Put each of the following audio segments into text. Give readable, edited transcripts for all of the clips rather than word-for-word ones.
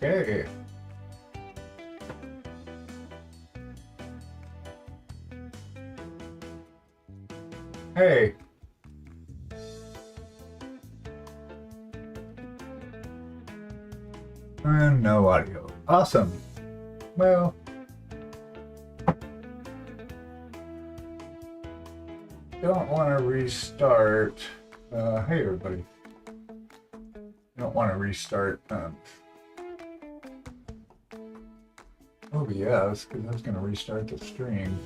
Okay. Hey. And no audio. Awesome. Well, don't want to restart. Hey, everybody. Don't want to restart OBS because I was going to restart the stream.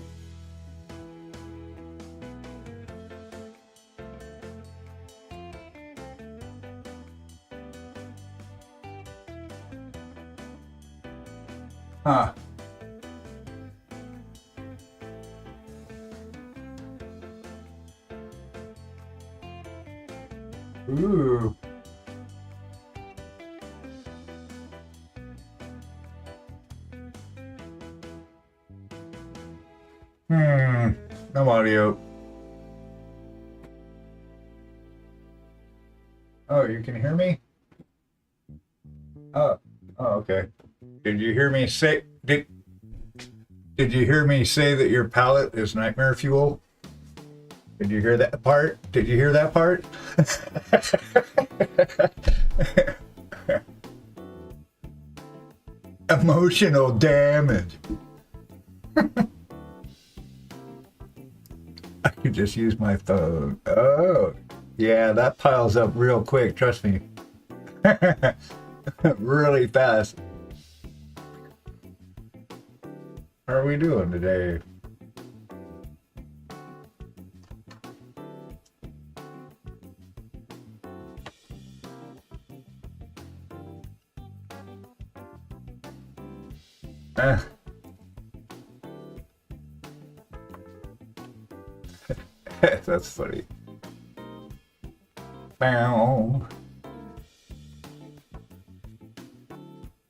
Huh. Ooh. No audio. Oh, you can hear me? Oh, okay. Did you hear me say did you hear me say that your palette is nightmare fuel? Did you hear that part? Did you hear that part? Emotional damage. I could just use my phone. Oh, yeah, that piles up real quick. Trust me. Really fast. How are we doing today? That's funny. Bow.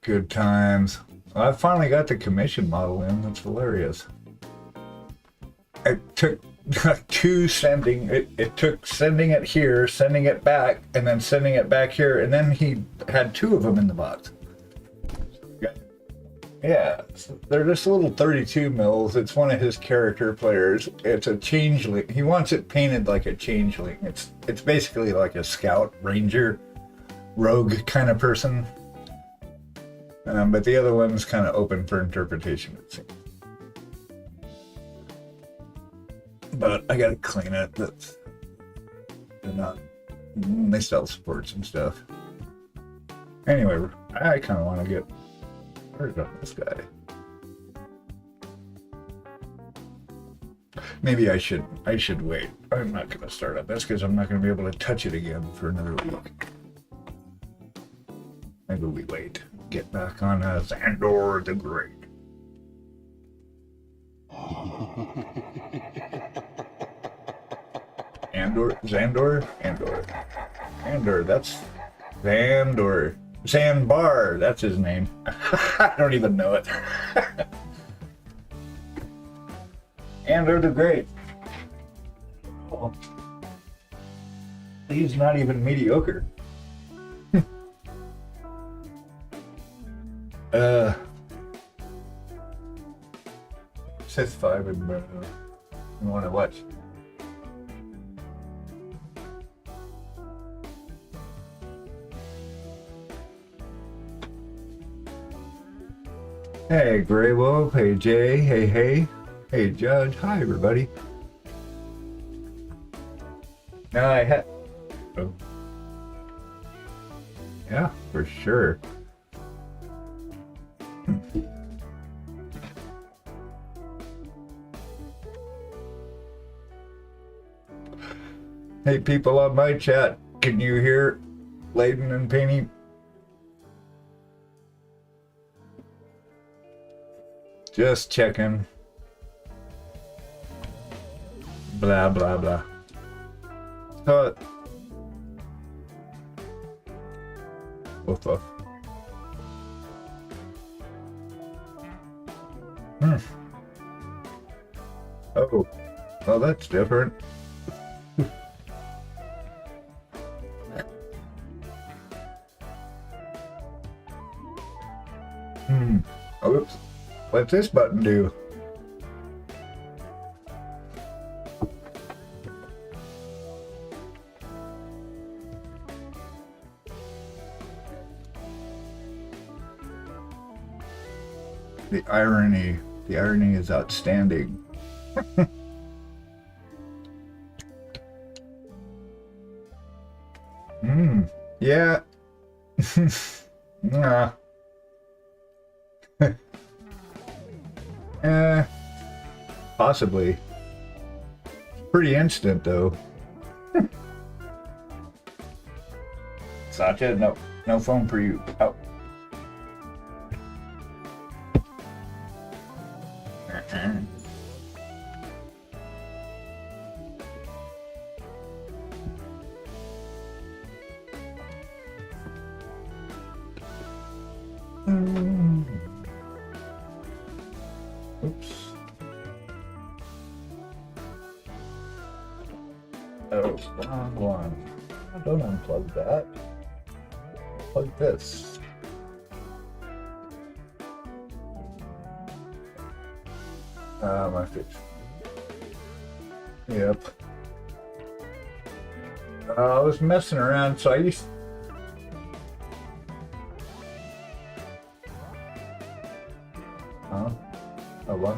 Good times. Well, I finally got the commission model in. That's hilarious. It took two sending. It took sending it here, sending it back, and then sending it back here, and then he had two of them in the box. Yeah, they're just little 32 mils. It's one of his character players. It's a changeling. He wants it painted like a changeling. It's basically like a scout, ranger, rogue kind of person. But the other one's kind of open for interpretation, it seems. But I gotta clean it. They're not. They still support some stuff. Anyway, I kind of want to get. Where's this guy? Maybe I should wait. I'm not going to start on this because I'm not going to be able to touch it again for another week. Maybe we wait. Get back on Xandor the Great. Andor, that's Xandor. Sandbar, that's his name. I don't even know it. Andor the Great. Oh. He's not even mediocre. Sith 5 and you want to watch? Hey, Grey Wolf. Hey, Jay. Hey. Hey, Judge. Hi, everybody. Now I had. Oh. Yeah, for sure. Hey, people on my chat, can you hear Layden and Penny? Just checking. Blah, blah, blah. So, woof, woof. Oh, well, that's different. Oops. What's this button do? The irony is outstanding. Yeah. Nah. Eh, possibly. Pretty instant, though. Satya, no. No phone for you. Out. Oops. Oh, wrong one. Don't unplug that. Plug this. My fix. Yep. I was messing around, so I used. Huh? Oh, what?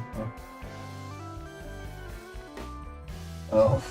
Oh.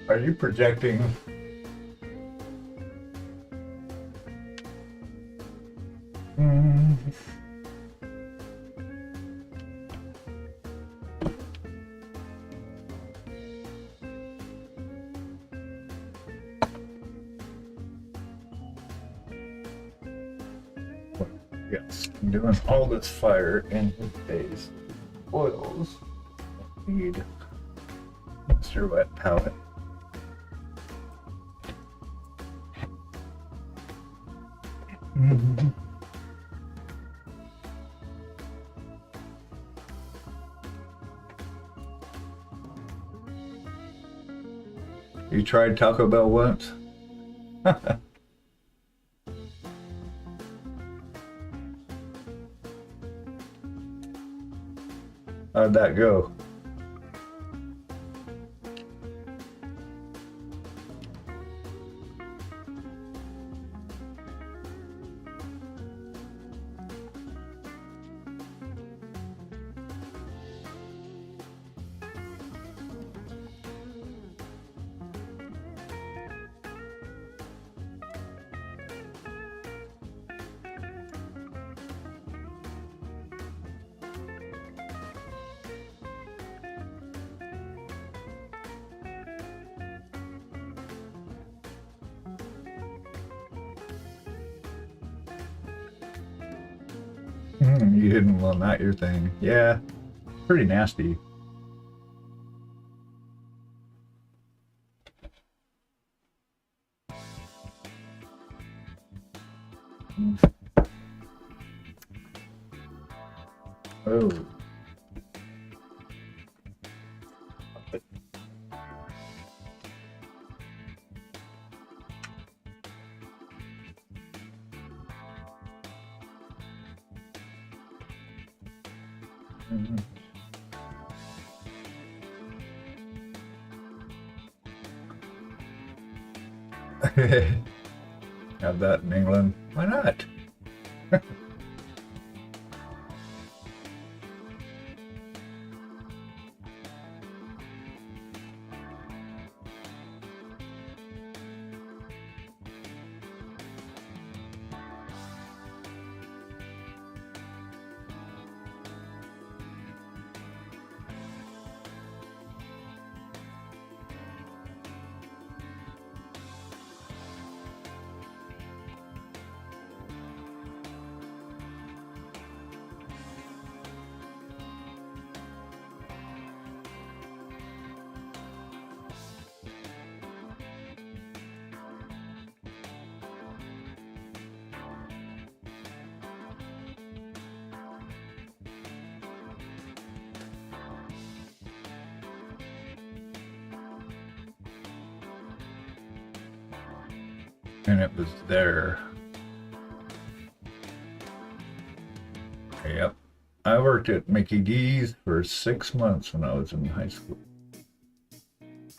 Are you projecting? Yes, I'm doing all this fire in his face. Oils. Need Mr. Wet Palette. You tried Taco Bell once? How'd that go? You didn't, well, not your thing. Yeah, pretty nasty. Oh. Have that in England. Why not? and it was there. Yep. I worked at Mickey D's for 6 months when I was in high school.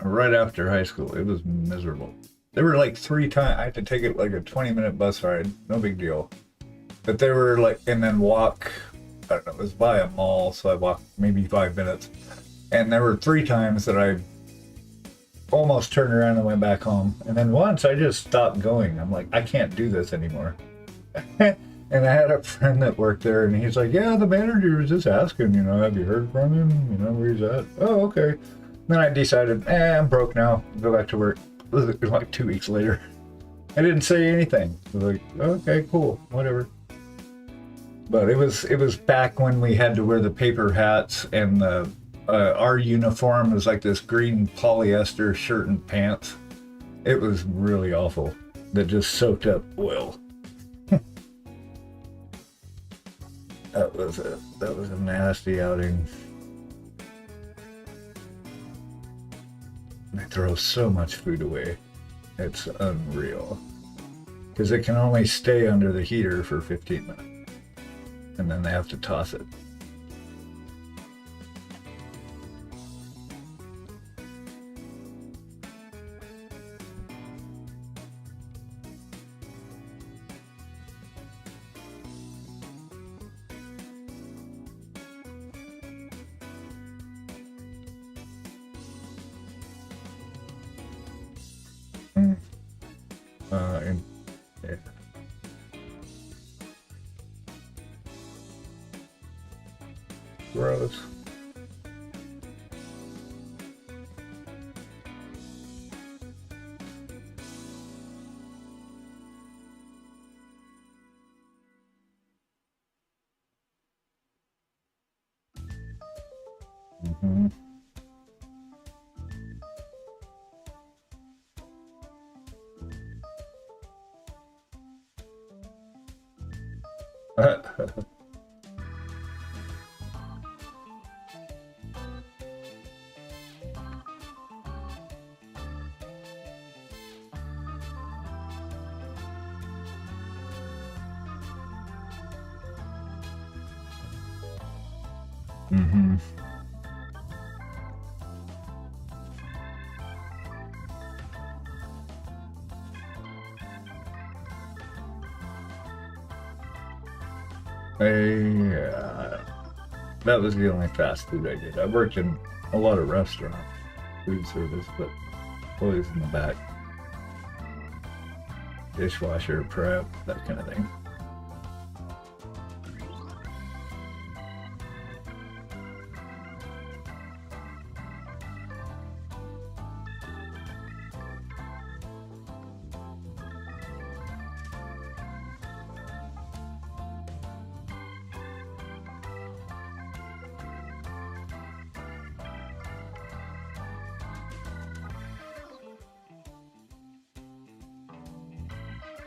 Right after high school, it was miserable. There were like 3 times, I had to take it like a 20-minute bus ride, no big deal. But they were like, and then walk, I don't know, it was by a mall, so I walked maybe 5 minutes. And there were 3 times that I almost turned around and went back home. And then once I just stopped going. I'm like, I can't do this anymore. And I had a friend that worked there, and he's like, yeah, the manager was just asking, you know, have you heard from him? You know, where he's at? Oh, okay. Then I decided, I'm broke now. Go back to work. It was like 2 weeks later. I didn't say anything. I was like, okay, cool, whatever. But it was back when we had to wear the paper hats, and the our uniform was like this green polyester shirt and pants. It was really awful. That just soaked up oil. That was a nasty outing. They throw so much food away. It's unreal. Because it can only stay under the heater for 15 minutes. And then they have to toss it. Yeah. Gross. Mm-hmm. Mm-hmm. That was the only fast food I did. I worked in a lot of restaurants, food service, but always in the back. Dishwasher, prep, that kind of thing.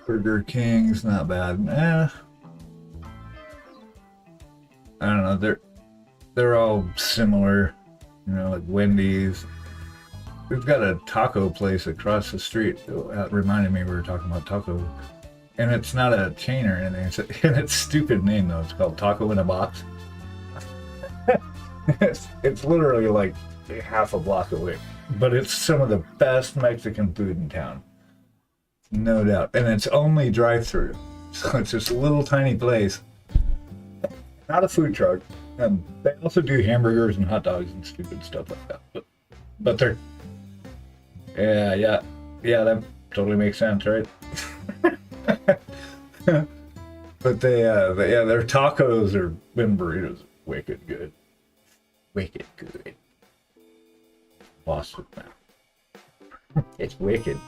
Burger King's not bad. I don't know. They're all similar, you know, like Wendy's. We've got a taco place across the street. That reminded me we were talking about taco, and it's not a chain or anything. And it's a stupid name though. It's called Taco in a Box. it's literally like half a block away, but it's some of the best Mexican food in town. No doubt. And it's only drive-through. So it's just a little tiny place. Not a food truck. And they also do hamburgers and hot dogs and stupid stuff like that. But they're... Yeah, that totally makes sense, right? But their tacos and burritos are wicked good. Wicked good. Awesome, man. It's wicked.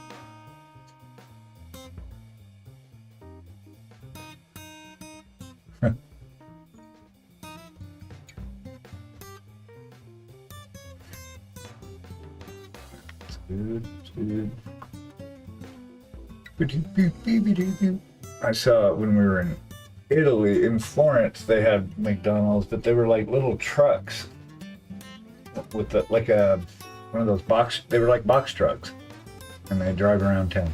I saw when we were in Italy, in Florence, they had McDonald's, but they were like little trucks with one of those box. They were like box trucks, and they drive around town.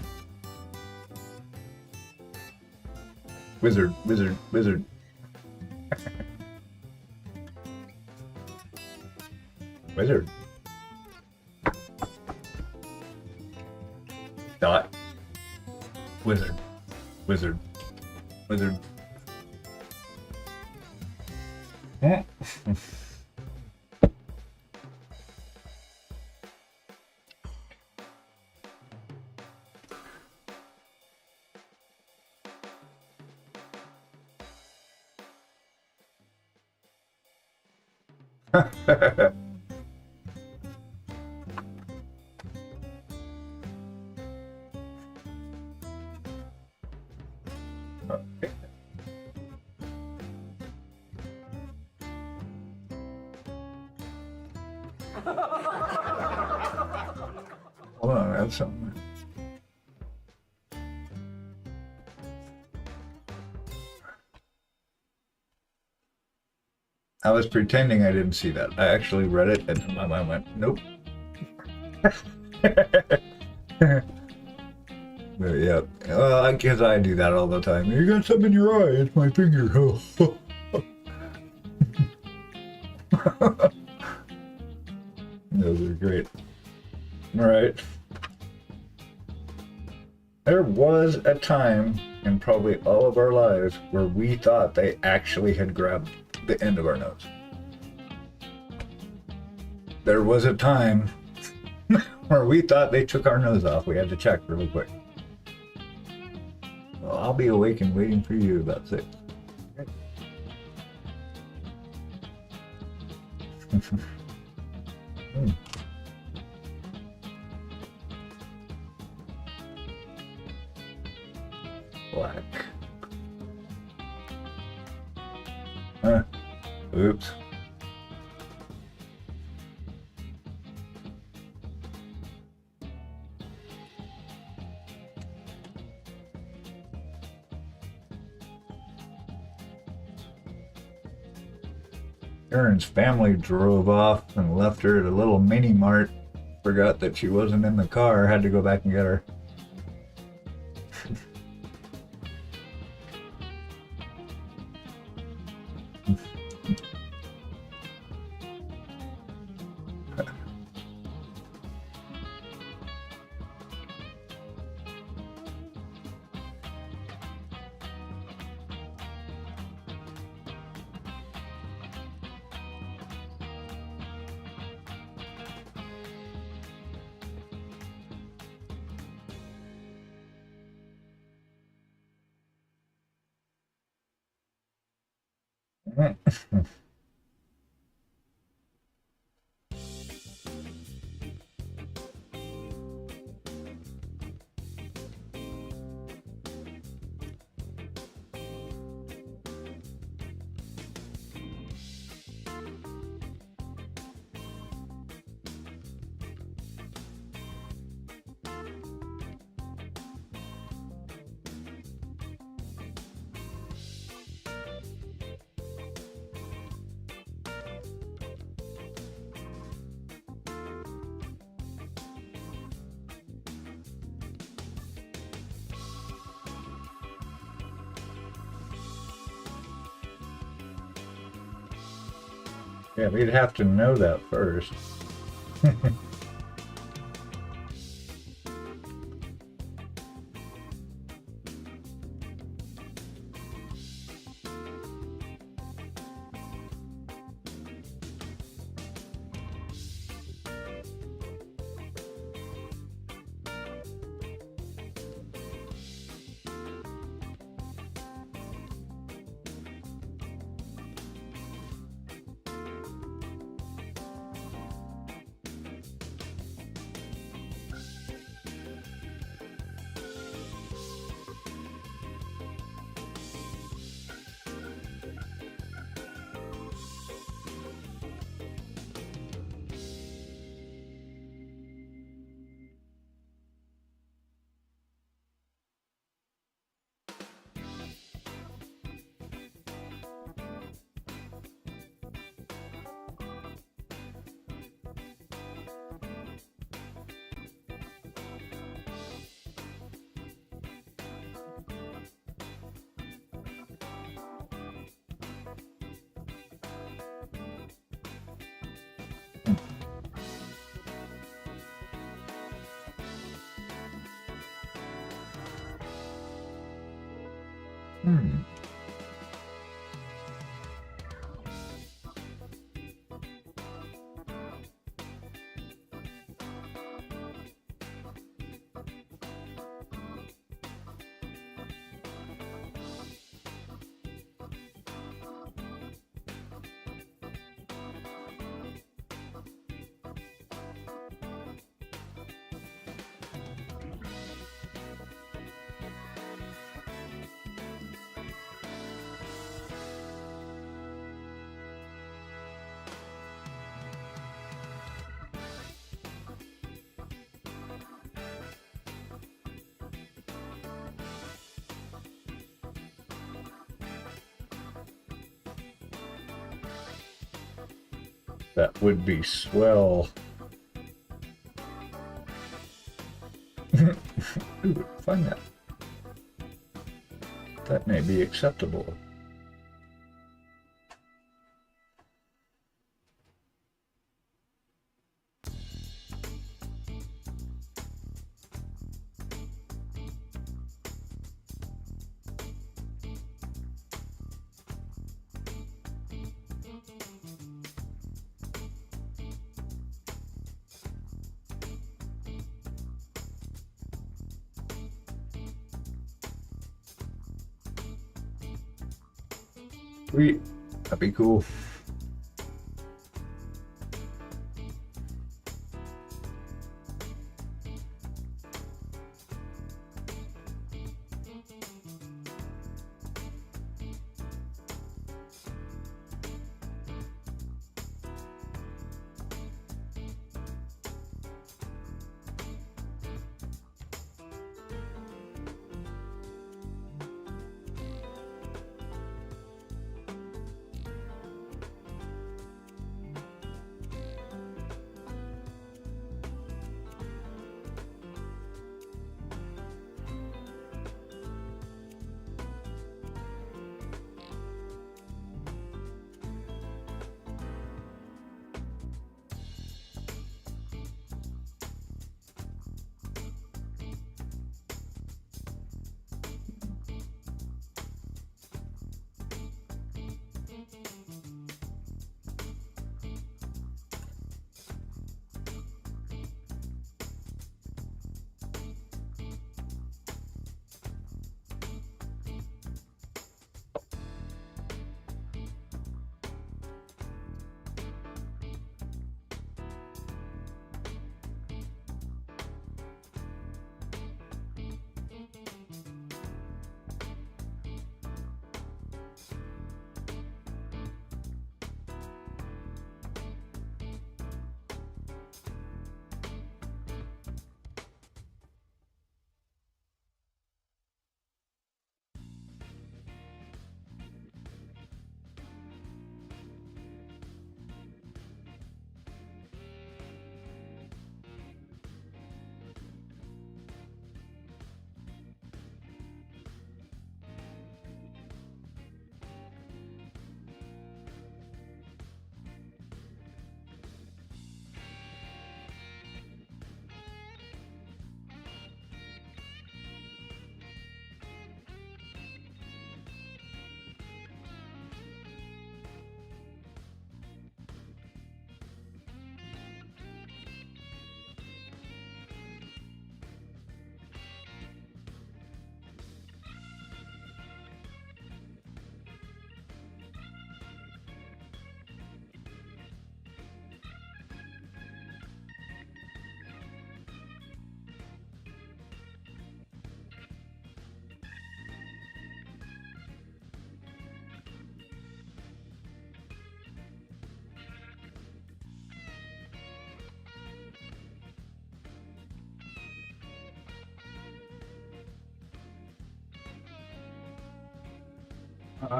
Wizard, wizard, wizard. Wizard. Dot. Wizard. Wizard. Wizard. Okay. Hold on, I have something. I was pretending I didn't see that. I actually read it and my mind went, nope. But yeah, well, I guess I do that all the time. You got something in your eye, it's my finger. Those are great. Alright. There was a time in probably all of our lives where we thought they actually had grabbed the end of our nose. There was a time where we thought they took our nose off. We had to check really quick. Well, I'll be awake and waiting for you about 6. Black. Oops. Erin's family drove off and left her at a little mini mart. Forgot that she wasn't in the car. Had to go back and get her. Yeah, we'd have to know that first. Hmm. That would be swell. Ooh, find that. That may be acceptable. Sweet. That'd be cool.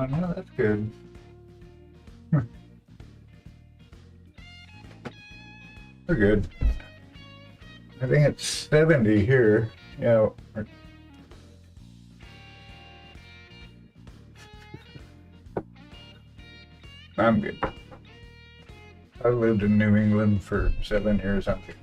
No, that's good. We're good. I think it's 70 here. Yeah. I'm good. I lived in New England for 7 years. I'm good.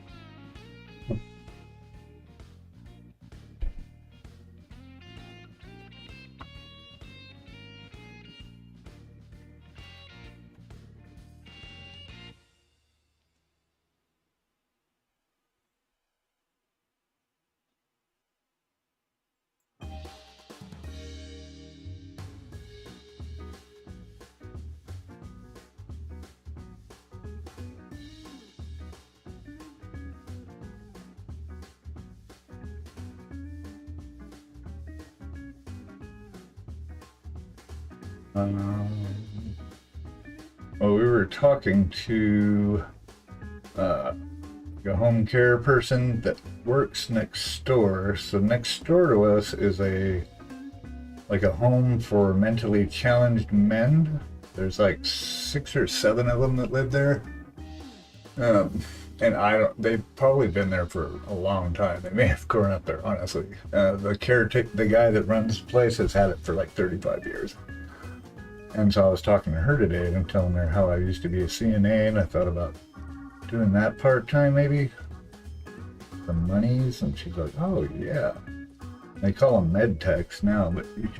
Um, well, we were talking to uh, a home care person that works next door. So next door to us is a home for mentally challenged men. There's like 6 or 7 of them that live there. Um, and I don't. They've probably been there for a long time. They may have grown up there, honestly. The caretaker, the guy that runs the place, has had it for like 35 years. And so I was talking to her today, and I'm telling her how I used to be a CNA, and I thought about doing that part time, maybe for monies. And she's like, "Oh yeah." They call them med techs now, but you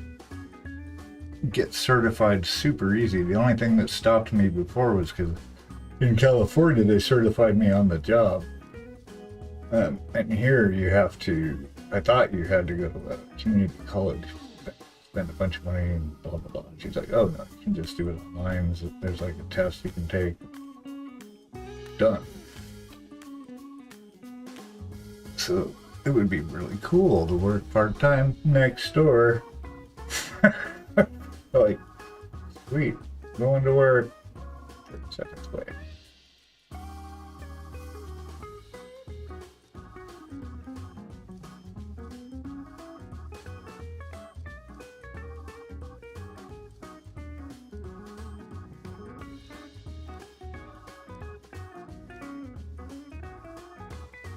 get certified super easy. The only thing that stopped me before was because in California they certified me on the job, and here you have to. I thought you had to go to a community college, spend a bunch of money, and blah blah blah. She's like, "Oh no, you can just do it online. There's like a test you can take." Done. So it would be really cool to work part-time next door. Like, sweet, going to work 30 seconds away.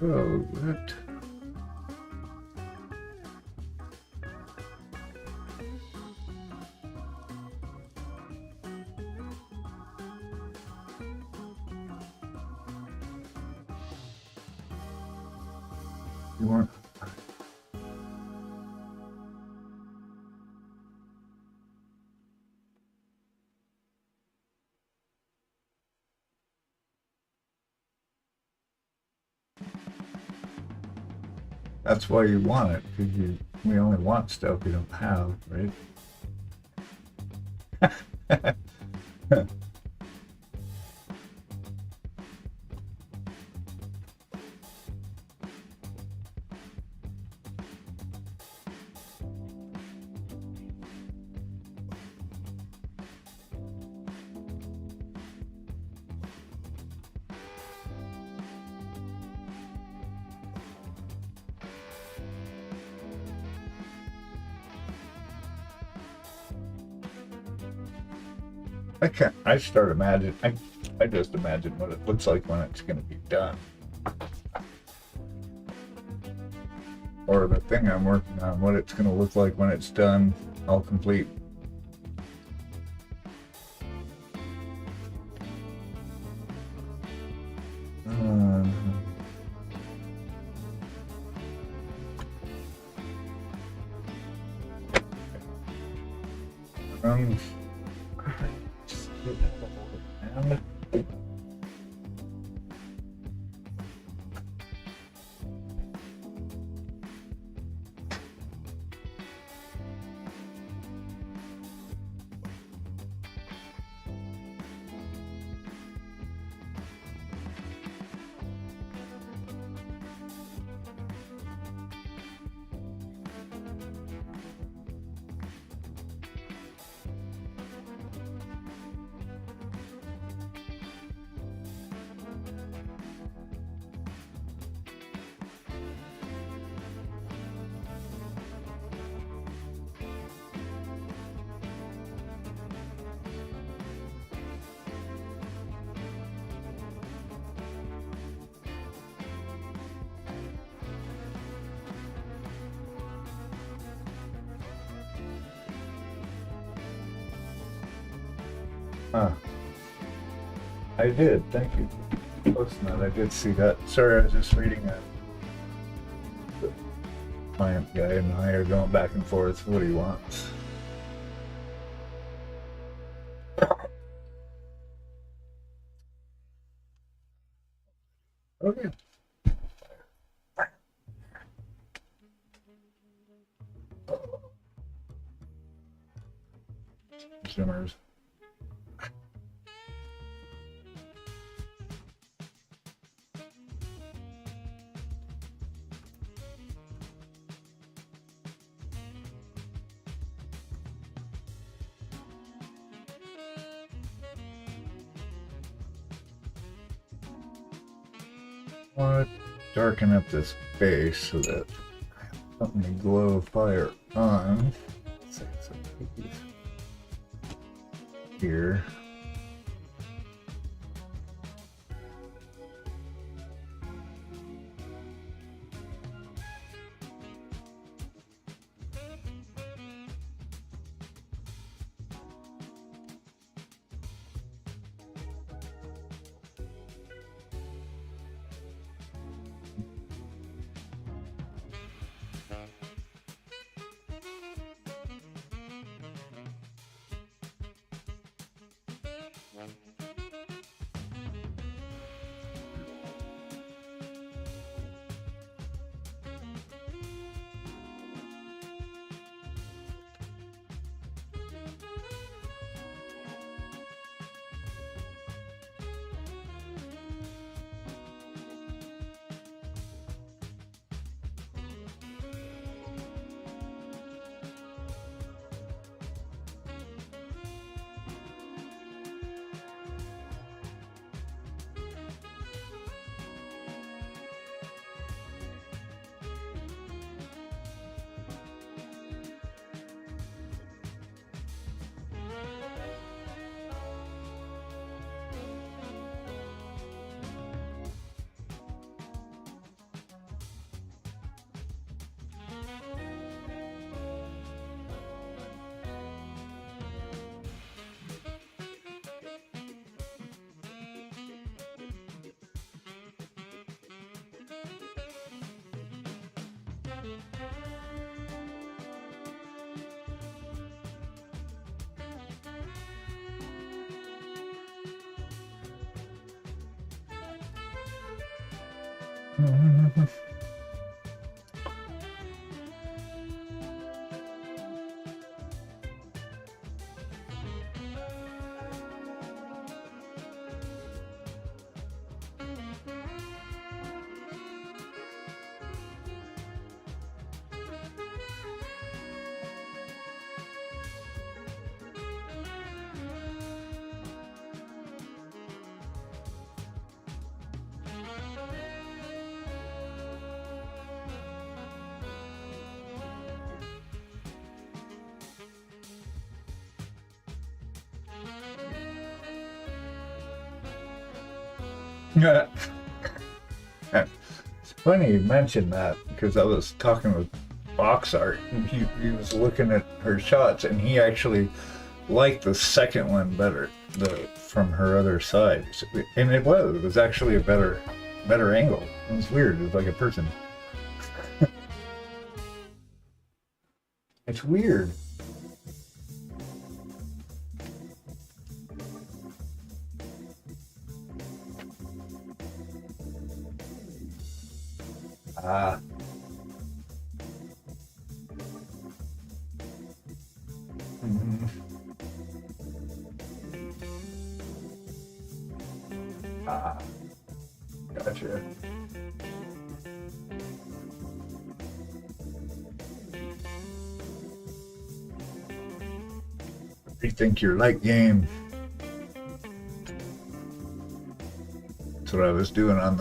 Oh, what? You want? That's why you want it, because we only want stuff we don't have, right? I can't. I start imagining. I just imagine what it looks like when it's going to be done, or the thing I'm working on, what it's going to look like when it's done, all complete. Um, just get that over hand. Huh. I did. Thank you for posting that. I did see that. Sorry, I was just reading that. The client guy and I are going back and forth. What he wants. Okay. Consumers. I want to darken up this base so that I have something to glow fire on. Let's say some cookies here. Yeah. It's funny you mentioned that because I was talking with Box Art and he was looking at her shots and he actually liked the second one better, the from her other side. And it was actually a better angle. It was weird. It was like a person. It's weird. Ah. Mhm. Ah. Gotcha. Rethink your light game. That's what I was doing on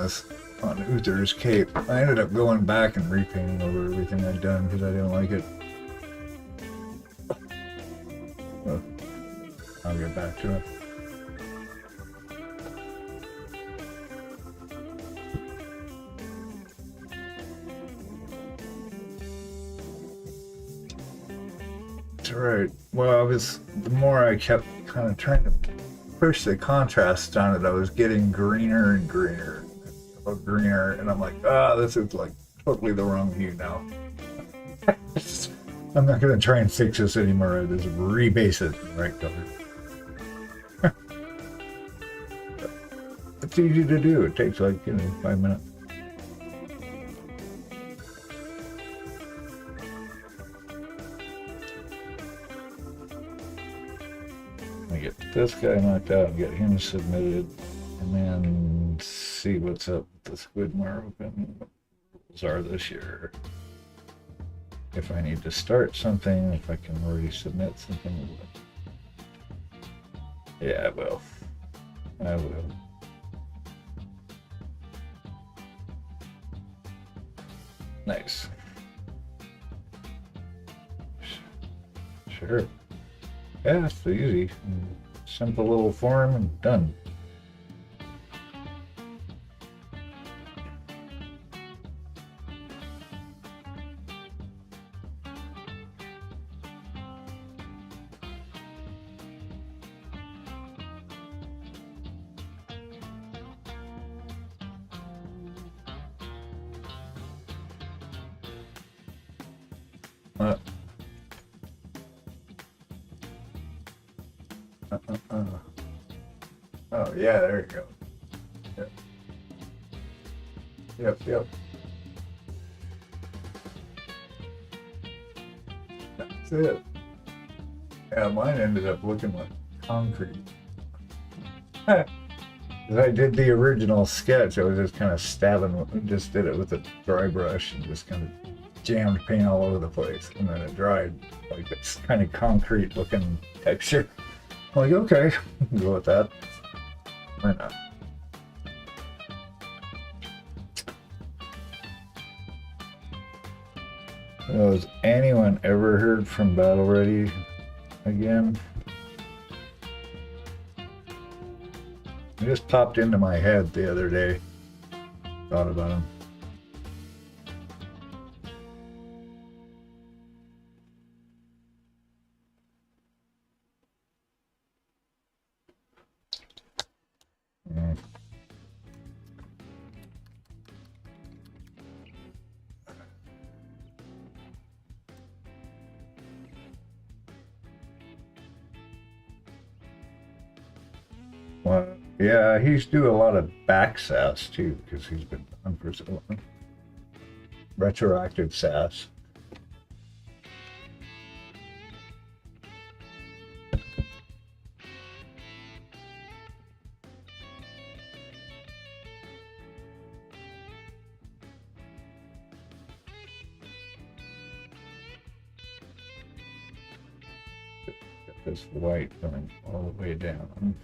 Uther's cape. I ended up going back and repainting over everything I'd done because I didn't like it. Well, I'll get back to it. That's right. Well, the more I kept kind of trying to push the contrast on it, I was getting greener and greener, greener, and I'm like, this is like totally the wrong hue now. I'm not gonna try and fix this anymore. I just rebase it in the right color. It's easy to do. It takes like 5 minutes. I get this guy knocked out and get him submitted, and then see what's up with the Squidmore Open rules are this year. If I need to start something, if I can already submit something. Yeah, I will. Nice. Sure. Yeah, it's easy. Simple little form and done. Uh, uh, uh, uh. Oh, yeah, there you go. Yep, yep. That's it. Yeah, mine ended up looking like concrete. I did the original sketch. I was just kind of just did it with a dry brush and just kind of jammed paint all over the place. And then it dried like this kind of concrete looking texture. I'm like, okay, go with that. Why not? Has anyone ever heard from Battle Ready again? It just popped into my head the other day. Thought about him. Mm. Well, yeah, he's do a lot of back sass too, because he's been on for so long. Retroactive sass. Got this white going all the way down.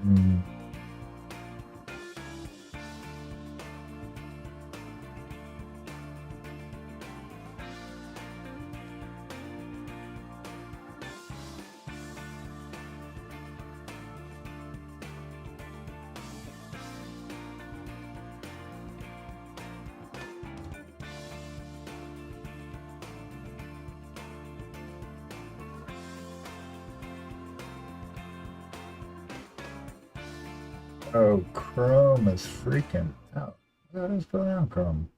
Mm. Oh, Chrome is freaking out. What is going on, Chrome?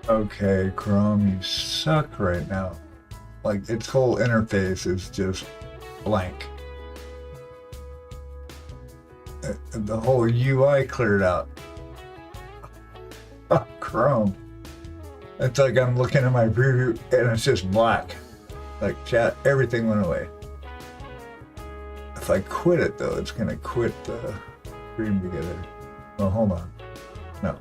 Okay, Chrome, you suck right now. Like, its whole interface is just blank. The whole UI cleared out. Oh, Chrome. It's like I'm looking at my preview and it's just black. Like, chat, everything went away. If I quit it, though, it's gonna quit the stream together. Well, hold on. No.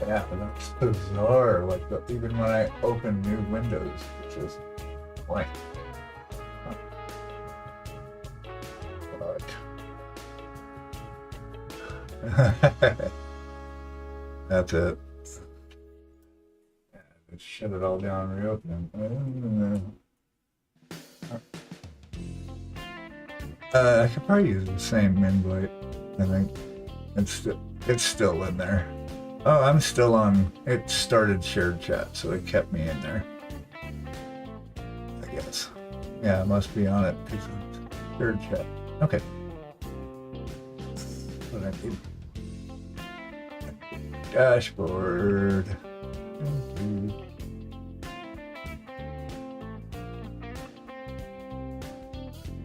Yeah, that's bizarre. Like, even when I open new windows, it's just blank. But that's it. Yeah, let's shut it all down and reopen it. I could probably use the same invite. I think it's still in there. Oh, I'm still on. It started shared chat, so it kept me in there. I guess. Yeah, it must be on it because it's shared chat. Okay. What I need. Dashboard.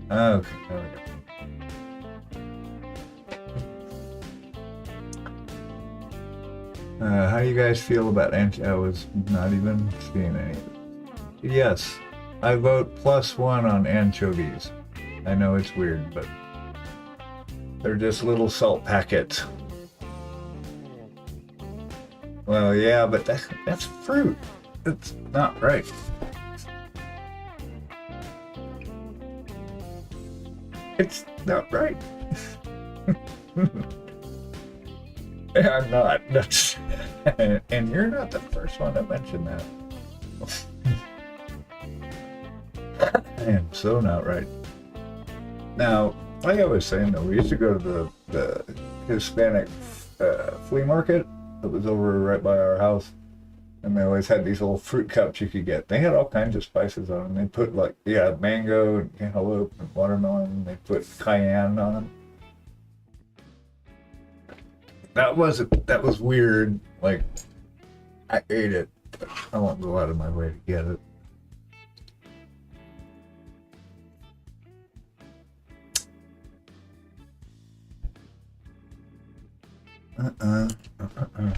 Okay, there we go. How do you guys feel about I was not even seeing any of it. Yes, I vote +1 on anchovies. I know it's weird, but They're just little salt packets. Well, yeah, but that's fruit. It's not right. It's not right. I'm not. That's, and you're not the first one to mention that. I am so not right. Now, like I was saying though, we used to go to the Hispanic flea market that was over right by our house, and they always had these little fruit cups you could get. They had all kinds of spices on them. They put like mango and cantaloupe and watermelon. And they put cayenne on them. That was weird. Like I ate it, but I won't go out of my way to get it. Uh-uh. Uh-uh.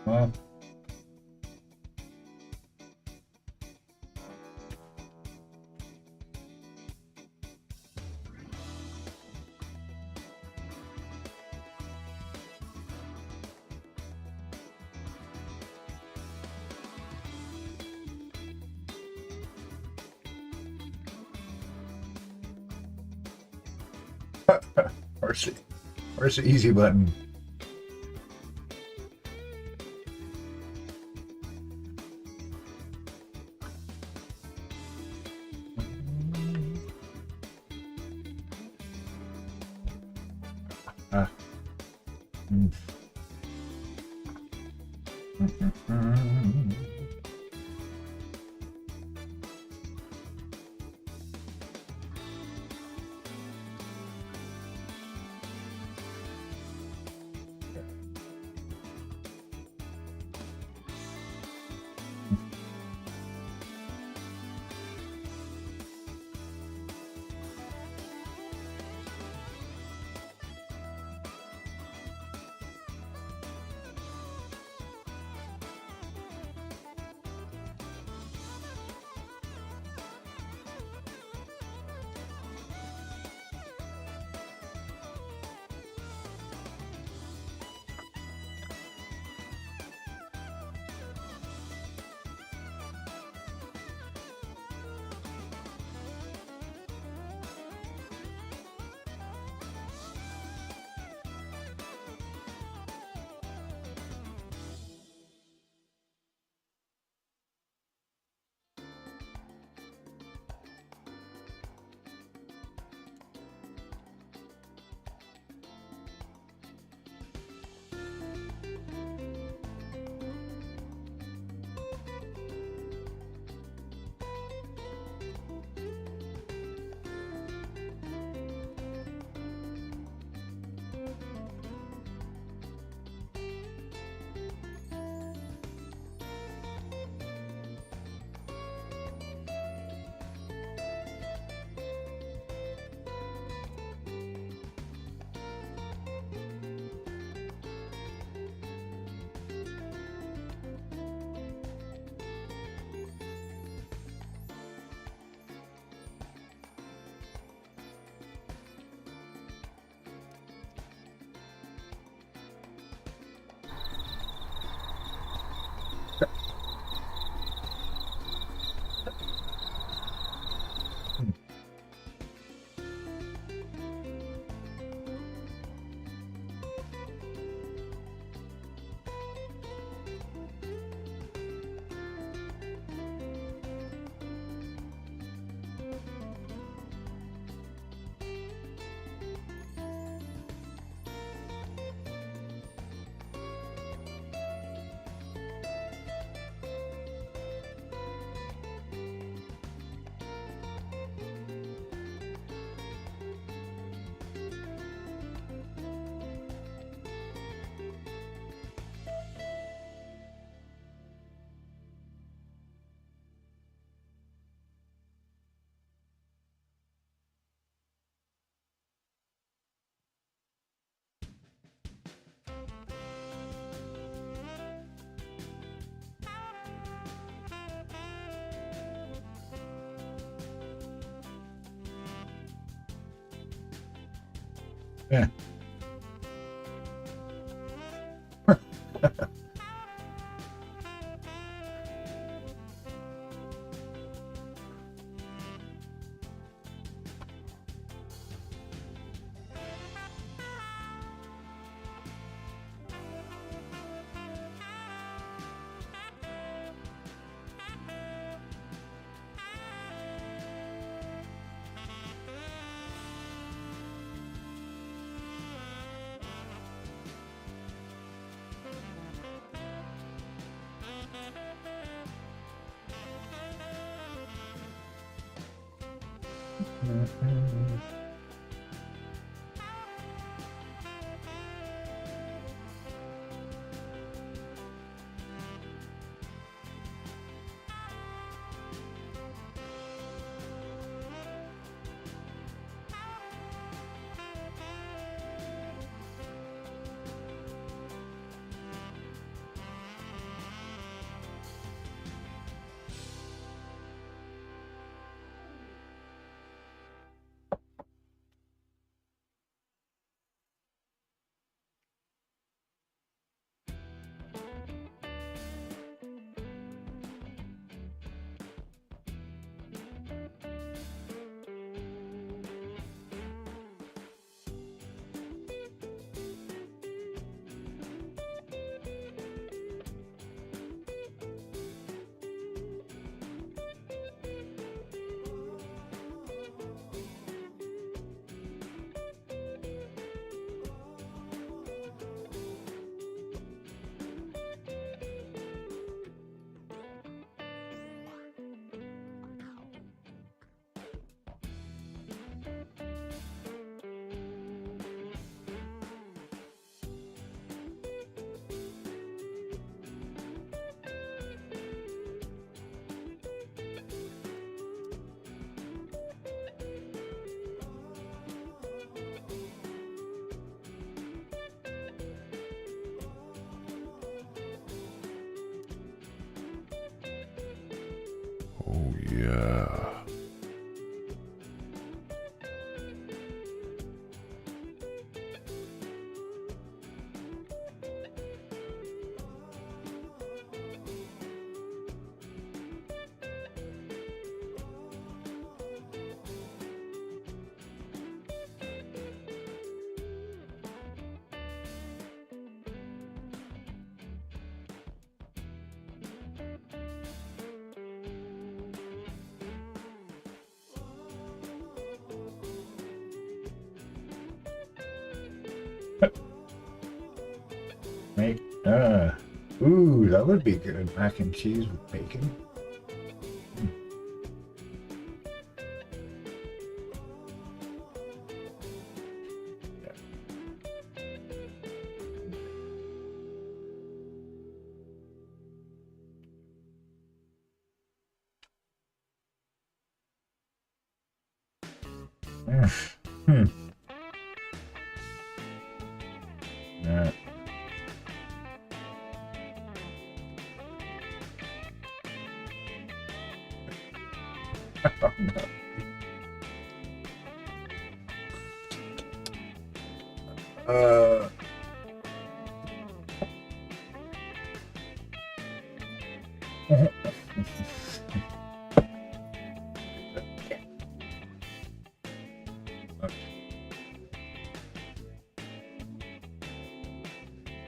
Well, where's the, where's the easy button? Ah. Mm. Yeah. yeah. Make ooh, that would be good. Mac and cheese with bacon. Yeah. Hmm. Yeah. uh,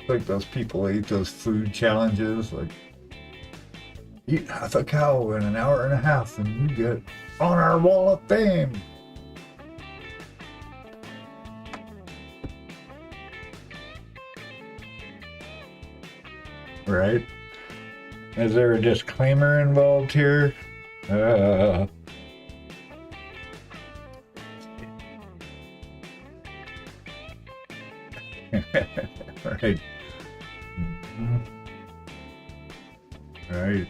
like those people eat those food challenges, like eat half a cow in an hour and a half, and you get on our wall of fame. Right? Is there a disclaimer involved here? Right. Mhm. Right.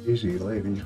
Easy, lady.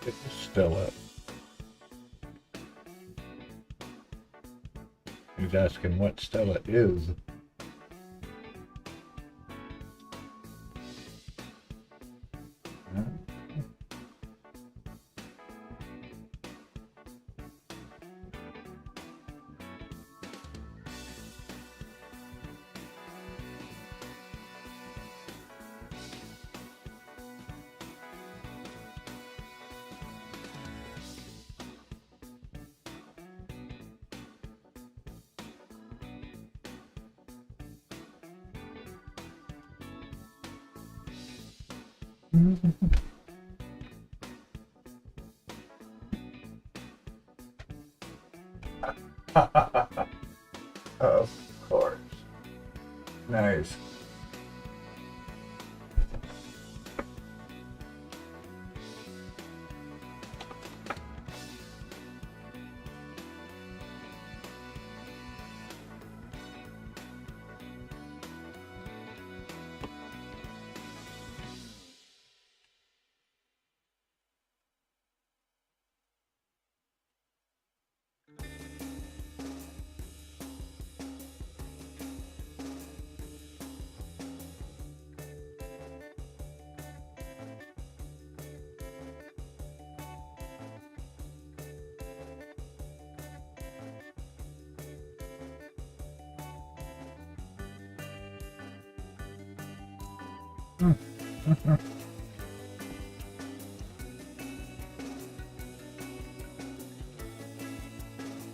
It's still up. He's asking what Stella is. Of course. Nice.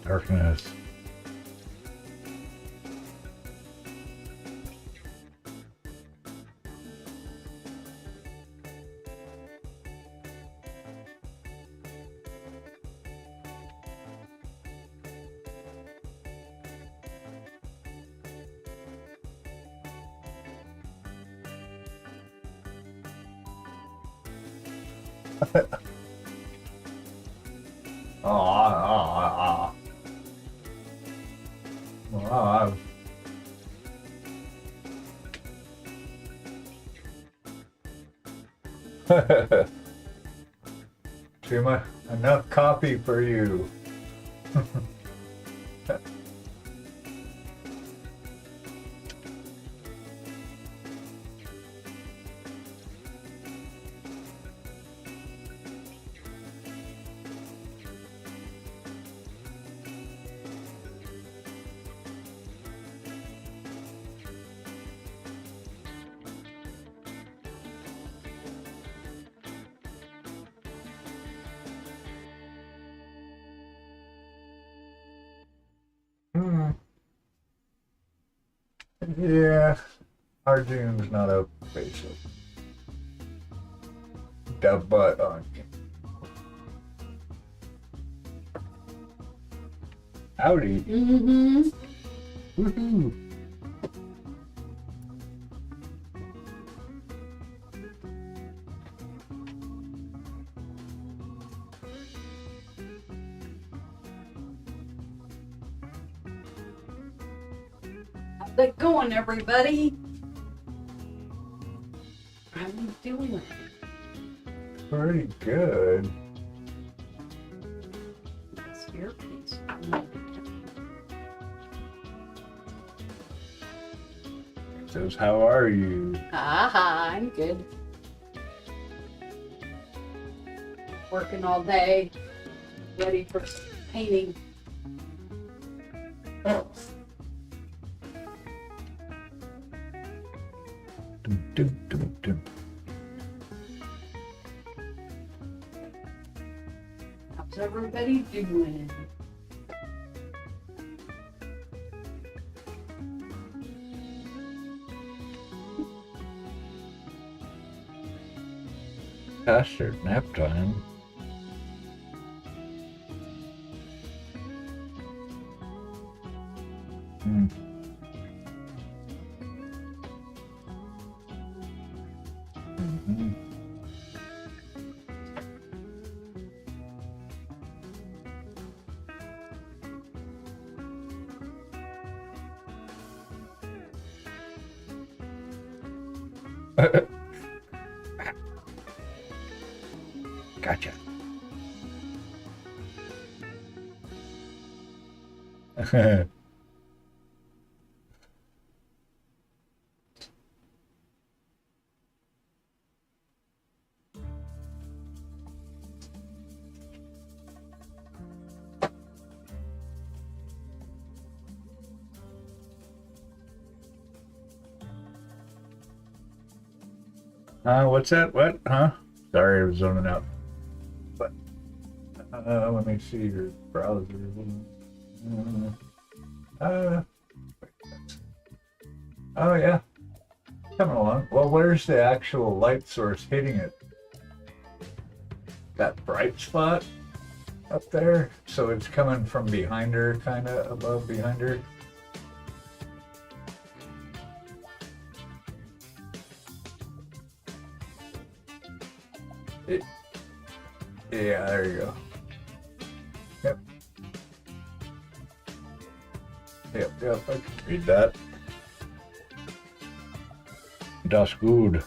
Darkness. Ah. Too much, enough coffee for you. Yeah, our June's not a facial. The butt on you. Howdy. Mm-hmm. Woohoo. How's it going, everybody? How you doing? Pretty good. It's your piece. Says, how are you? Aha, I'm good. Working all day, ready for painting. Dum, dum, dum, dum. How's everybody doing? Past their nap time. Hmm. Mhm. Gotcha. What's that? What? Huh? Sorry, I was zoning out. But let me see your browser. Uh, oh yeah, coming along. Well, where's the actual light source hitting it? That bright spot up there. So it's coming from behind her, kind of above behind her. Yeah, there you go. Yep. Yep, I can read that. Das gut.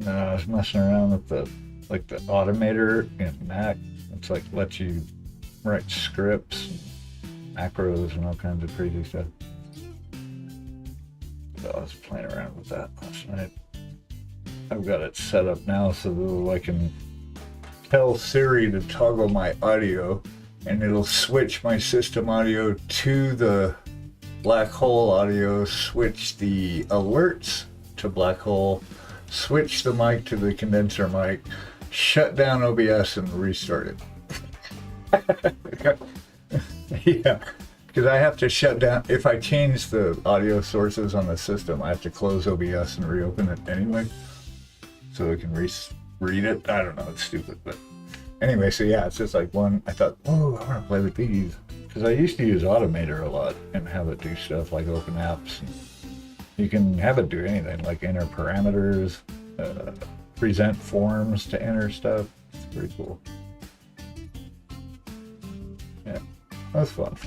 I was messing around with the automator in Mac. It's like lets you write scripts, and macros, and all kinds of crazy stuff. So I was playing around with that last night. I've got it set up now so that I can tell Siri to toggle my audio, and it'll switch my system audio to the black hole audio, switch the alerts to black hole, switch the mic to the condenser mic, shut down OBS, and restart it. Yeah, because I have to shut down. If I change the audio sources on the system, I have to close OBS and reopen it anyway, so it can read it. I don't know, it's stupid, but anyway, so yeah, it's just like one. I thought, oh, I want to play with these, because I used to use Automator a lot and have it do stuff like open apps. And you can have it do anything, like enter parameters, present forms to enter stuff. It's pretty cool. Yeah, that's fun.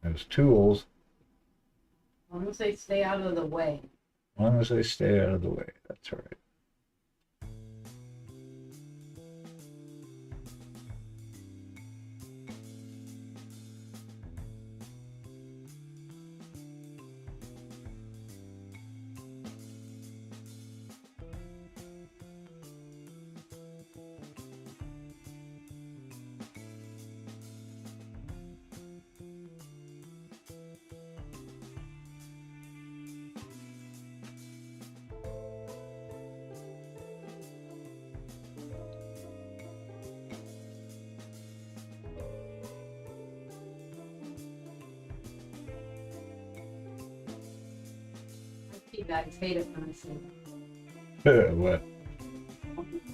There's tools. As long as they stay out of the way. As long as they stay out of the way, that's right. You guys hate it when I say that. What?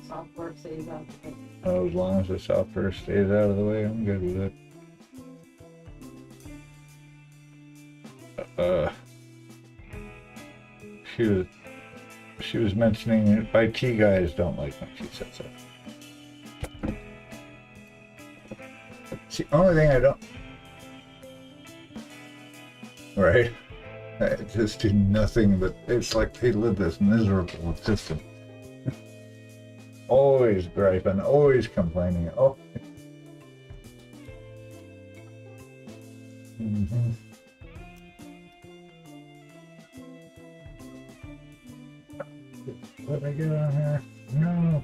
Software stays out of the way. Oh, as long as the software stays out of the way, I'm good with it. She was mentioning IT guys don't like when she says that. It's the only thing I don't. Right? I just do nothing but it's like they live this miserable system. Always griping, always complaining. Oh. Mm-hmm. Let me get on here. No.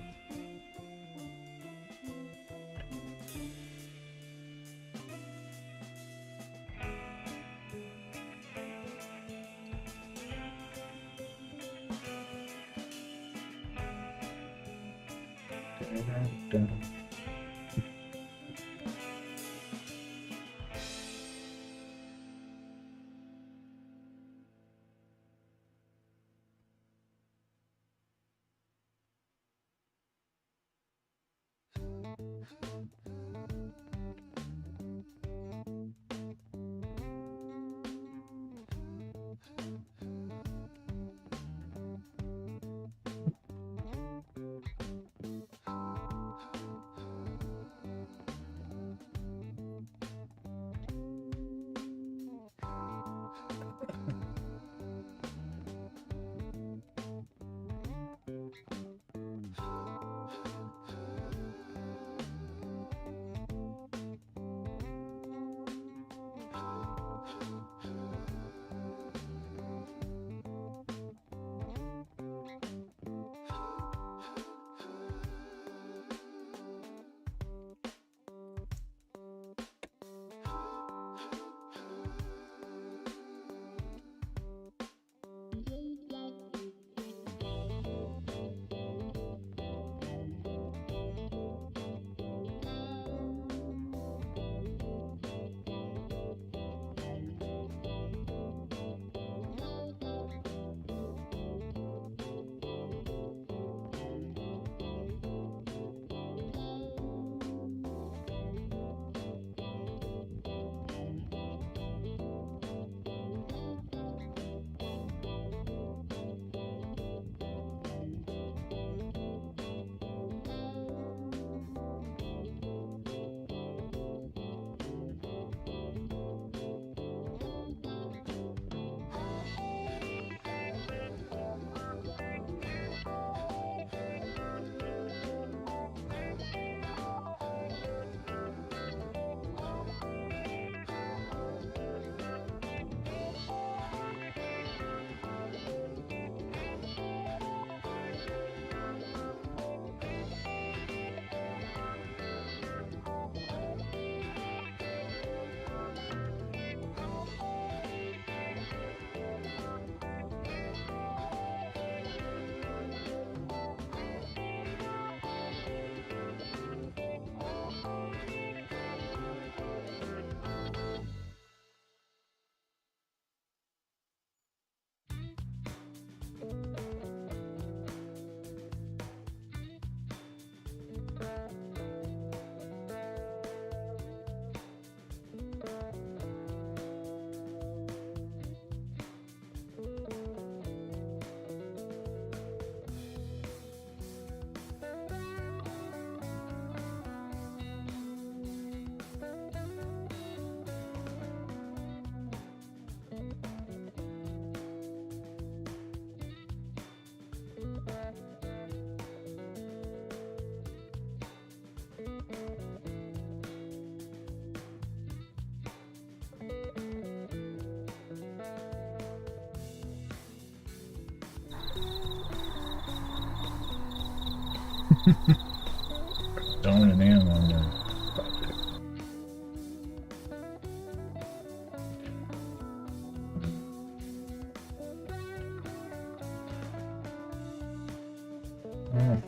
Zoning in on the project. Oh.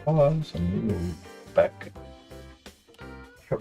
Pause and move back. Yep.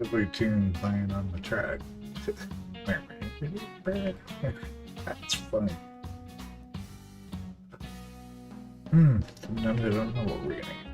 Lovely tune playing on the track. That's funny. Sometimes I don't know what we're gonna get.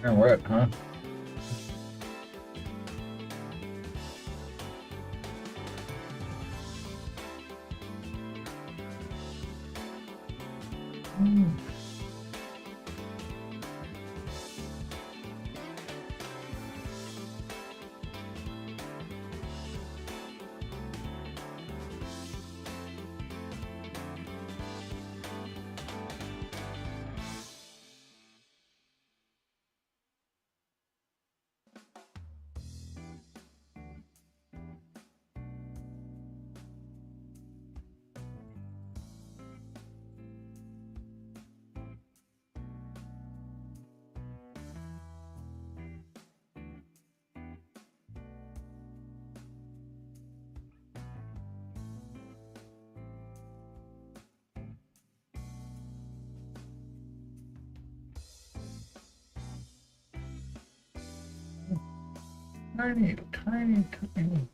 And wet, huh? Tiny, tiny, tiny.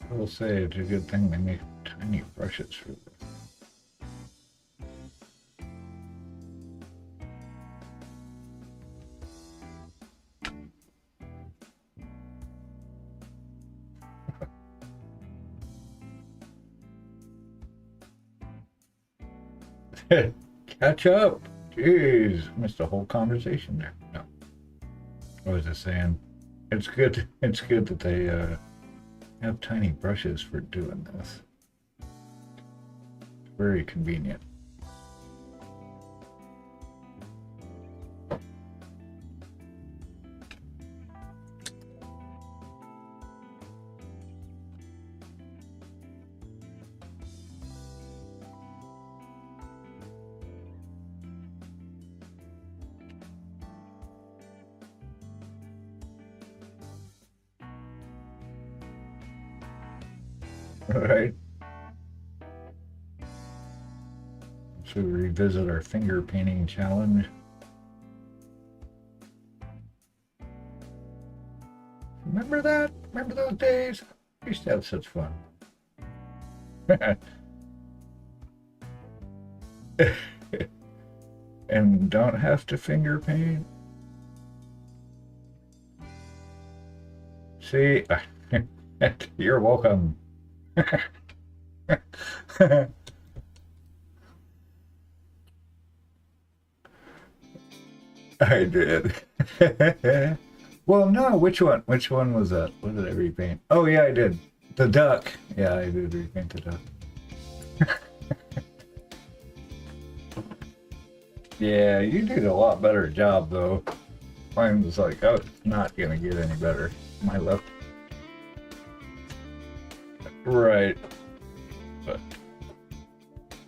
I will say it's a good thing they make tiny brushes for this. Catch up. Jeez, missed a whole conversation there. No. What was I saying? It's good. It's good that they have tiny brushes for doing this. It's very convenient. All right. So we revisit our finger painting challenge. Remember that? Remember those days? We used to have such fun. And don't have to finger paint. See, you're welcome. I did. Well, no, which one? Which one was that? What did I repaint? Oh, yeah, I did. The duck. Yeah, I did repaint the duck. Yeah, you did a lot better job, though. Mine was like, oh, it's not going to get any better. My left. Right. But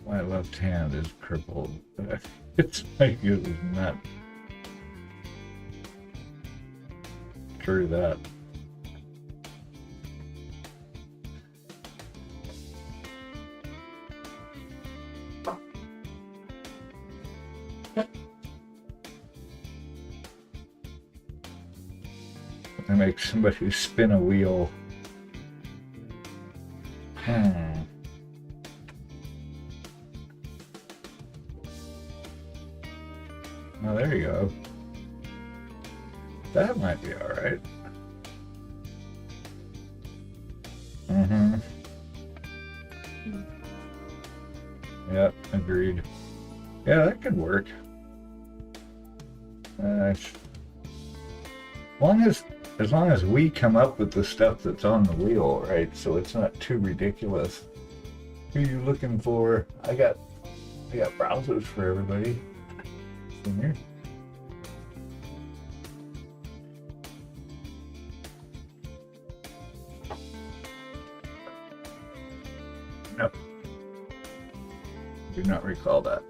my left hand is crippled. It's like it was not true that. I make somebody spin a wheel. Oh, there you go. That might be all right. Yep, agreed. Yeah, that could work. As long as we come up with the stuff that's on the wheel, right? So it's not too ridiculous. Who are you looking for? I got browsers for everybody. In here. No. Do not recall that.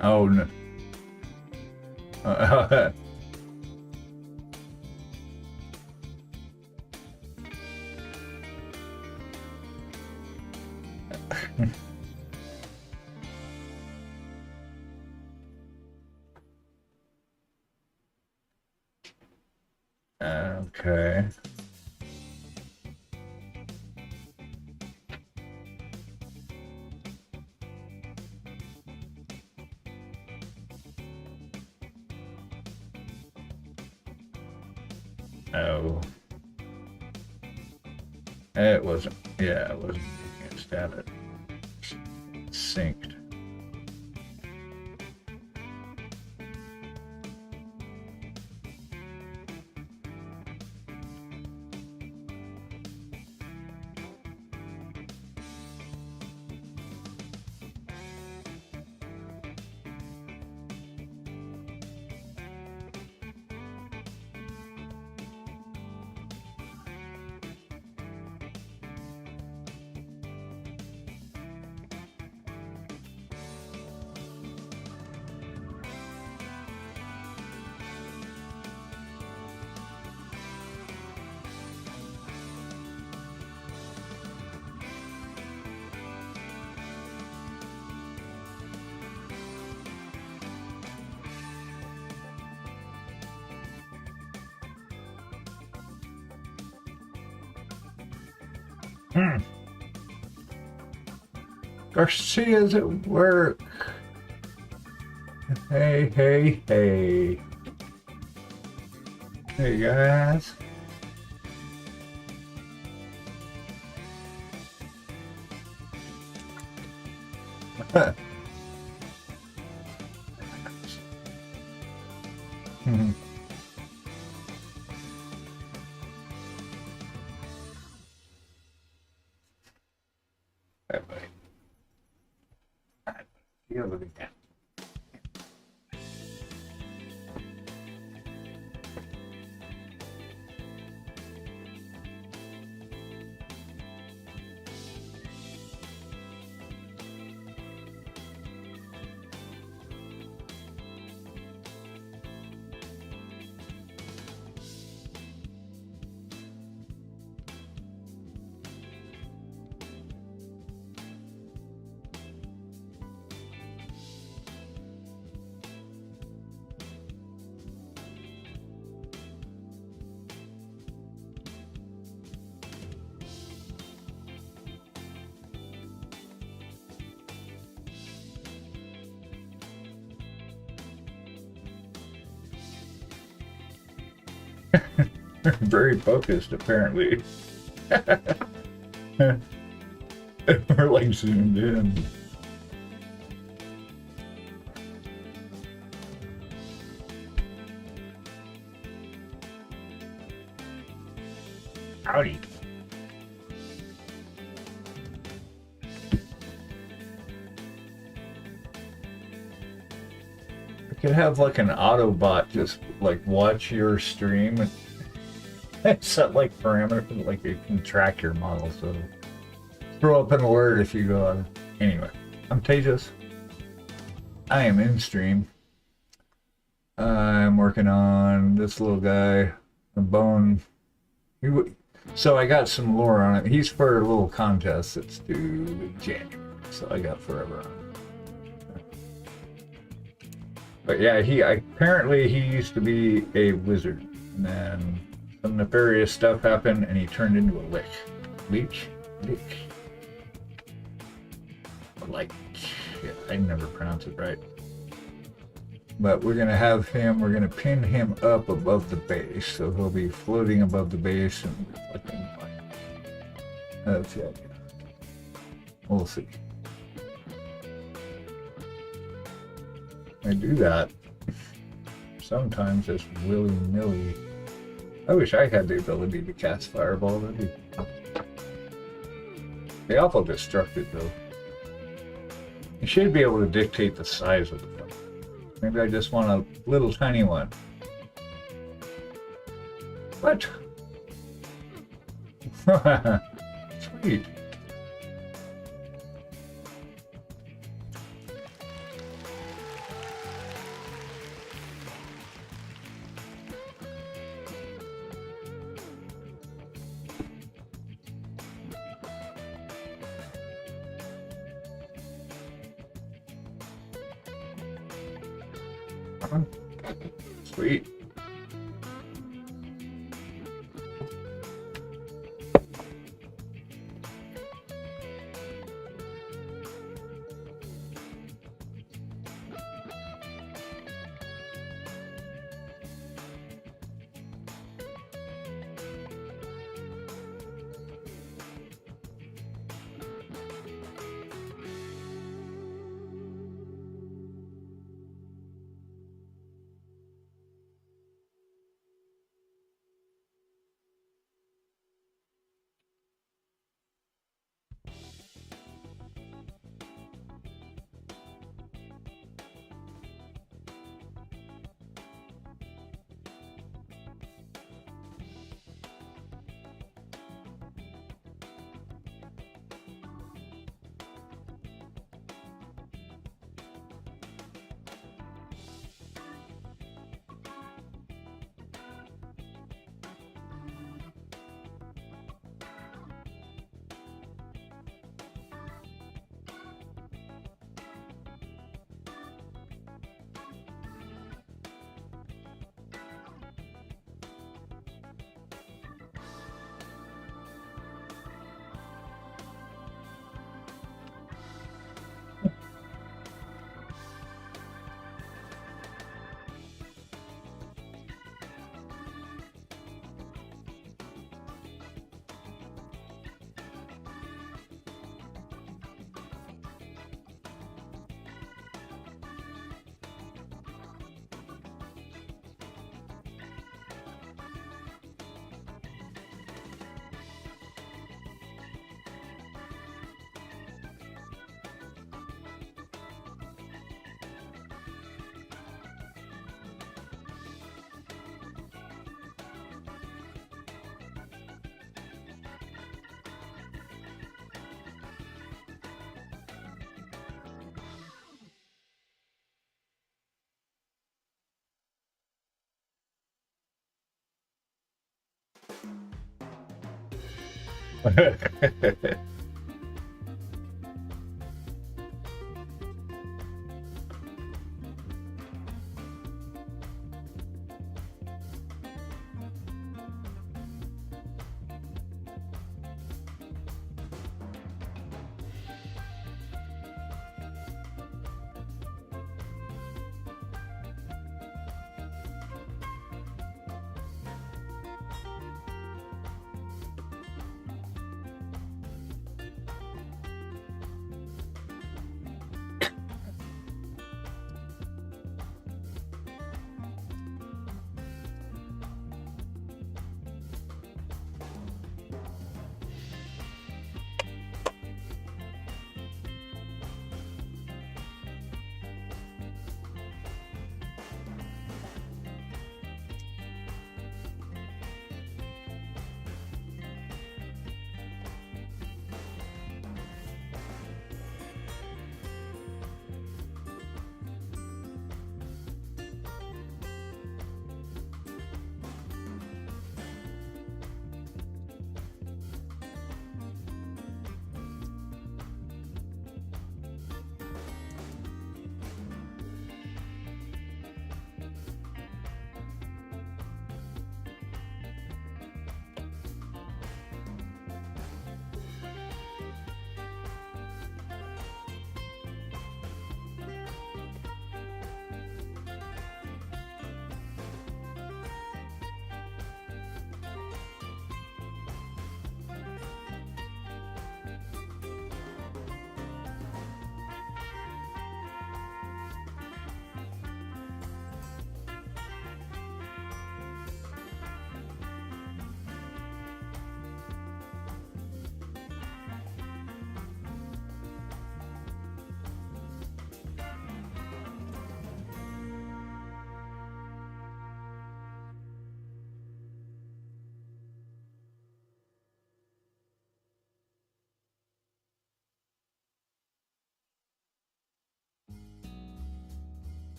Oh no. Okay. Oh. It wasn't, yeah, it wasn't. You can't stab it. It's synced. Hmm. Garcia's at work. Hey, hey, hey. Hey, guys. Hmm. Bye bye. Yeah, look at that. Very focused, apparently. We're like zoomed in. Howdy. I could have like an Autobot just like watch your stream and set like parameters, like it can track your model, so throw up an alert if you go on. Anyway, I'm Tejas. I am in stream. I'm working on this little guy, a bone. So I got some lore on it. He's for a little contest that's due in January, so I got forever on it. But yeah, apparently he used to be a wizard, and then some nefarious stuff happened, and he turned into a leech. Like, yeah, I never pronounce it right. But we're gonna have him. We're gonna pin him up above the base, so he'll be floating above the base and reflecting light. That's the idea. We'll see. I do that sometimes just willy-nilly. I wish I had the ability to cast Fireball. That'd be awful destructive, though. You should be able to dictate the size of the fire. Maybe I just want a little tiny one. What? Sweet. Sweet.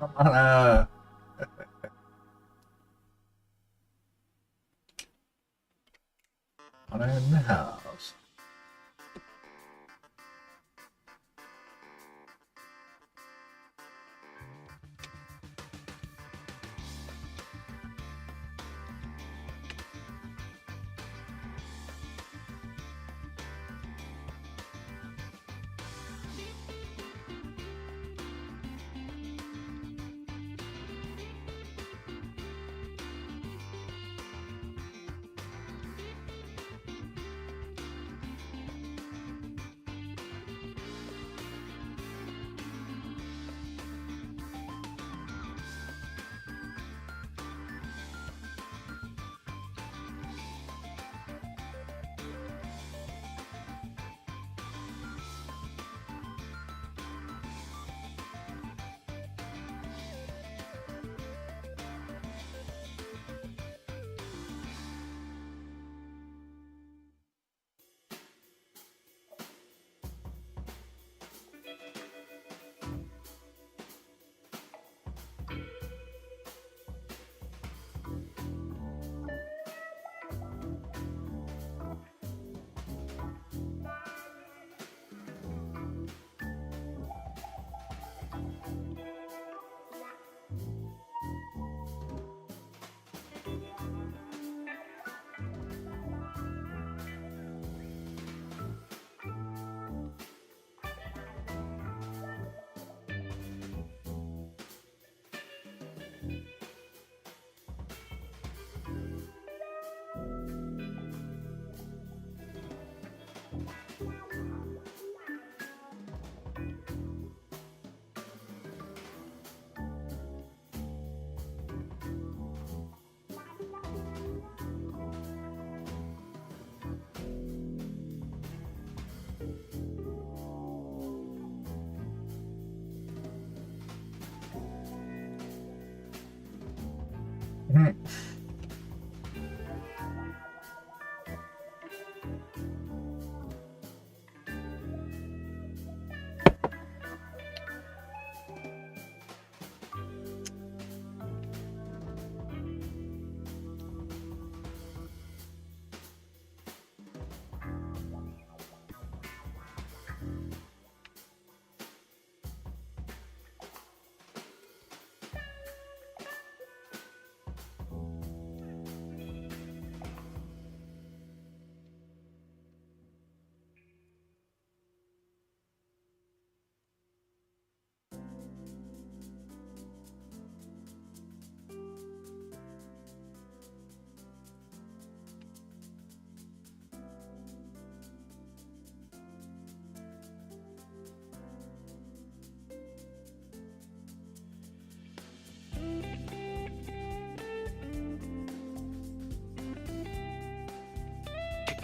Come on in the house.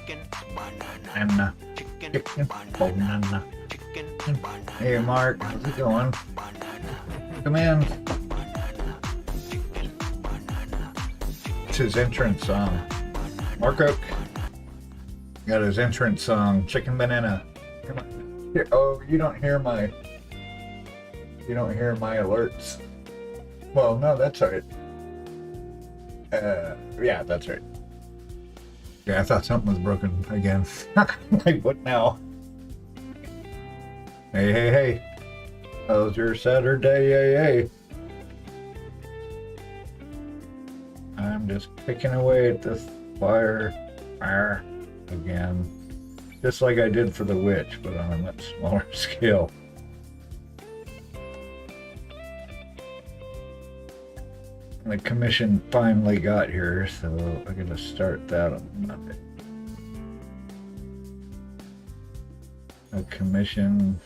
Banana. Chicken banana. Hey Mark, how's it going? Come in. It's his entrance song. Mark Oak got his entrance song, Chicken Banana. Come on. Here, oh, you don't hear my alerts. Well, no, that's all right. Yeah, that's right. Yeah, I thought something was broken again. Like, what now? Hey, hey, hey. How's your Saturday? Hey, hey. I'm just picking away at this fire again. Just like I did for the witch, but on a much smaller scale. The commission finally got here, so I'm gonna start that on Monday. The commission,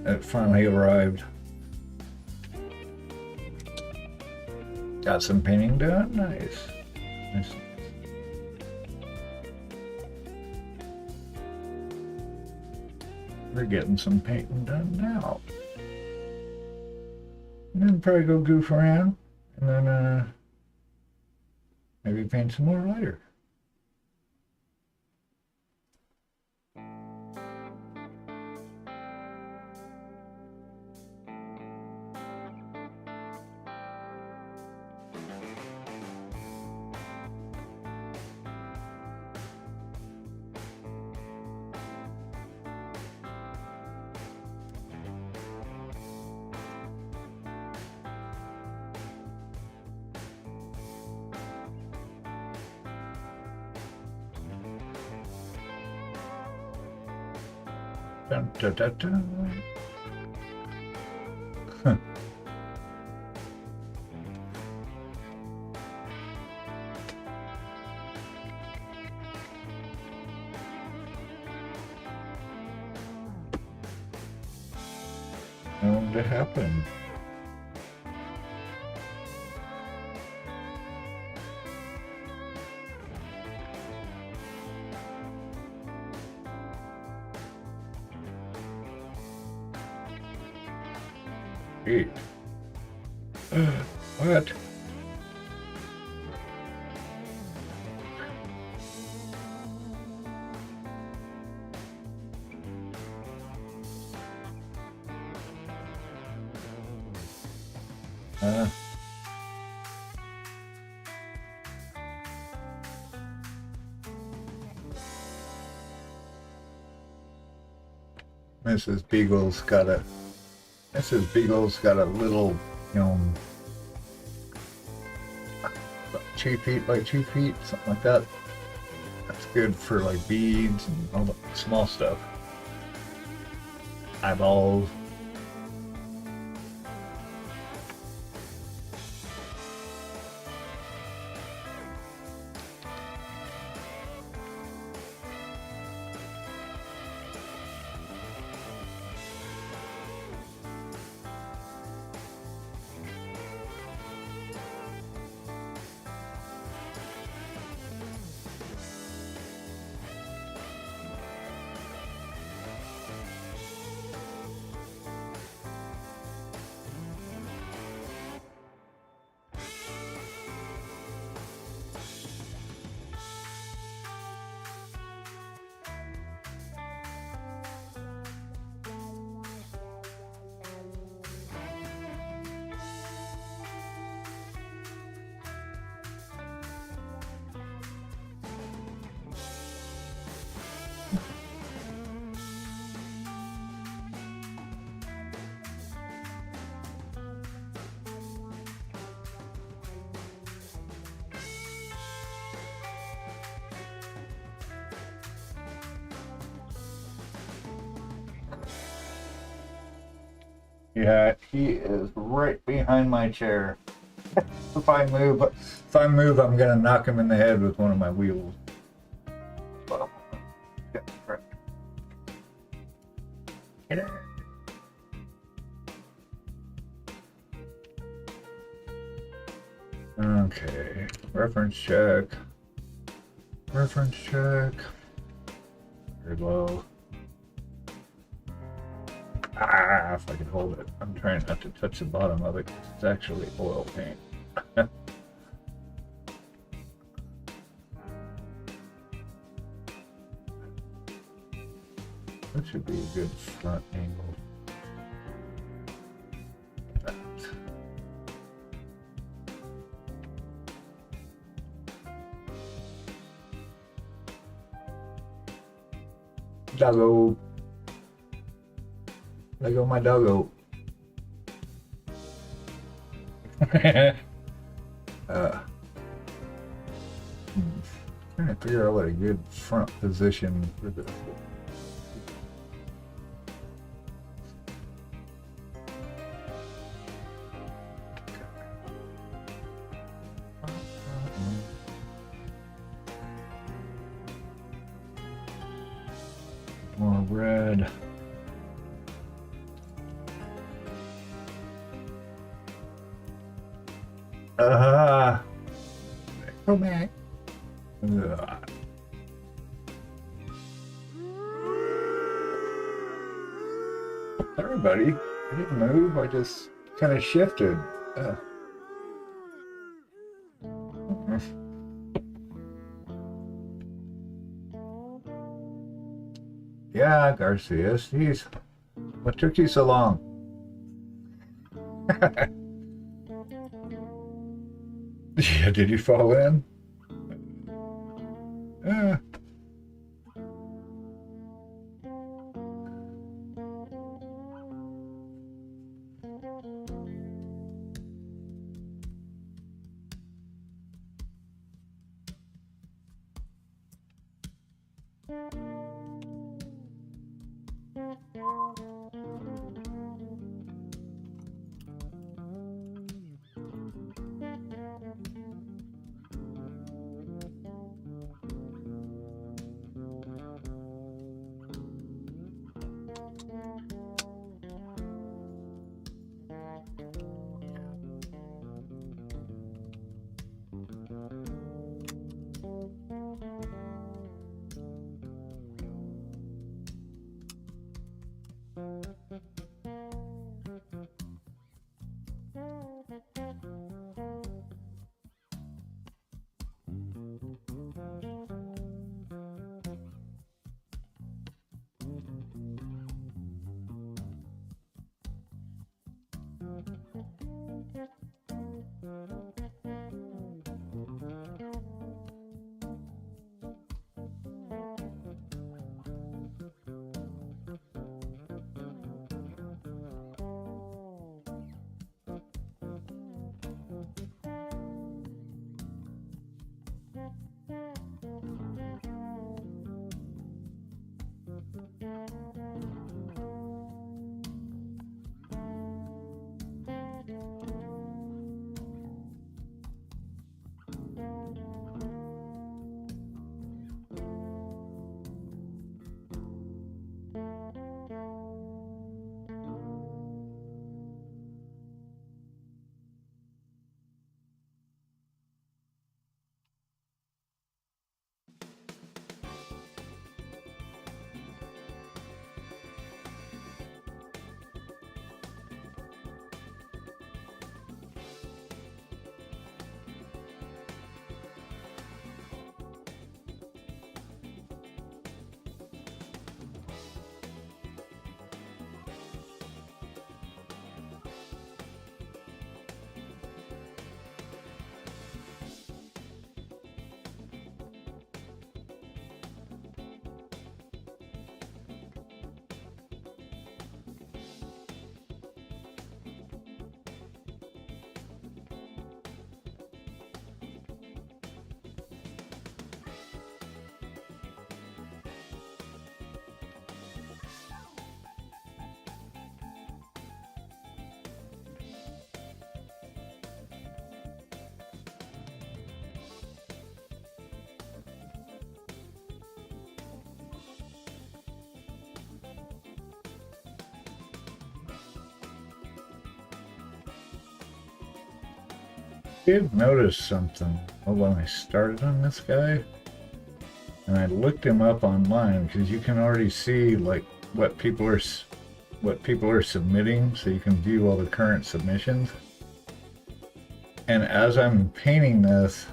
it finally arrived. Got some painting done. Nice. Nice. We're getting some painting done now. And then probably go goof around, and then maybe paint some more later. Dun, dun, dun, dun. Huh. Going to happen. Wait. What? Mrs. Beagle's got a little, you know, about 2 feet by 2 feet, something like that. That's good for like beads and all the small stuff. Eyeballs. Yeah, he is right behind my chair. If I move, I'm gonna knock him in the head with one of my wheels. Get it. Okay, reference check. Reference check. Very low. Ah, if I can hold it. I'm trying not to touch the bottom of it because it's actually oil paint. That should be a good front angle. Doggo. There go my doggo. Trying to figure out what a good front position for this. More red. Go back. Sorry, buddy. I didn't move. I just kind of shifted. Yeah, Garcia. Jeez. What took you so long? Yeah, did you fall in? Did notice something when I started on this guy. and I looked him up online because you can already see like what people are submitting, so you can view all the current submissions. And as I'm painting this,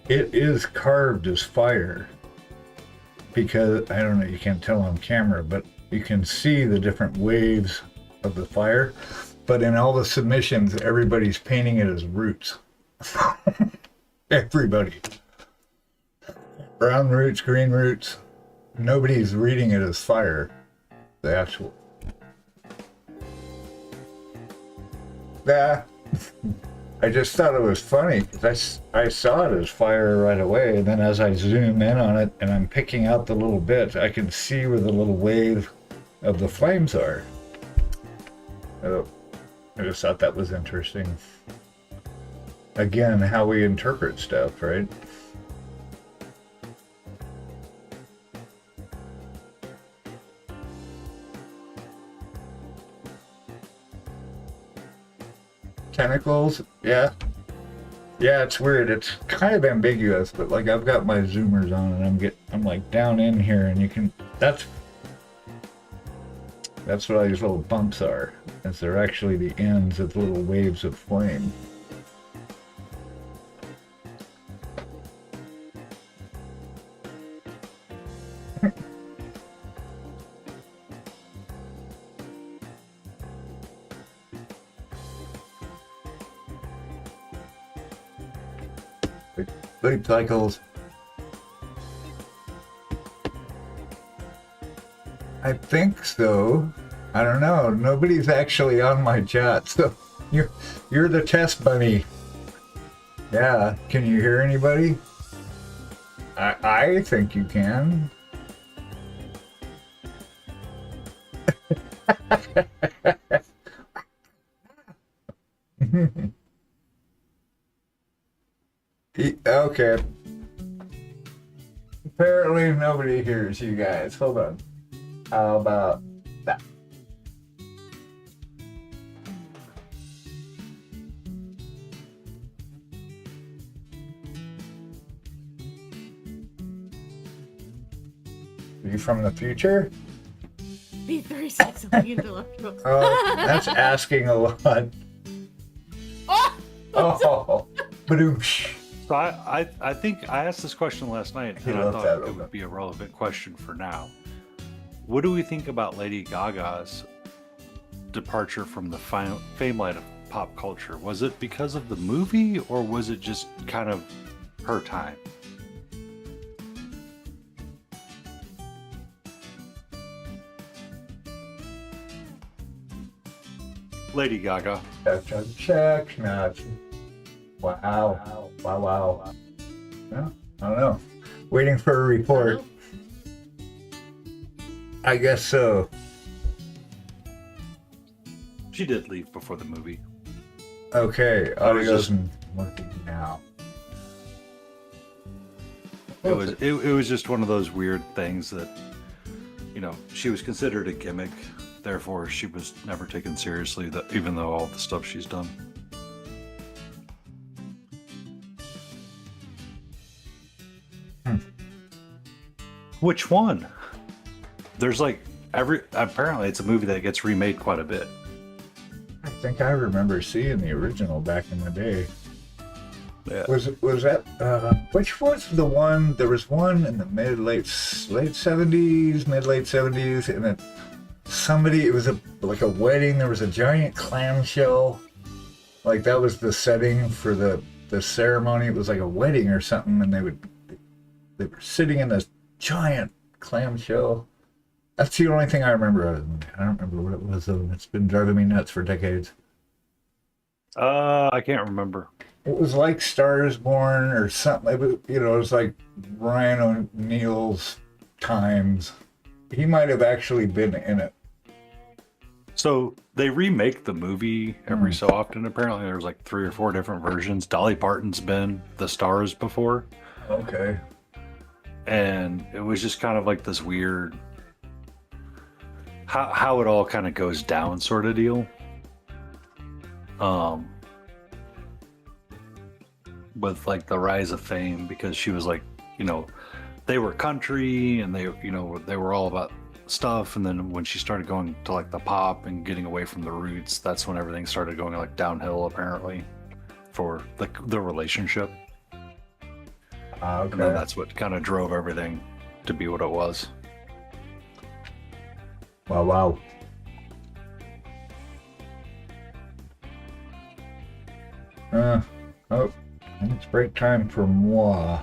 it is carved as fire, because I don't know, you can't tell on camera, but you can see the different waves of the fire. But in all the submissions, everybody's painting it as roots. Everybody. Brown roots, green roots. Nobody's reading it as fire. The actual. Yeah. I just thought it was funny because I saw it as fire right away, and then as I zoom in on it and I'm picking out the little bits, I can see where the little wave of the flames are. Oh, I just thought that was interesting. Again, how we interpret stuff, right? Tentacles, yeah. Yeah, it's weird. It's kind of ambiguous, but like I've got my zoomers on and I'm like down in here, and you can, that's what all these little bumps are. Is they're actually the ends of little waves of flame. Sleep cycles. I think so. I don't know. Nobody's actually on my chat, so you're the test bunny. Yeah. Can you hear anybody? I think you can. Okay. Apparently nobody hears you guys. Hold on. How about that? Are you from the future? B360 intellectual. Oh, that's asking a lot. Oh, badoosh. So I think I asked this question last night, and I thought it would be a relevant question for now. What do we think about Lady Gaga's departure from the famelight of pop culture? Was it because of the movie, or was it just kind of her time? Lady Gaga. Check. No. Wow. Wow. No, I don't know. Waiting for a report. I guess so. She did leave before the movie. Okay, audio's working now. It was just one of those weird things that, you know, she was considered a gimmick, therefore she was never taken seriously, even though all the stuff she's done. Which one? There's like apparently it's a movie that gets remade quite a bit. I think I remember seeing the original back in the day. Yeah. Was that which was the one? There was one in the late 70s, and then it was like a wedding. There was a giant clamshell, like that was the setting for the ceremony. It was like a wedding or something, and they were sitting in this giant clamshell. That's the only thing I remember. I don't remember what it was though. It's been driving me nuts for decades. I can't remember. It was like Stars Born or something. It was, it was like Ryan O'Neill's times. He might have actually been in it. So they remake the movie every so often. Apparently there's like 3 or 4 different versions. Dolly Parton's been the stars before. Okay. And it was just kind of like this weird how it all kind of goes down sort of deal. With like the rise of fame, because she was like, you know, they were country and they were all about stuff, and then when she started going to like the pop and getting away from the roots, that's when everything started going like downhill apparently for like the relationship. Okay. And then that's what kind of drove everything to be what it was. Wow. Oh, it's break time for moi.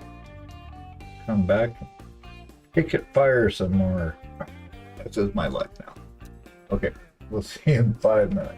Come back, kick it fire some more. This is my life now. Okay, we'll see you in 5 minutes.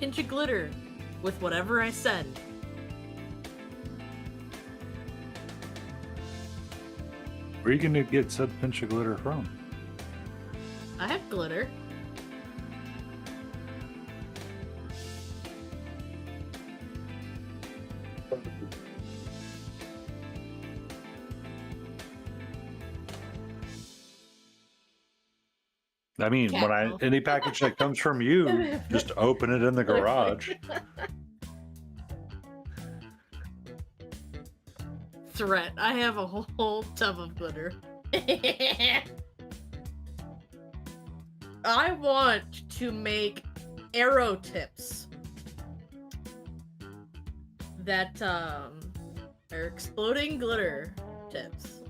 pinch of glitter with whatever I send. Where are you going to get said pinch of glitter from? I have glitter. I mean, Careful. any package that comes from you, just open it in the garage. Threat. I have a whole tub of glitter. I want to make arrow tips that are exploding glitter tips.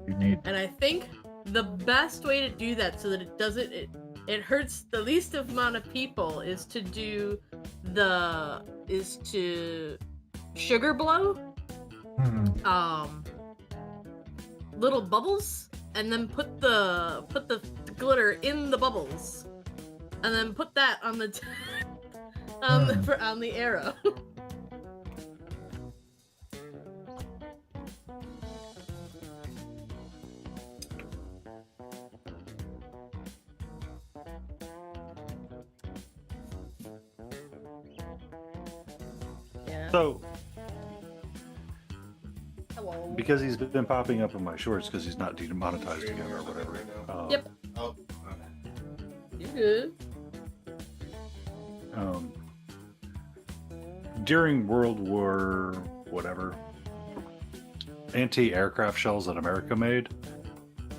You need. And I think the best way to do that so that it doesn't it hurts the least amount of people is to sugar blow little bubbles and then put the glitter in the bubbles and then put that on the on the arrow. So, Hello. because he's been popping up in my shorts because he's not demonetized again or whatever. Yep. You good? During World War whatever, anti-aircraft shells that America made,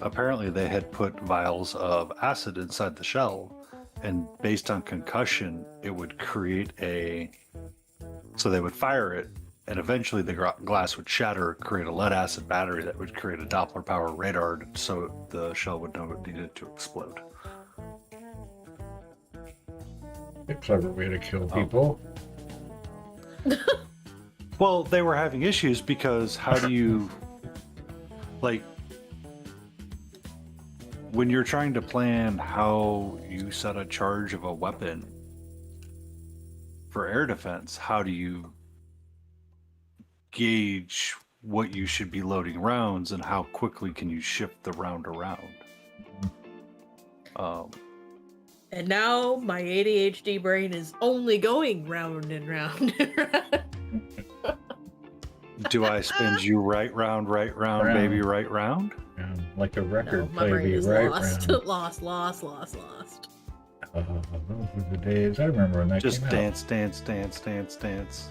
apparently they had put vials of acid inside the shell, and based on concussion, it would create so they would fire it, and eventually the glass would shatter, create a lead acid battery that would create a Doppler power radar, so the shell would know it needed to explode. A clever way to kill people. Well, they were having issues because how do you, like, when you're trying to plan how you set a charge of a weapon for air defense, how do you gauge what you should be loading rounds and how quickly can you shift the round around? And now my ADHD brain is only going round and round and round. Do I spin you right round, baby, right round? Yeah, like a record No, my brain play, is right lost. round. lost. Those were the days. I remember when that Just came dance, dance, dance, dance, dance.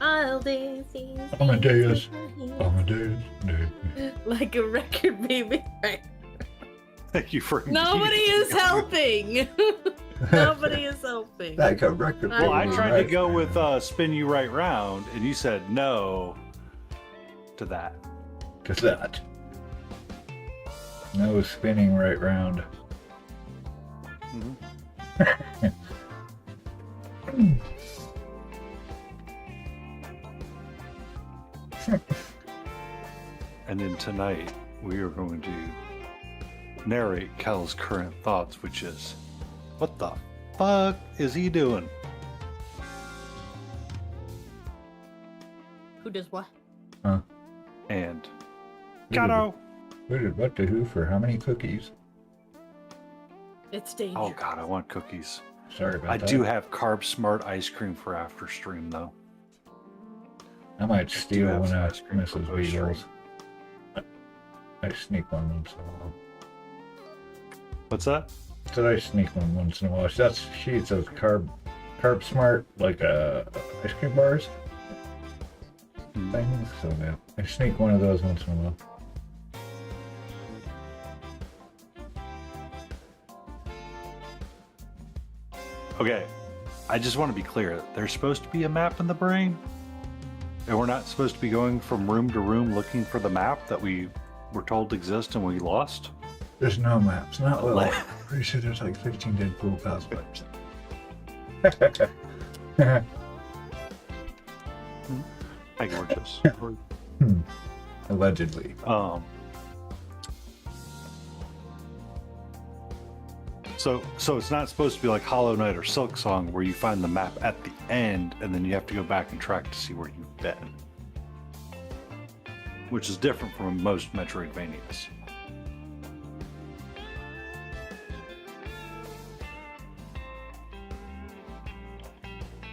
I'll dance. Amadeus. Amadeus. Like a record, baby. Right. Thank you for Nobody is helping. Nobody is helping. Like a record. Well, I play, tried right to go round. with spin you right round, and you said no to that. To that. No spinning right round. And then tonight, we are going to narrate Kel's current thoughts, which is, what the fuck is he doing? Who does what? Huh? And Who Gato. did what to who for how many cookies? It's danger. Oh god, I want cookies. Sorry about I that. do have Carb Smart ice cream for after stream, though. I might do steal have one some out ice cream for Mrs. post stream. Beagle's. I sneak one once in a while. What's that? Said I sneak one once in a while. That's sheets of carb smart like ice cream bars things. So yeah, I sneak one of those once in a while. Okay, I just want to be clear. There's supposed to be a map in the brain, and we're not supposed to be going from room to room looking for the map that we were told exists and we lost. There's no maps. Not well. Pretty sure there's like 15 dead pool cosplayers. I gorgeous. Allegedly. So it's not supposed to be like Hollow Knight or Silk Song where you find the map at the end and then you have to go back and track to see where you've been. Which is different from most Metroidvanias.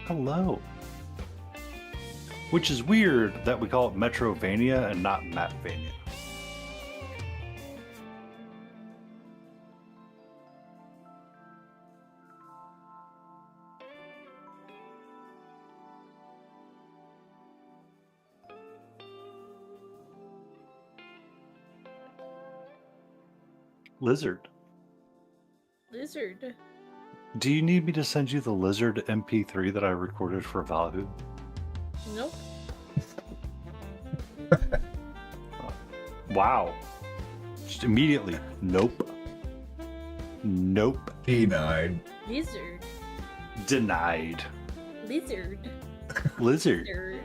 Hello. Which is weird that we call it Metrovania and not Mapvania. Lizard. Lizard. Do you need me to send you the Lizard MP3 that I recorded for Valhu? Nope. Wow. Just immediately. Nope. Nope. Denied. Lizard. Denied. Lizard. Lizard. Lizard.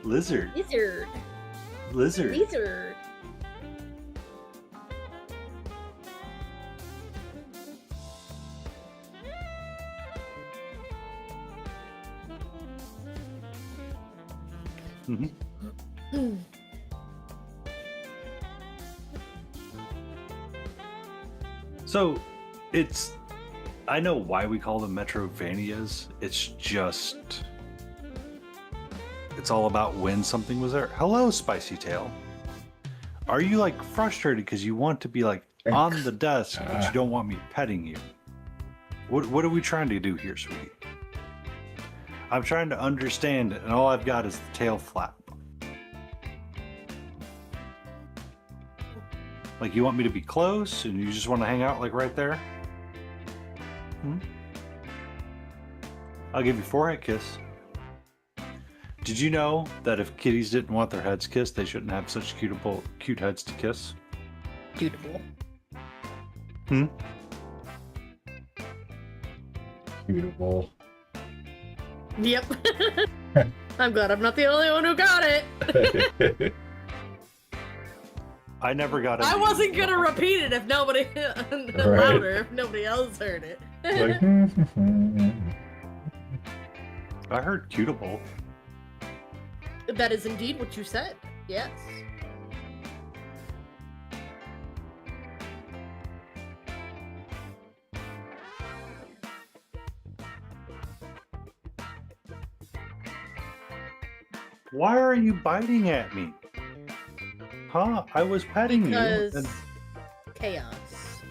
Lizard. Lizard. Lizard. Lizard. Mm-hmm. So, I know why we call them Metrovanias. It's all about when something was there. Hello, Spicy Tail. Are you like frustrated because you want to be like on the desk, but you don't want me petting you? What are we trying to do here, sweetie? I'm trying to understand it, and all I've got is the tail flap. Like, you want me to be close, and you just want to hang out, like, right there? I'll give you a forehead kiss. Did you know that if kitties didn't want their heads kissed, they shouldn't have such cute heads to kiss? Beautiful. Beautiful. Yep. I'm glad I'm not the only one who got it. I never got it. I wasn't gonna repeat it if nobody louder if nobody else heard it. Like, I heard cutable. That is indeed what you said. Yes. Why are you biting at me? Huh? I was petting Because you. And... chaos.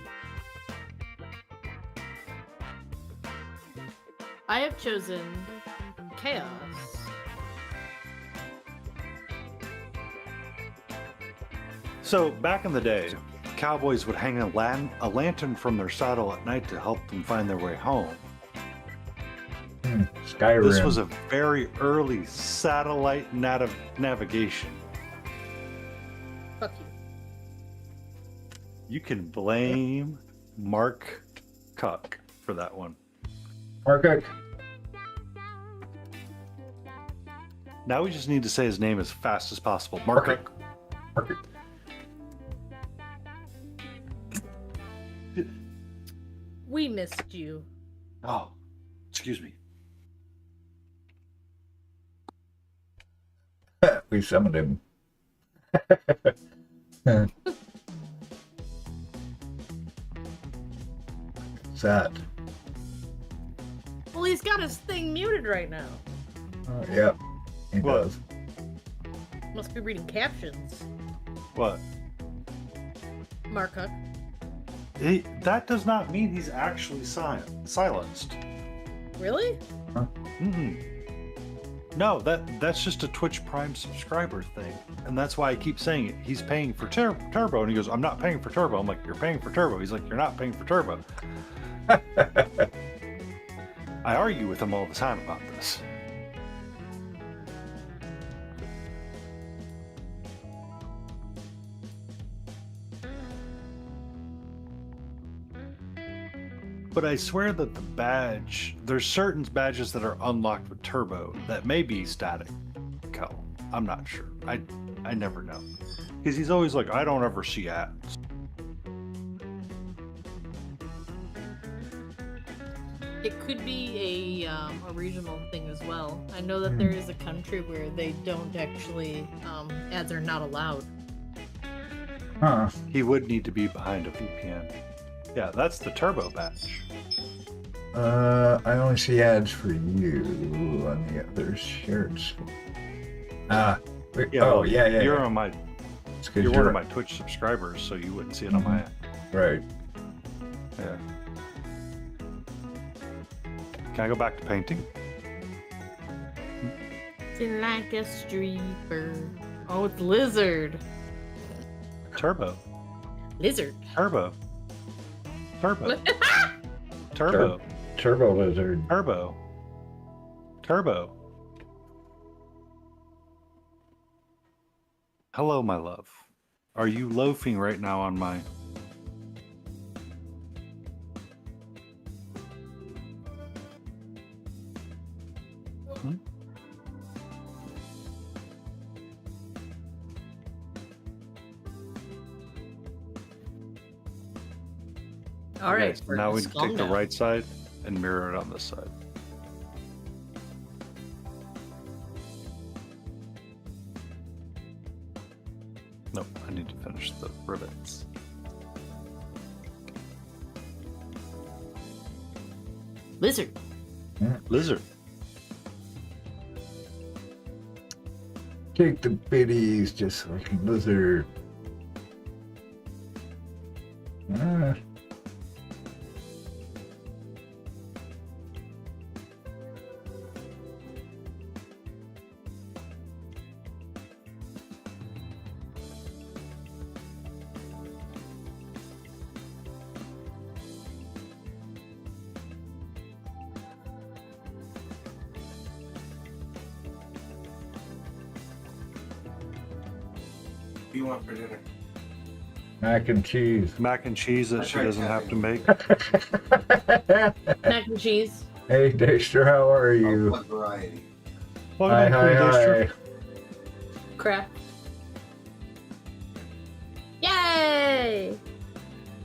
I have chosen chaos. So, back in the day, cowboys would hang a lantern from their saddle at night to help them find their way home. Skyrim. This was a very early satellite navigation. Fuck you. You can blame Mark Cuck for that one. Mark. Now we just need to say his name as fast as possible. Mark Cuck. Mark. We missed you. Oh, excuse me. We summoned him. Sad. Well, he's got his thing muted right now. Yeah, he What? does. Must be reading captions. What? Mark Huck. That does not mean he's actually silenced. Really? Mm-mm. No, that's just a Twitch Prime subscriber thing, and that's why I keep saying it. He's paying for Turbo, and he goes, "I'm not paying for Turbo." I'm like, "You're paying for Turbo." He's like, "You're not paying for Turbo." I argue with him all the time about this. But I swear that the badge, there's certain badges that are unlocked with Turbo that may be static. I'm not sure. I never know. Because he's always like, I don't ever see ads. It could be a regional thing as well. I know that there is a country where they don't actually ads are not allowed. Huh. He would need to be behind a VPN. Yeah, that's the turbo batch. I only see ads for you on the other shared screen. Yeah, yeah. You're on my. It's 'cause You're one of my Twitch subscribers, so you wouldn't see it on my end. Right. Yeah. Can I go back to painting? It's like a streaper. Oh, it's lizard. Turbo. Lizard. Turbo. Turbo. Turbo. Turbo lizard. Turbo. Turbo. Hello, my love. Are you loafing right now on my... All right. Okay, so now we take the right side and mirror it on this side. Nope, I need to finish the rivets. Lizard. Lizard. Take the biddies just like a lizard. What do you want for dinner? Mac and cheese. Mac and cheese that she doesn't have to make. Mac and cheese. Hey, Dexter, how are Of you? what variety? Hi. Crap. Yay!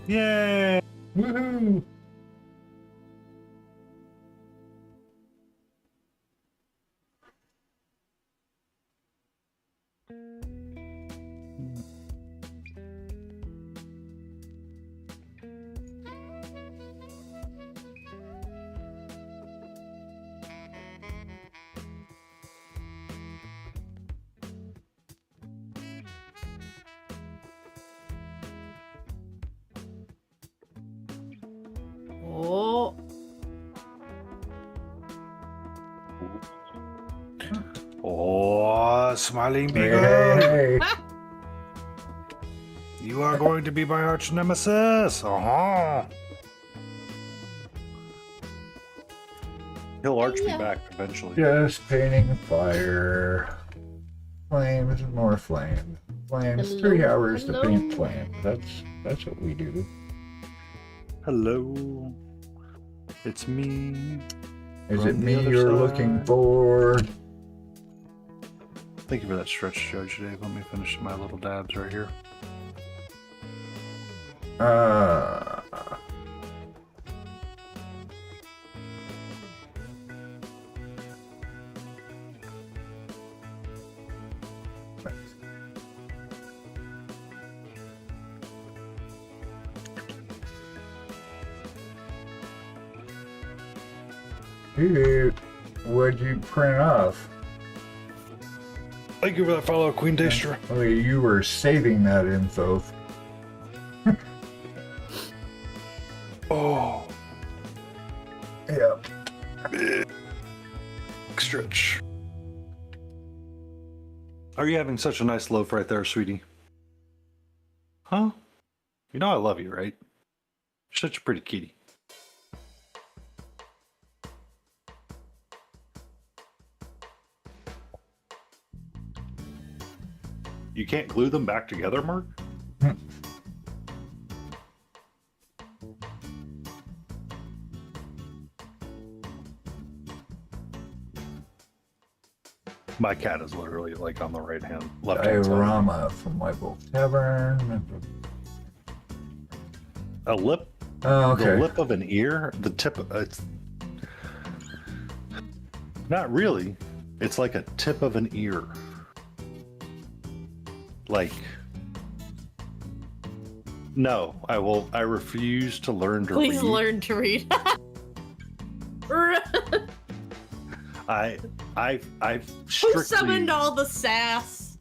Yay! Woohoo! Oh. Oh, smiling Beagle! Hey. You are going to be my arch nemesis! Uh-huh! He'll arch me back eventually. Just painting fire. Flames, more flames. Flames, 3 hours to paint flames. That's what we do. Hello. It's me. Is From it the me other you're side. looking for? Thank you for that stretch, Judge Dave. Let me finish my little dabs right here. Dude, what'd you print off? Thank you for that follow, Queen Daystra. Oh, you were saving that info. Oh, Yeah. stretch. Are you having such a nice loaf right there, sweetie? Huh? You know I love you, right? You're such a pretty kitty. You can't glue them back together, Mark? My cat is literally like on the right hand, left hand side. Diorama from White Wolf Tavern. A lip, Oh, the okay. lip of an ear, the tip. It's Not really. It's like a tip of an ear. Like, no, I refuse to learn to read. Please learn to read. I've Who strictly. summoned all the sass?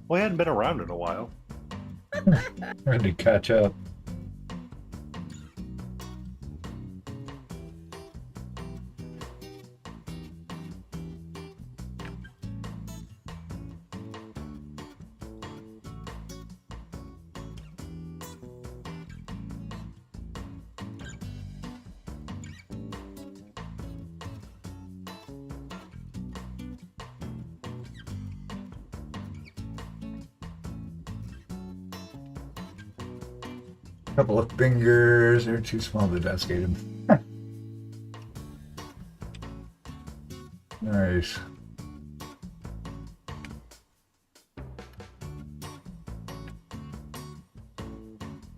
Well, I hadn't been around in a while. Trying to catch up. Couple of fingers. They're too small to desiccate them. Nice.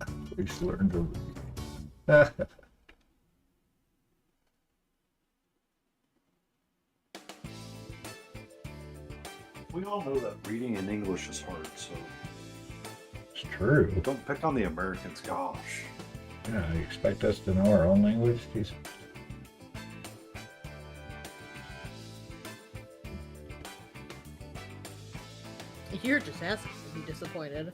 At least learn to read. We all know that reading in English is hard, so It's true. don't pick on the Americans, gosh. Yeah, you expect us to know our own language? Jeez. You're just asking to be disappointed.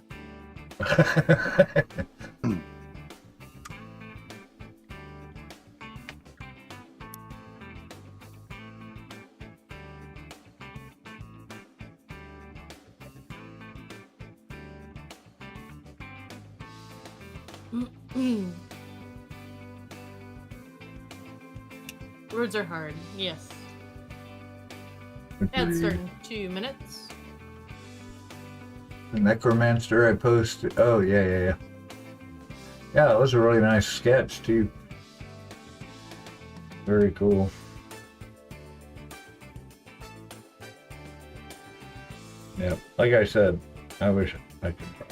Words are hard, yes. And start in 2 minutes. The necromancer I posted. Oh, yeah. Yeah, that was a really nice sketch, too. Very cool. Yeah, like I said, I wish I could try.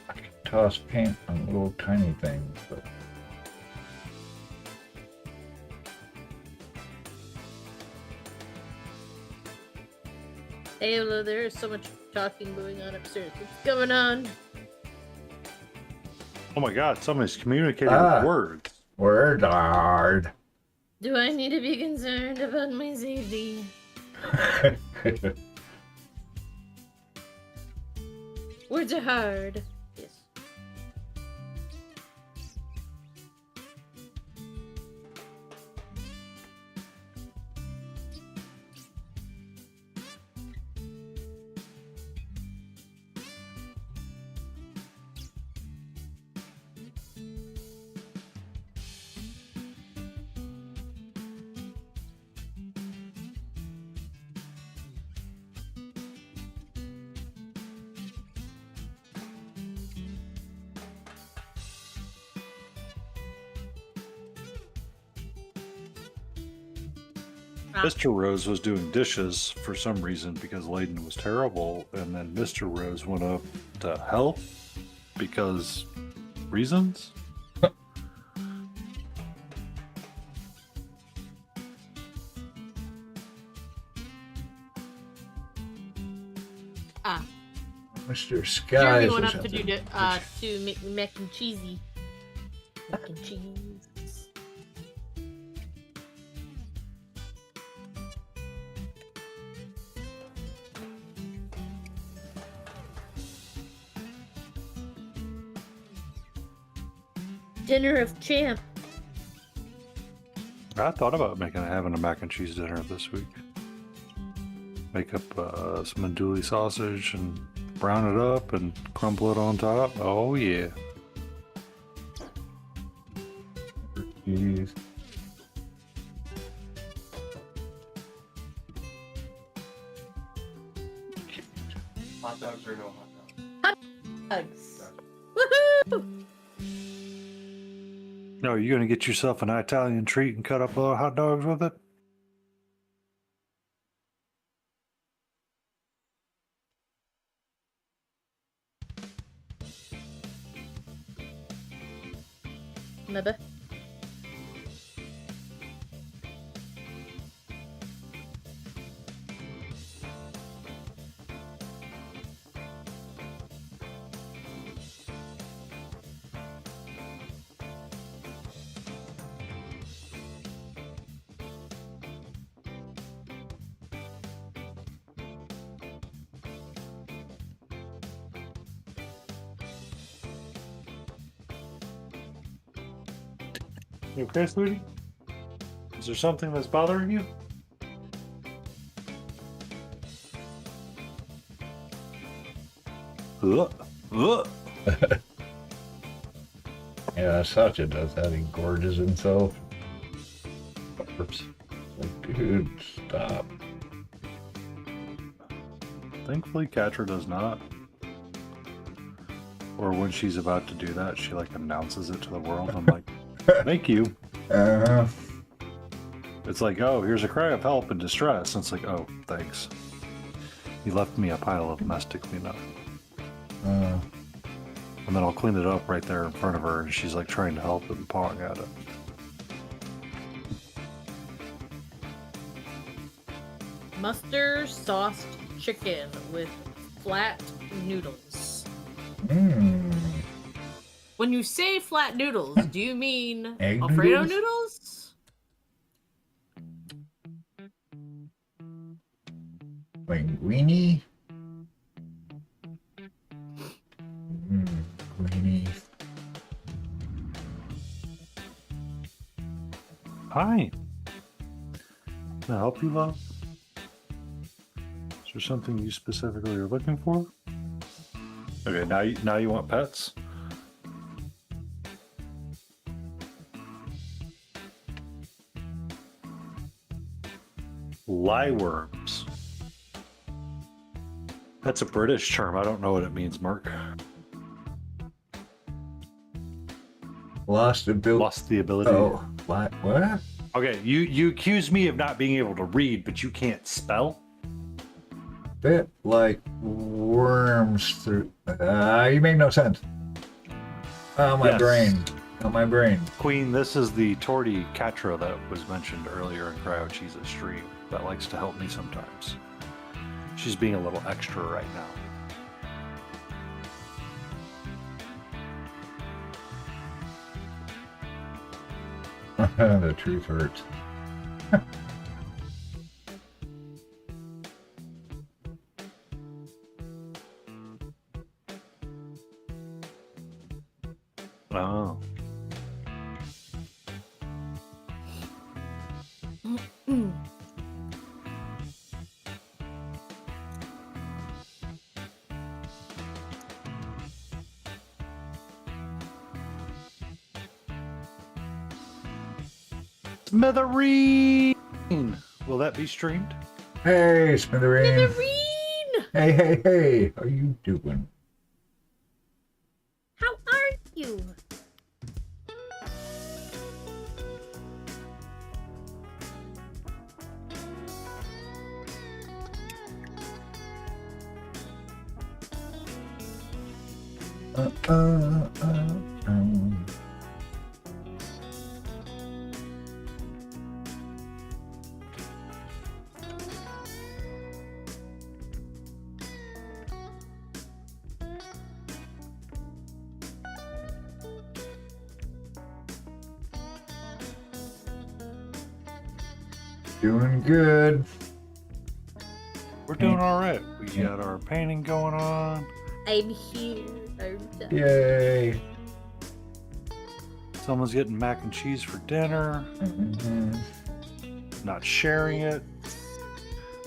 I could toss paint on little tiny things, but Hey, hello, there is so much talking going on upstairs. What's going on? Oh my god, somebody's communicating Ah. with words. word hard. Do I need to be concerned about my safety? Words are hard. Yes. Mr. Rose was doing dishes for some reason because Layden was terrible, and then Mr. Rose went up to help because reasons? Ah, Mr. Skies. Jeremy went or up to something. do to make mac and cheesy. Mac and cheese. Dinner of champ. I thought about having a mac and cheese dinner this week. Make up some andouille sausage and brown it up and crumble it on top. Oh yeah. Jeez. Hot dogs or no hot dogs? Hugs. Woohoo! No, are you gonna get yourself an Italian treat and cut up hot dogs with it? Maybe. You okay, sweetie? Is there something that's bothering you? Ugh. Yeah, Satya does that. He gorges himself. Oops. Like, dude, stop. Thankfully, Catra does not. Or when she's about to do that, she like announces it to the world. I'm like, thank you. It's like, oh, here's a cry of help and distress. And it's like, oh, thanks. You left me a pile of mess to clean up. And then I'll clean it up right there in front of her, and she's like trying to help and pawing at it. Mustard sauced chicken with flat noodles. When you say flat noodles, do you mean Egg Alfredo noodles? Linguine? Linguine. Hi. Can I help you, love? Is there something you specifically are looking for? Okay, now you want pets? Lieworms. That's a British term. I don't know what it means, Mark. Lost the ability. Oh, what? Okay, you accuse me of not being able to read, but you can't spell? Bit like worms through. You make no sense. Oh, my brain. Oh, my brain. Queen, this is the Torty Catra that was mentioned earlier in Cryo Cheese's stream that likes to help me sometimes. She's being a little extra right now. The truth hurts. Oh. Smithereen! Will that be streamed? Hey, Smithereen. Smithereen! Hey. How you doing? How are you? Doing good. We're doing all right. We got our painting going on. I'm here. I'm done. Yay. Someone's getting mac and cheese for dinner. Not sharing it.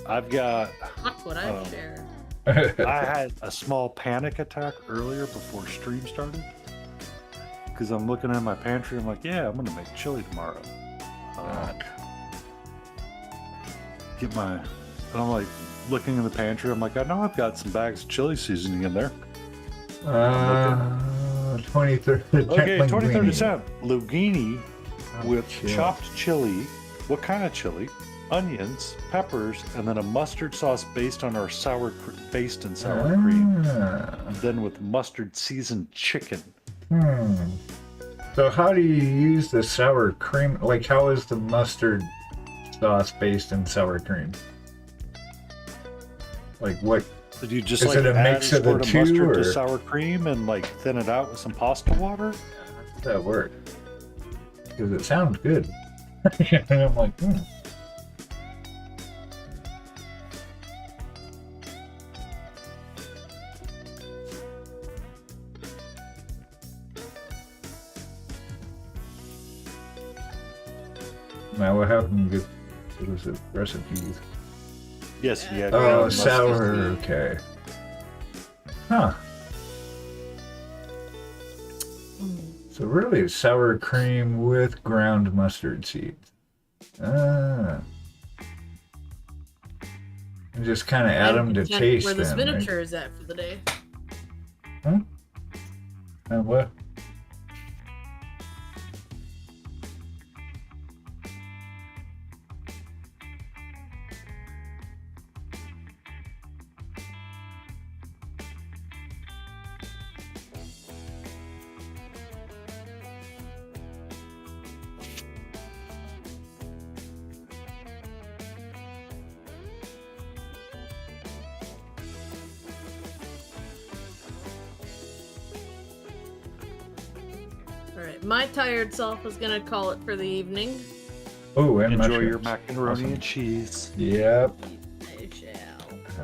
I've got... Fuck what I share. I had a small panic attack earlier before stream started. Because I'm looking at my pantry. I'm like, yeah, I'm going to make chili tomorrow. And I'm like looking in the pantry. I'm like, I know I've got some bags of chili seasoning in there. 23rd. Okay, 23rd December. Linguine with chopped chili. What kind of chili? Onions, peppers, and then a mustard sauce based on our based in sour cream. And then with mustard seasoned chicken. So how do you use the sour cream? Like, how is the mustard sauce based in sour cream? Like, what? Did you just Is like it a add mix of the squirt two, mustard to or- sour cream and like thin it out with some pasta water? How does that work? Because it sounds good. And I'm like, Now what happened with what was it? Recipes. Yes, yeah. Oh, ground mustard. sour. Okay. Huh. So really, it's sour cream with ground mustard seeds. Ah. And just kind of add them to Check taste. where the then, spinnaker is at for the day. right? And what? Alright, my tired self is gonna call it for the evening. Oh, and Enjoy mushrooms. your macaroni Awesome. and cheese. Yep. I shall.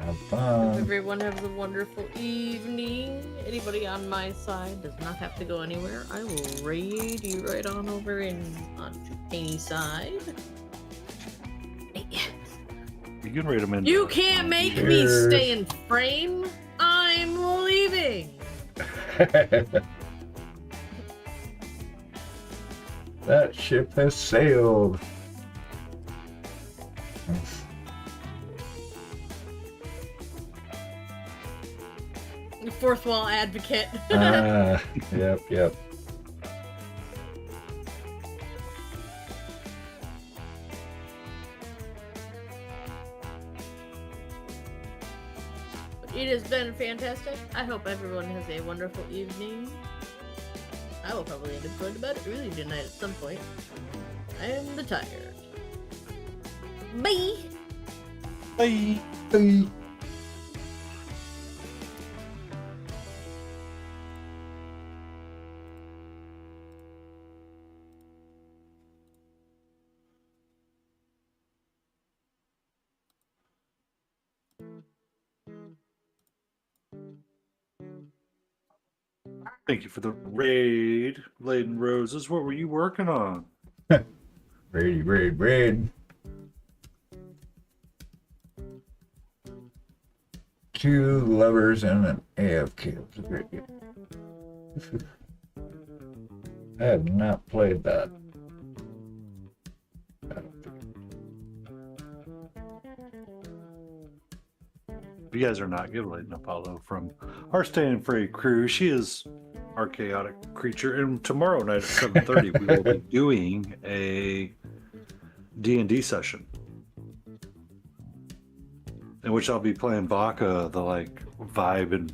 Have Hope fun. everyone has a wonderful evening. Anybody on my side does not have to go anywhere. I will raid you right on over onto Penny's side. You can rate them in. You can't make me Cheers. stay in frame. I'm leaving. That ship has sailed. Fourth wall advocate. Yep. It has been fantastic. I hope everyone has a wonderful evening. I will probably end up going to bed early tonight at some point. I am tired. Bye! Bye. Hey. Thank you for the raid, Laden Roses. What were you working on? Raid. 2 lovers and an AFK. It was a great game. I have not played that. I don't think. If you guys are not, give Laden a follow from our Stay and Free crew. She is our chaotic creature. And tomorrow night at 7:30, we will be doing a D&D session. In which I'll be playing Vaca, the like vibe and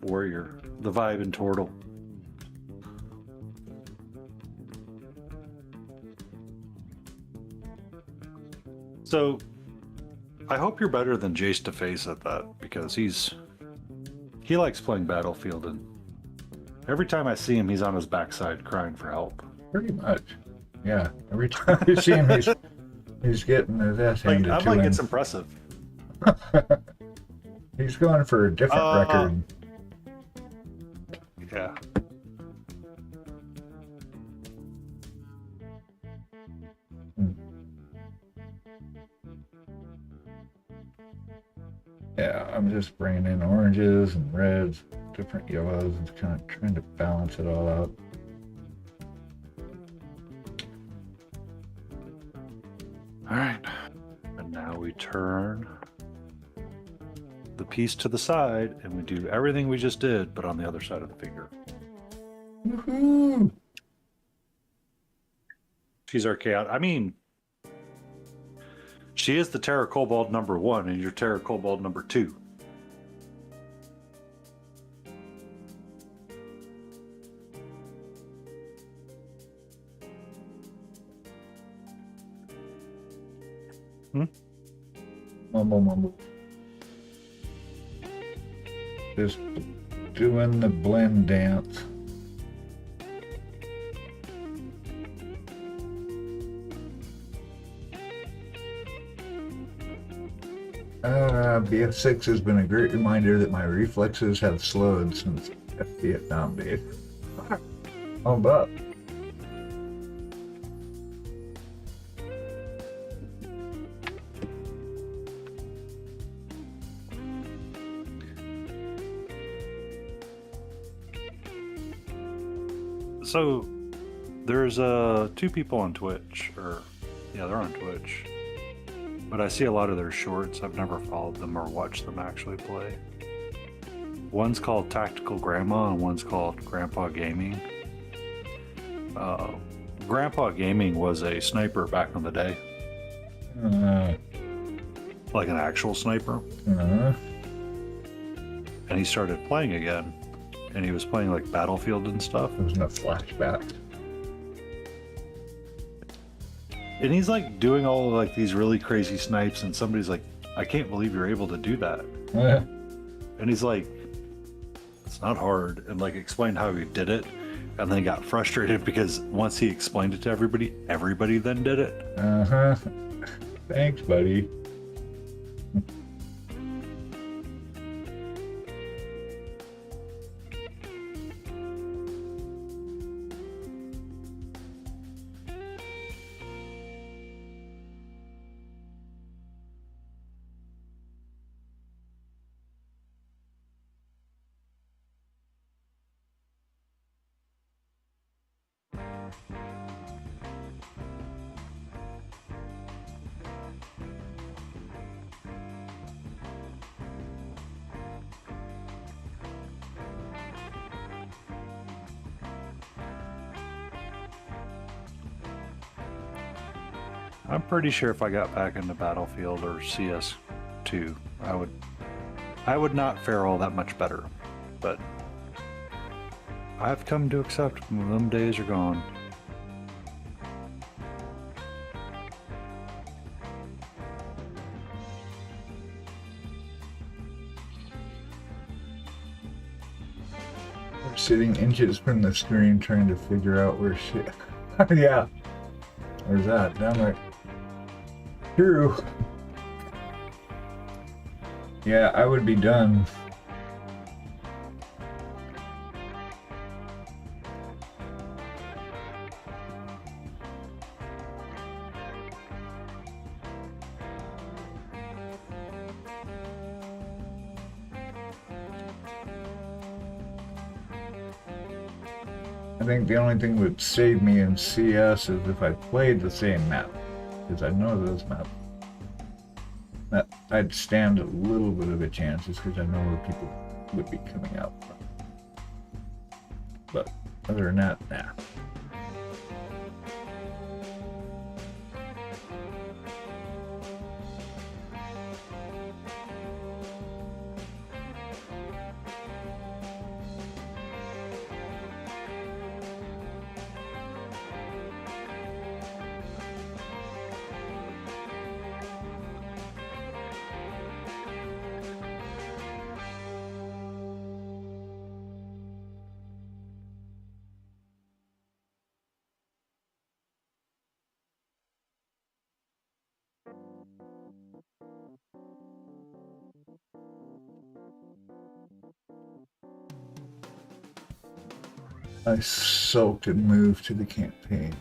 warrior, the vibe and turtle. So I hope you're better than Jace to face at that, because he likes playing Battlefield, and every time I see him, he's on his backside crying for help. Pretty much. Yeah. Every time you see him, he's getting his ass Like, handed I'm to like, him. it's impressive. He's going for a different record. Yeah. Yeah, I'm just bringing in oranges and reds, different yellows, and kind of trying to balance it all out. All right. And now we turn the piece to the side, and we do everything we just did, but on the other side of the finger. Woohoo! She's our chaos. I mean, she is the Terra Kobold #1, and you're Terra Kobold #2. Mumble, mumble. Just doing the blend dance. BF6 has been a great reminder that my reflexes have slowed since Vietnam days. Oh, but So there's two people on Twitch, or yeah, they're on Twitch. But I see a lot of their shorts. I've never followed them or watched them actually play. One's called Tactical Grandma and one's called Grandpa Gaming. Grandpa Gaming was a sniper back in the day. Like an actual sniper. And he started playing again. And he was playing like Battlefield and stuff. There's no flashback. And he's like doing all of like these really crazy snipes, and somebody's like, I can't believe you're able to do that. And he's like, it's not hard, and like explained how he did it, and then got frustrated because once he explained it to everybody, everybody then did it. Thanks, buddy. I'm pretty sure if I got back into Battlefield or CS2, I would not fare all that much better. But I've come to accept them days are gone. I'm sitting inches from the screen trying to figure out where shit. Yeah. Where's that? Down there. True. Yeah, I would be done. I think the only thing that would save me in CS is if I played the same map, because I know those maps. I'd stand a little bit of a chance just because I know where people would be coming out from. But other than that, nah. I soaked and moved to the campaign.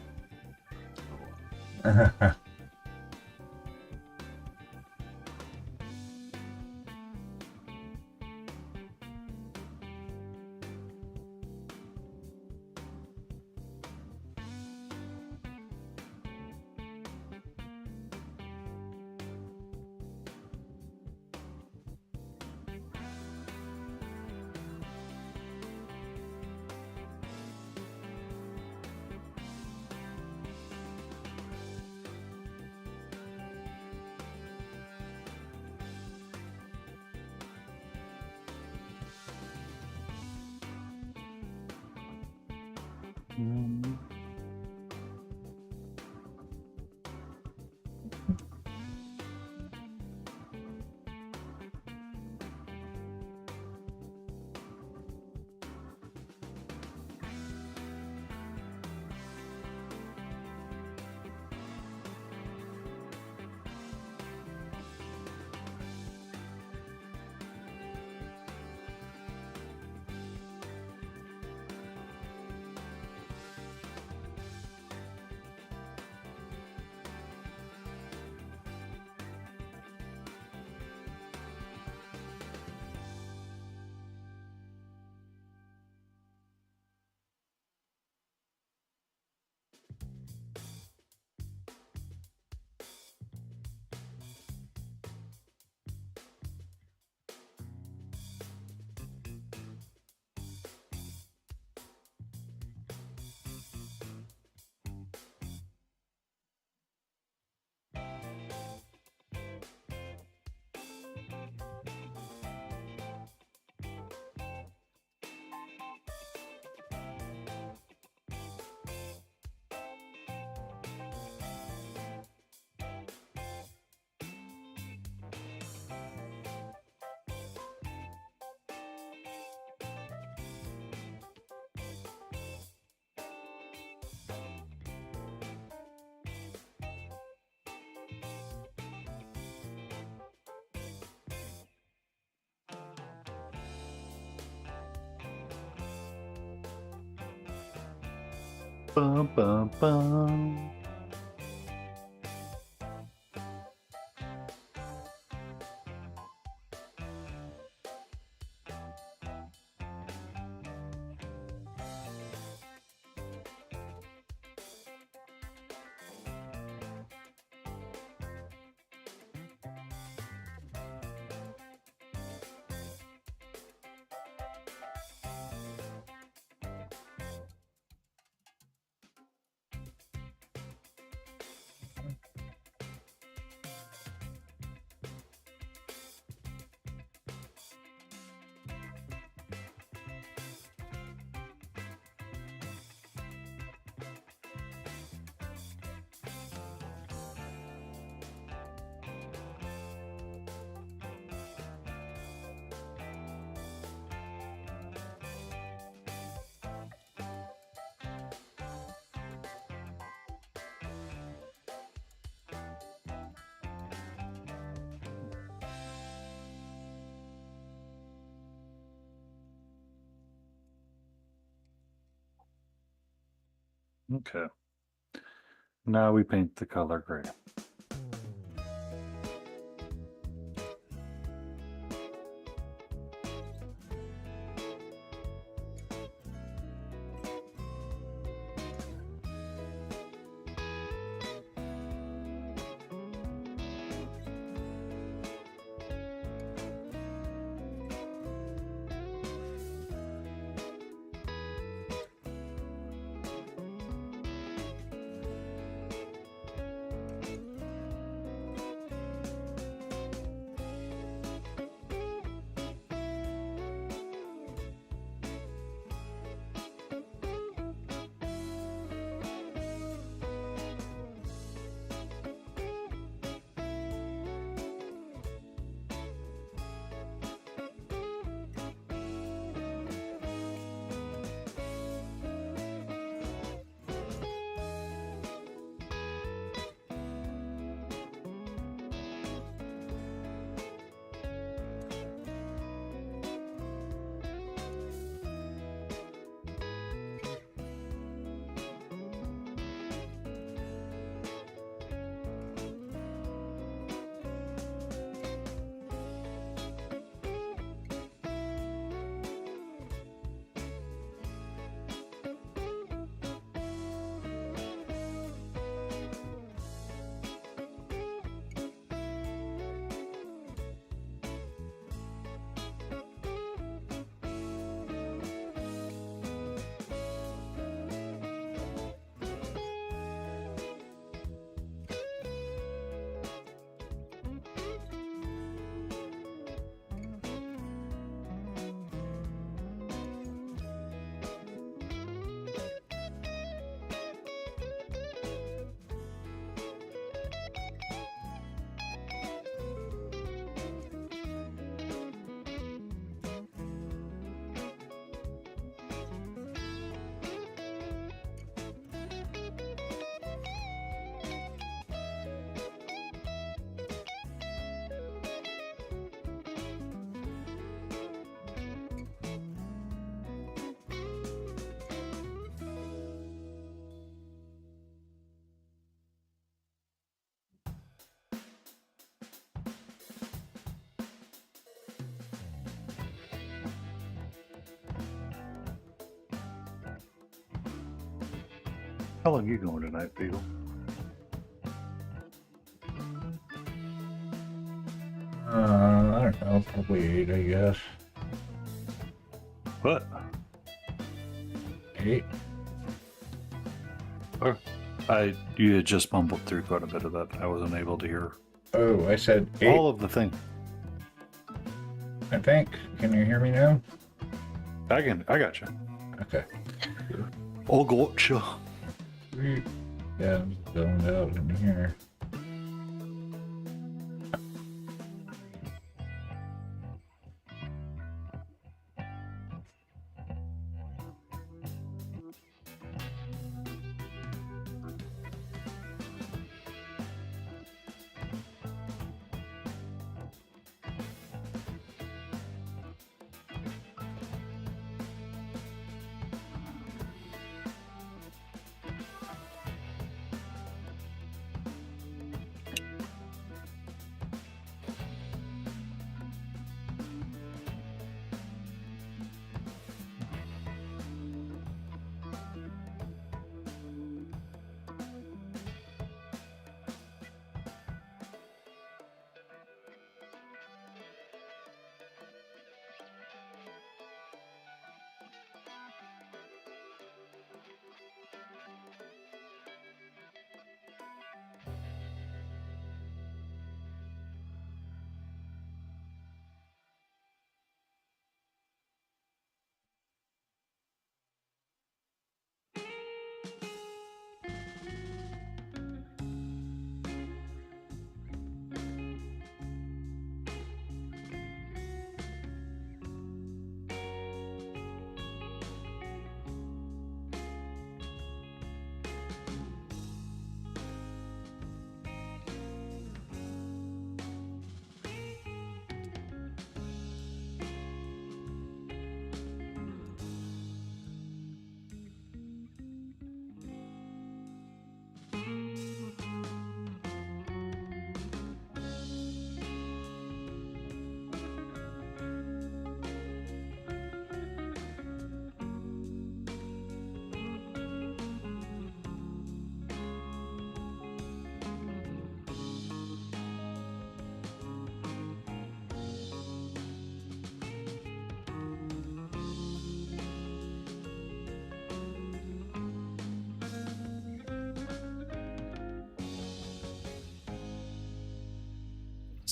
Bum, bum, bum. Okay. Now we paint the color gray. How long are you going tonight, Beagle? I don't know, probably 8, I guess. What? 8? You had just mumbled through quite a bit of that. I wasn't able to hear Oh, I said 8. all of the thing. I think. Can you hear me now? I got you. Okay. Oh, gotcha. Sweet. Yeah, I'm zoned out in here.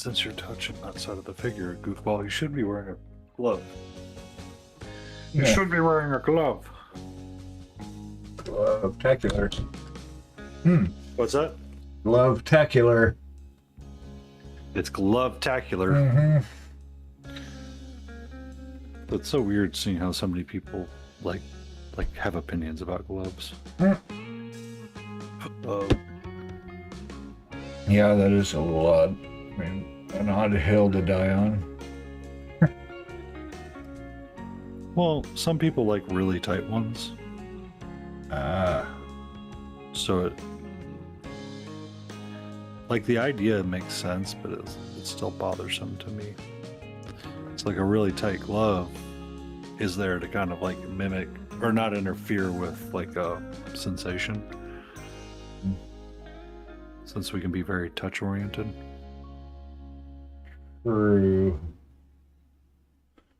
Since you're touching that side of the figure, goofball, you should be wearing a glove. You Yeah. should be wearing a glove. Glove-tacular. What's that? Glove-tacular. It's glove-tacular. Mm-hmm. It's so weird seeing how so many people like have opinions about gloves. Yeah, that is a little odd. I mean, an odd hill to die on. Well, some people like really tight ones. So like the idea makes sense, but it's still bothersome to me. It's like a really tight glove is there to kind of like mimic or not interfere with like a sensation. Since we can be very touch oriented. True.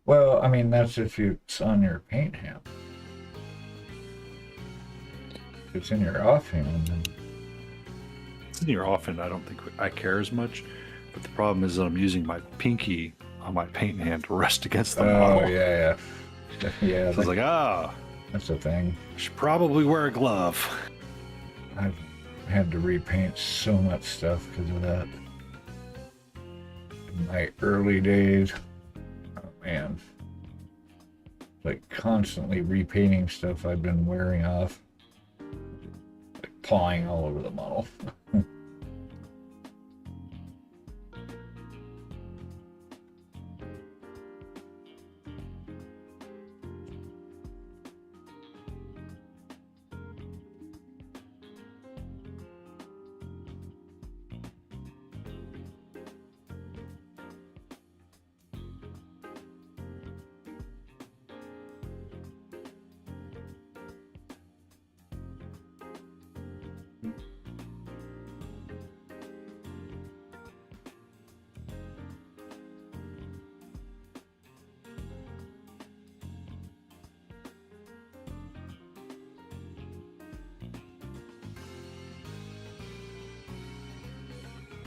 Well, I mean, that's if it's on your paint hand. If it's in your offhand, then... It's in your offhand, I don't think I care as much. But the problem is that I'm using my pinky on my paint hand to rest against the model. Oh, yeah. Yeah, So it's like, that's the thing. I should probably wear a glove. I've had to repaint so much stuff because of that. In my early days, oh man, like constantly repainting stuff I'd been wearing off, like pawing all over the model.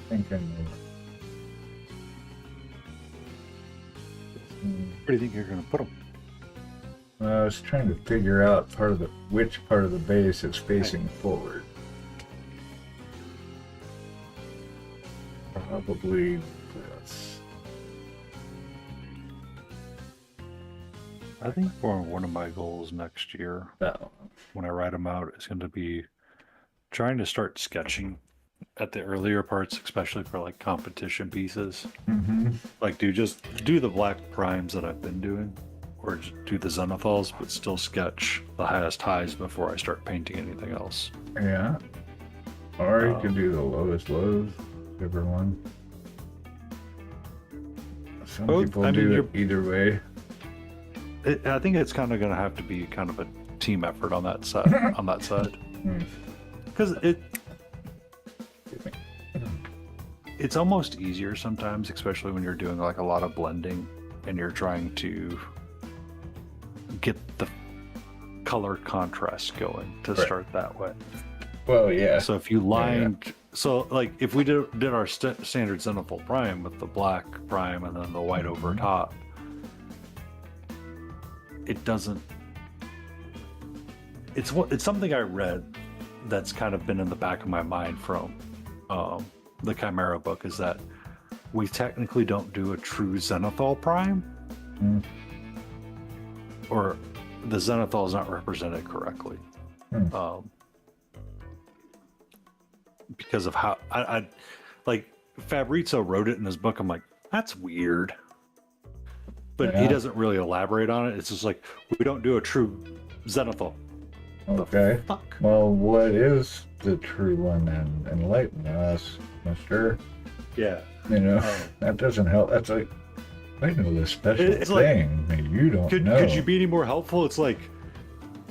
Thinking. Where do you think you're going to put them? I was trying to figure out which part of the base is facing forward. Probably this. I think for one of my goals next year, That one. when I write them out, is going to be trying to start sketching at the earlier parts, especially for like competition pieces. Mm-hmm. Like, just do the black primes that I've been doing, or just do the zenithals, but still sketch the highest highs before I start painting anything else. Yeah. Or you could do the lowest lows, whichever one. Some Both, people I do mean, it either way. I think it's kind of going to have to be kind of a team effort on that side. Because it's almost easier sometimes, especially when you're doing like a lot of blending and you're trying to get the color contrast going to start that way. Well, yeah. So if you lined, so like if we did our standard zenithal prime with the black prime and then the white over top, it doesn't. It's something I read that's kind of been in the back of my mind from the Chimera book, is that we technically don't do a true zenithal prime, or the zenithal is not represented correctly. Because of how I like Fabrizio wrote it in his book. I'm like, that's weird, but he doesn't really elaborate on it. It's just like, we don't do a true zenithal. Okay. Fuck. Well, what is the true one then? Enlighten us, mister. Yeah. You know, that doesn't help. That's like, I know this special It's like, thing that you don't Could know. you be any more helpful? It's like,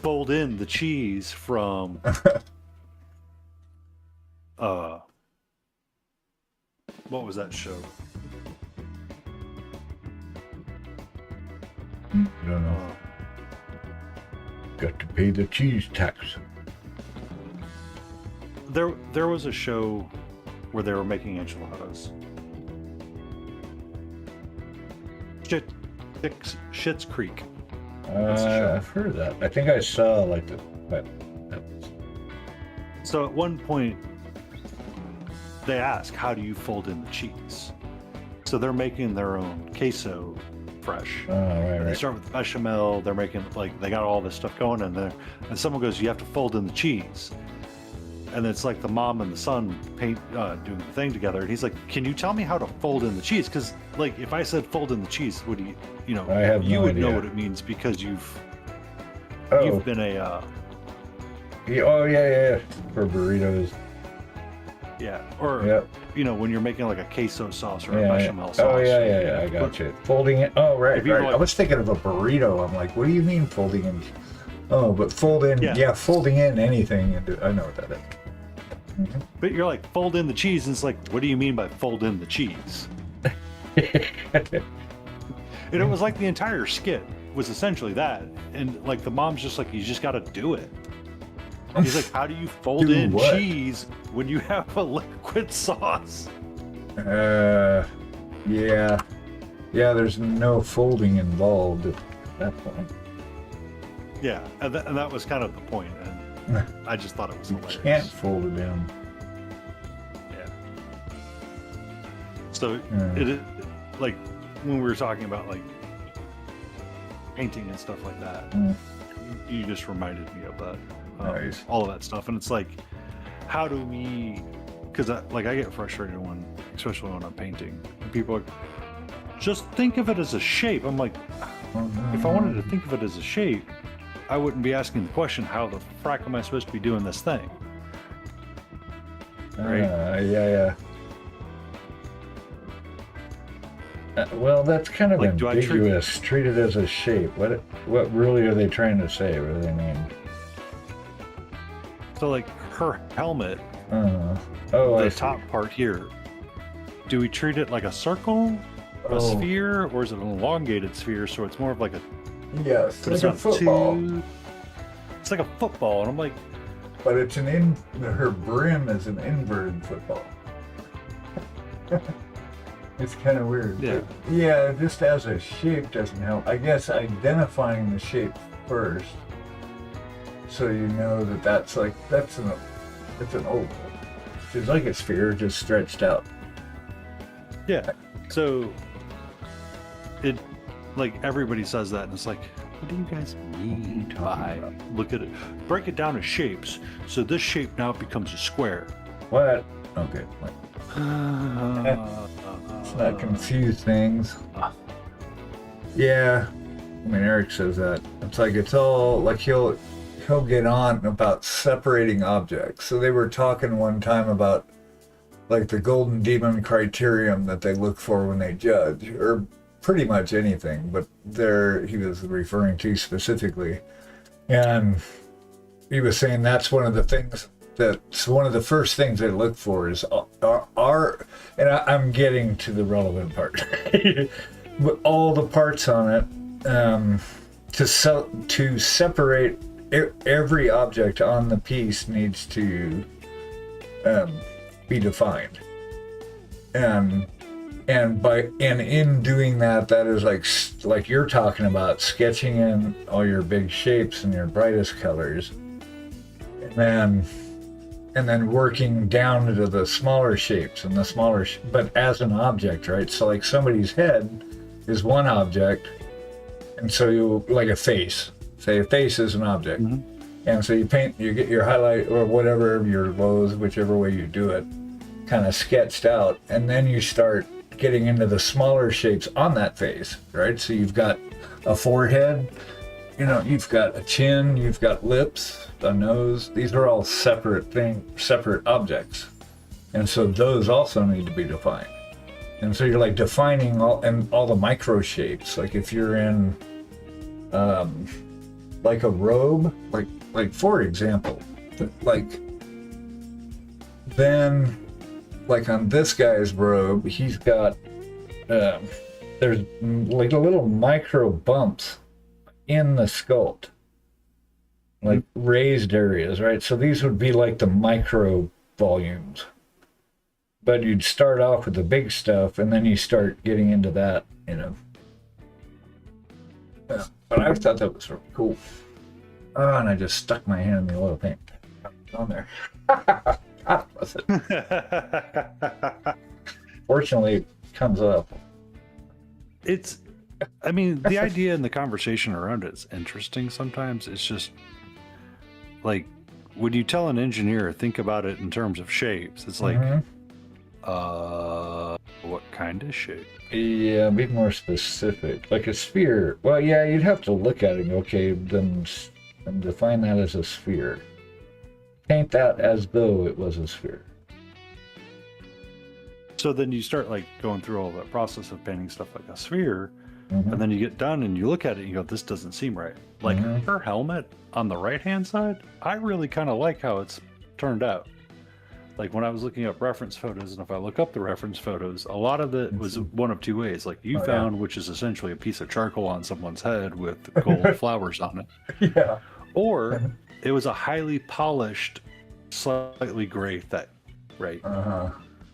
fold in the cheese from what was that show? I don't know. Got to pay the cheese tax. There was a show where they were making enchiladas, Schitt's Creek. I've heard of that. I think I saw like that. So at one point, they ask, "How do you fold in the cheese?" So they're making their own queso fresh. Oh, right, They right. start with bechamel. They're making like they got all this stuff going in there, and someone goes, "You have to fold in the cheese." And it's like the mom and the son doing the thing together, and he's like, "Can you tell me how to fold in the cheese? Because like if I said fold in the cheese, would I have you no would idea. know what it means because you've Oh, been a yeah. For burritos. or Yep. when you're making like a queso sauce or a Yeah, bechamel sauce. Oh, yeah. I got you. Folding it. Oh, right, If you were right. I like- was thinking of a burrito. I'm like, what do you mean folding in? Oh, but fold in. Yeah. Yeah, folding in anything. I know what that is. But you're like fold in the cheese, and it's like, what do you mean by fold in the cheese? And it was like the entire skit was essentially that, and like the mom's just like, you just got to do it. He's like, how do you fold Do in what? cheese when you have a liquid sauce? Yeah. There's no folding involved at that point. Yeah, and that was kind of the point, and I just thought it was You hilarious. can't fold it in. Yeah. So Yeah. it like when we were talking about like painting and stuff like that, you just reminded me of that. Nice. All of that stuff, and it's like, how do we? Because I get frustrated especially when I'm painting, and people are just think of it as a shape. I'm like, if I wanted to think of it as a shape, I wouldn't be asking the question, how the frack am I supposed to be doing this thing? Right? Yeah. Well, that's kind of Like, do I treat- ambiguous. Treat it as a shape. What really are they trying to say? What do they mean? So like her helmet, Oh, I the see. top part here, do we treat it like a circle, a Oh. sphere, or is it an elongated sphere? So it's more of like a, Yes, but it's it's like a not football. It's like a football, and I'm like, But it's her brim is an inverted football. It's kind of weird. Yeah. Yeah, just as a shape doesn't help. I guess identifying the shape first, so you know that it's an oval. It's like a sphere just stretched out. yeah. So it, like everybody says that, and it's like, what do you guys mean by look at it? Break it down to shapes. So this shape now becomes a square. What? Okay. Let's not confuse things. Yeah. I mean, Eric says that. It's all like he'll get on about separating objects. So they were talking one time about like the golden demon criterion that they look for when they judge, or pretty much anything, but he was referring to specifically. And he was saying that's one of the things that's one of the first things they look for is and I'm getting to the relevant part, but all the parts on it, to separate every object on the piece needs to be defined, and in doing that is like you're talking about sketching in all your big shapes and your brightest colors, and then working down to the smaller shapes and the smaller but as an object, right? So like somebody's head is one object, and so you like a face. Say a face is an object, and so you get your highlight or whatever, your lows, whichever way you do it, kind of sketched out, and then you start getting into the smaller shapes on that face, right? So you've got a forehead, you've got a chin, you've got lips, a nose. These are all separate objects, and so those also need to be defined. And so you're like defining all the micro shapes. Like if you're in like a robe, like for example, then like on this guy's robe, he's got there's like a little micro bumps in the sculpt, like raised areas, right? So these would be like the micro volumes, but you'd start off with the big stuff, and then you start getting into that, Yeah. But I thought that was really cool. Oh, and I just stuck my hand in the oil paint. On there. God bless it. Fortunately, it comes up. I mean, the idea and the conversation around it is interesting sometimes. It's just like when you tell an engineer, think about it in terms of shapes. It's like, what kind of shape? Yeah, be more specific. Like a sphere. Well, yeah, you'd have to look at it and go, okay, then define that as a sphere. Paint that as though it was a sphere. So then you start like going through all that process of painting stuff like a sphere, and then you get done and you look at it and you go, this doesn't seem right. Like her helmet on the right-hand side, I really kind of like how it's turned out. Like when I was looking up reference photos, and if I look up the reference photos, a lot of it was one of two ways. Like you found, which is essentially a piece of charcoal on someone's head with gold flowers on it. Yeah. Or it was a highly polished, slightly gray thing, right?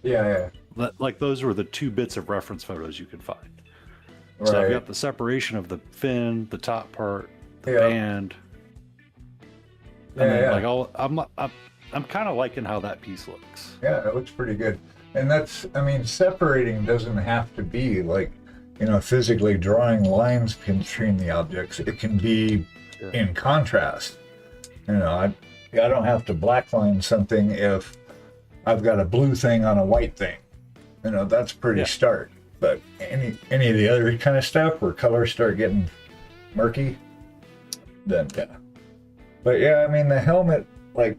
Yeah. Like those were the two bits of reference photos you could find. So I've got the separation of the fin, the top part, the band, and then like I'm kind of liking how that piece looks. Yeah, it looks pretty good. And that's, I mean, separating doesn't have to be like, physically drawing lines between the objects. It can be in contrast. I don't have to blackline something if I've got a blue thing on a white thing. That's pretty stark. But any of the other kind of stuff where colors start getting murky, then yeah. But yeah, I mean, the helmet, like,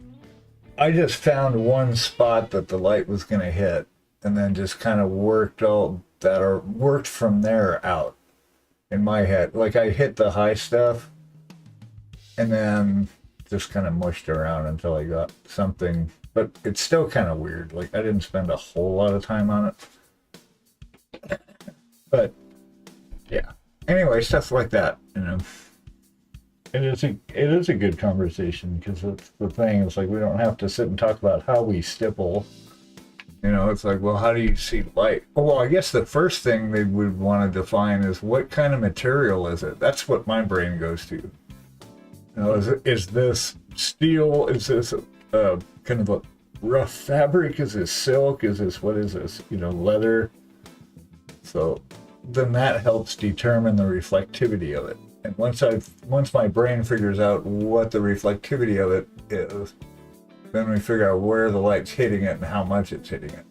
I just found one spot that the light was going to hit and then just kind of worked from there out in my head. Like I hit the high stuff and then just kind of mushed around until I got something, but it's still kind of weird. Like I didn't spend a whole lot of time on it, but yeah. Anyway, stuff like that, It is a good conversation because that's the thing. It's like we don't have to sit and talk about how we stipple. It's like, well, how do you see light? Well, I guess the first thing they would want to define is what kind of material is it? That's what my brain goes to. Is this steel? Is this kind of a rough fabric? Is this silk? What is this? Leather. So then that helps determine the reflectivity of it. And once my brain figures out what the reflectivity of it is, then we figure out where the light's hitting it and how much it's hitting it.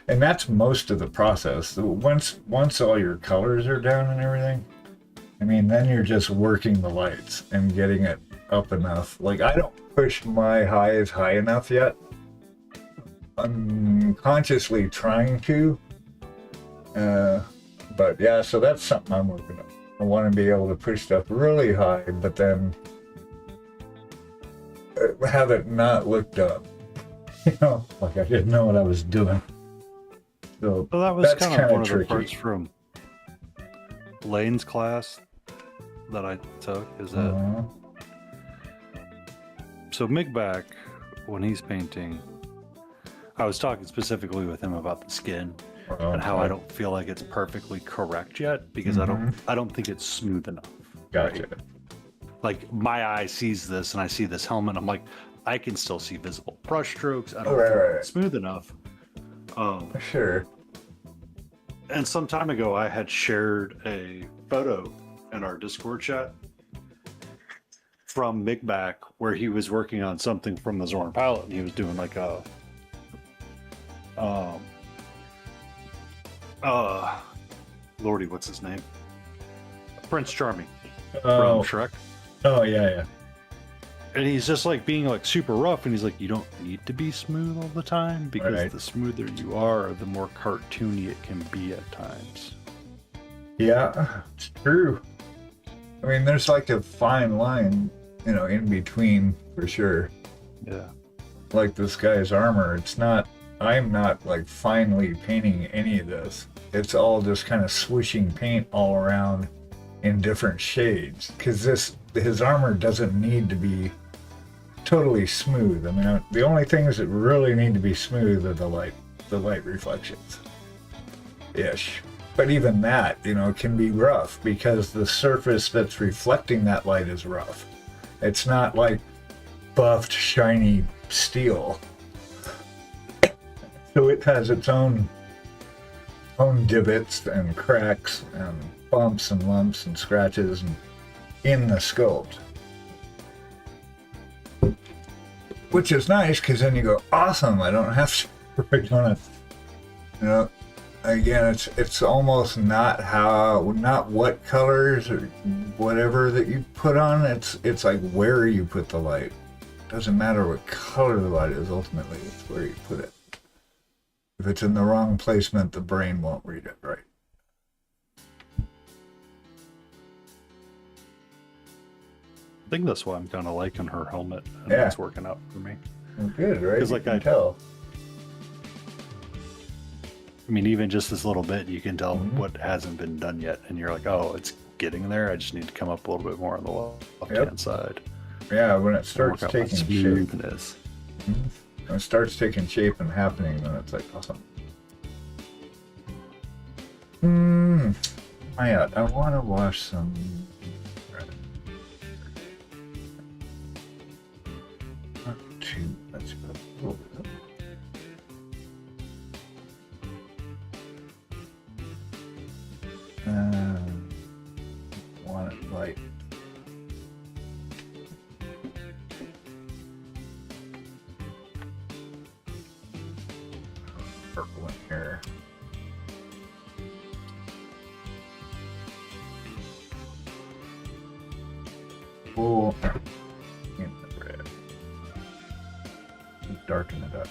And that's most of the process. Once all your colors are down and everything, I mean, then you're just working the lights and getting it up enough. Like I don't push my highs high enough yet. I'm consciously trying to. But yeah, so that's something I'm working on. I want to be able to push stuff really high, but then have it not look dumb. Like I didn't know what I was doing. So well, that was that's kind of one tricky. of the parts from Lane's class that I took is that. So Migback, when he's painting, I was talking specifically with him about the skin. And how I don't feel like it's perfectly correct yet because I don't think it's smooth enough. Gotcha. Right? Like my eye sees this and I see this helmet. I'm like, I can still see visible brush strokes. I don't feel it's smooth enough. Sure. And some time ago, I had shared a photo in our Discord chat from Migback where he was working on something from the Zorn palette and he was doing like a Lordy, what's his name? Prince Charming from Shrek. Oh yeah. And he's just like being like super rough, and he's like, you don't need to be smooth all the time because the smoother you are, the more cartoony it can be at times. Yeah, it's true. I mean, there's like a fine line, in between for sure. Yeah. Like this guy's armor, I'm not like finely painting any of this. It's all just kind of swishing paint all around in different shades because his armor doesn't need to be totally smooth. I mean, the only things that really need to be smooth are the light reflections ish. But even that, can be rough because the surface that's reflecting that light is rough. It's not like buffed, shiny steel. So it has its own divots and cracks and bumps and lumps and scratches in the sculpt. Which is nice because then you go, awesome, I don't have to work on it. Again, it's almost not what colors or whatever that you put on. It's like where you put the light. It doesn't matter what color the light is. Ultimately, it's where you put it. If it's in the wrong placement, the brain won't read it right. I think that's why I'm kind of liking her helmet, and Yeah. it's working out for me. Well, good, right? Because You like can I tell. I mean, even just this little bit, you can tell what hasn't been done yet, and you're like, oh, it's getting there. I just need to come up a little bit more on the left-hand side. Yeah, when it starts Work out my taking shape. smoothness. When it starts taking shape and happening, then it's like awesome. I want to wash some. Not too much, but a little bit. Want it light. Purple in here. Oh, in the red. Darken it up.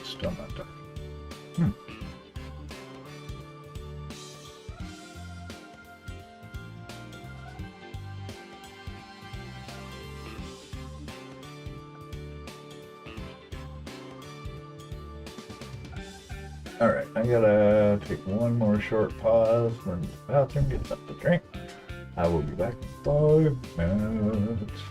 Still not done. All right, I gotta take one more short pause, run to the bathroom, get something to drink. I will be back in 5 minutes.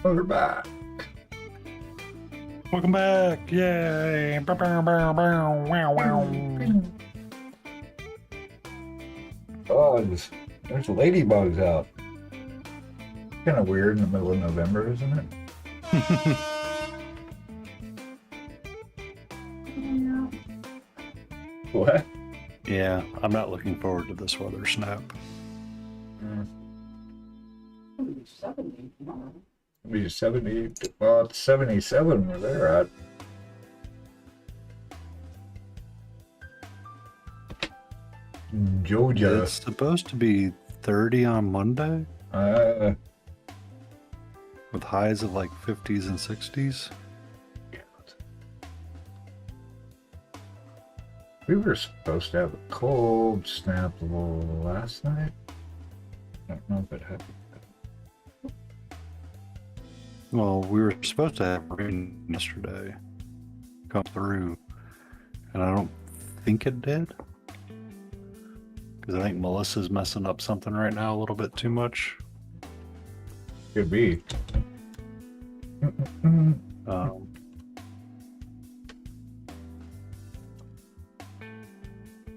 We're back. Welcome back! Yay! Bow, bow, bow, bow, wow, wow. Oh, there's ladybugs out. Kind of weird in the middle of November, isn't it? What? Yeah, I'm not looking forward to this weather snap. It'll be 70. Well, it's 77 where they're at. Georgia. It's supposed to be 30 on Monday with highs of like 50s and 60s. We were supposed to have a cold snap last night. I don't know if it happened. Well, we were supposed to have rain yesterday come through, and I don't think it did. Because I think Melissa's messing up something right now a little bit too much. Could be.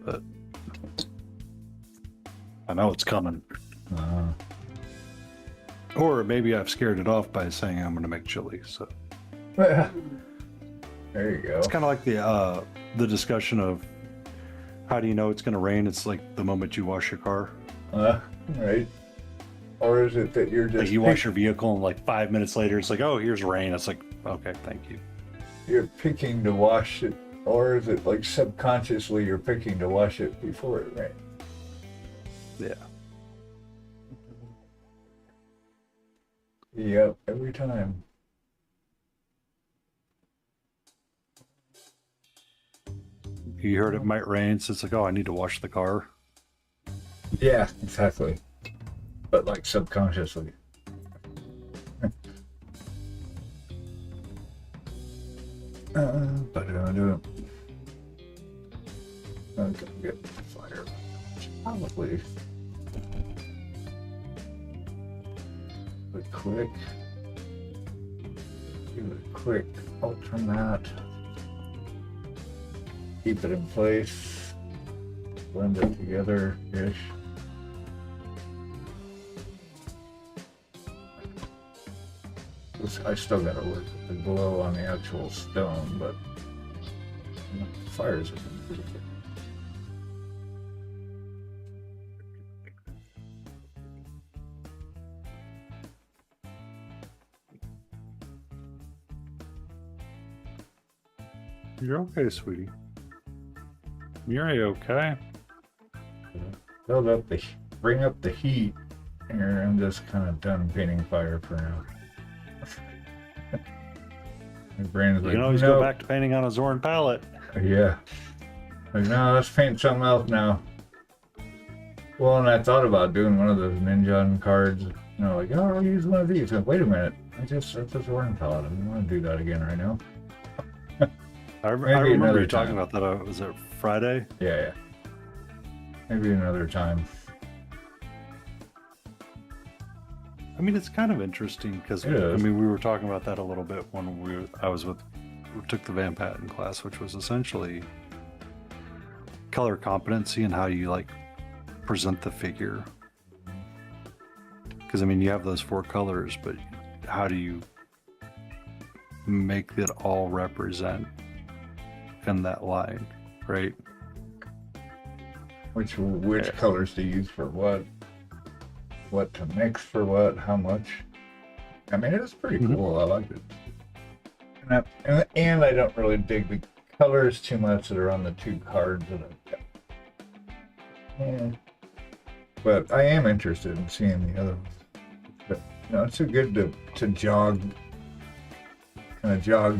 But I know it's coming. Or maybe I've scared it off by saying I'm going to make chili. So There you go. it's kind of like the discussion of how do you know it's going to rain? It's like the moment you wash your car. Right. Or is it that you're just Like you wash your vehicle and like 5 minutes later it's like, oh, here's rain. It's like, okay, thank you. you're picking to wash it, or is it like subconsciously you're picking to wash it before it rains? Yeah. Yep, every time. You heard it might rain, so it's like, oh, I need to wash the car. Yeah, exactly. But like subconsciously. But I do it. I'm gonna get fire. Probably. But quick. Give it a quick altern that. Keep it in place. Blend it together-ish. I still gotta work with the glow on the actual stone, but the fires are pretty good. You're okay, sweetie. You're okay. Build up the, bring up the heat here. I'm just kind of done painting fire for now. My brain's You like, can always nope. go back to painting on a Zorn palette. Yeah. Like, no, let's paint something else now. Well, and I thought about doing one of those Ninja cards. You know, like, oh, I'll use one of these. Like, wait a minute. That's a Zorn palette. I don't want to do that again right now. I Maybe remember another you talking time. about that. Was it Friday? Yeah. Maybe another time. I mean, it's kind of interesting because It is. I mean, we were talking about that a little bit when we took the Van Patten class, which was essentially color competency and how you like present the figure. Because I mean, you have those four colors, but how do you make it all represent in that line, right? Which Yeah. colors to use for what to mix for what, how much. I mean, it was pretty Mhm. cool. I liked it. And I don't really dig the colors too much that are on the two cards that I've got. Yeah. But I am interested in seeing the other ones. But it's so good to jog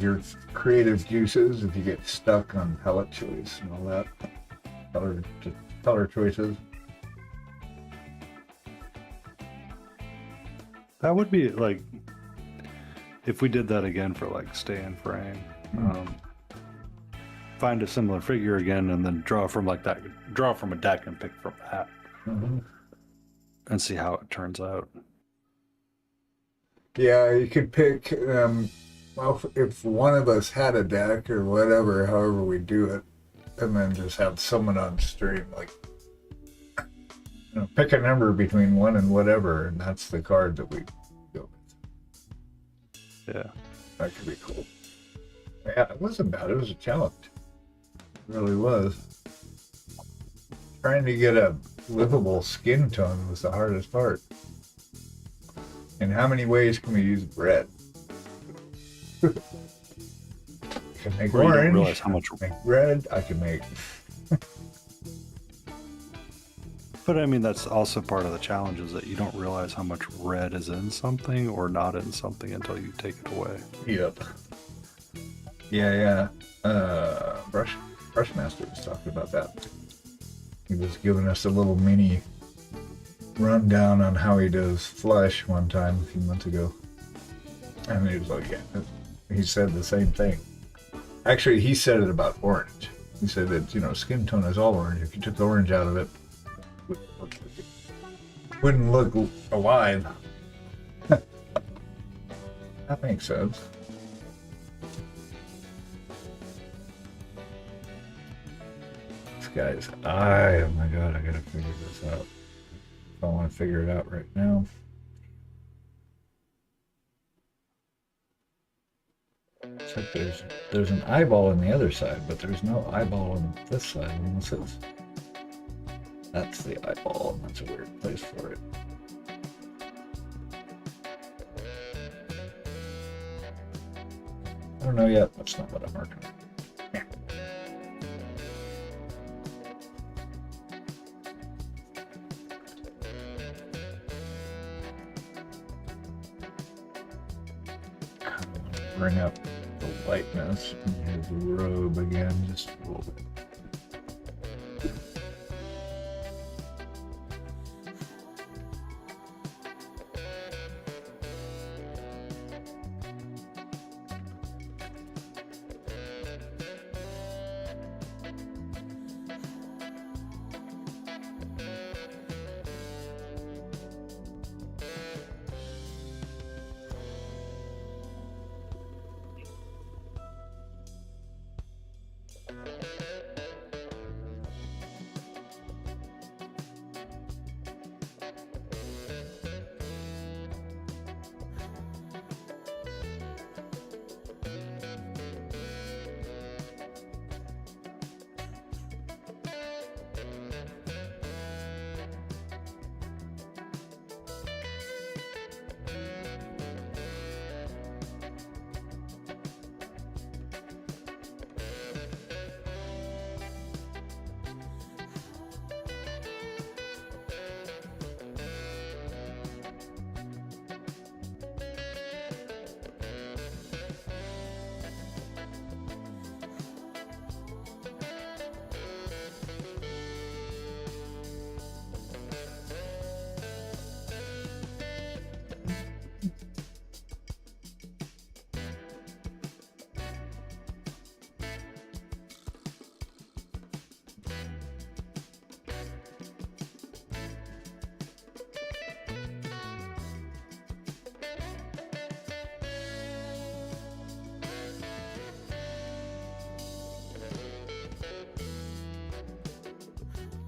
your creative juices if you get stuck on palette choice and all that. Color choices. That would be like if we did that again for like stay in frame. Find a similar figure again and then draw from a deck and pick from that Mm-hmm. and see how it turns out. Yeah, you could pick. Well, if one of us had a deck or whatever, however we do it, and then just have someone on stream, like, pick a number between 1 and whatever, and that's the card that we go with. Yeah. That could be cool. Yeah, it wasn't bad. It was a challenge. It really was. Trying to get a livable skin tone was the hardest part. In how many ways can we use bread? I can make Where you don't orange. realize how much. I can make red. I can make. But I mean, that's also part of the challenge is that you don't realize how much red is in something or not in something until you take it away. Yep. Yeah. Brushmaster was talking about that. He was giving us a little mini rundown on how he does flesh one time a few months ago. And he was like, yeah, he said the same thing. Actually, he said it about orange. He said that, skin tone is all orange. If you took the orange out of it, wouldn't look alive. That makes sense. This guy's eye. Oh my god, I gotta figure this out. I want to figure it out right now. Except there's an eyeball on the other side, but there's no eyeball on this side unless it's. That's the eyeball, and that's a weird place for it. I don't know yet. That's not what I'm working on. Yeah. I want to bring up the lightness in his robe again, just a little bit.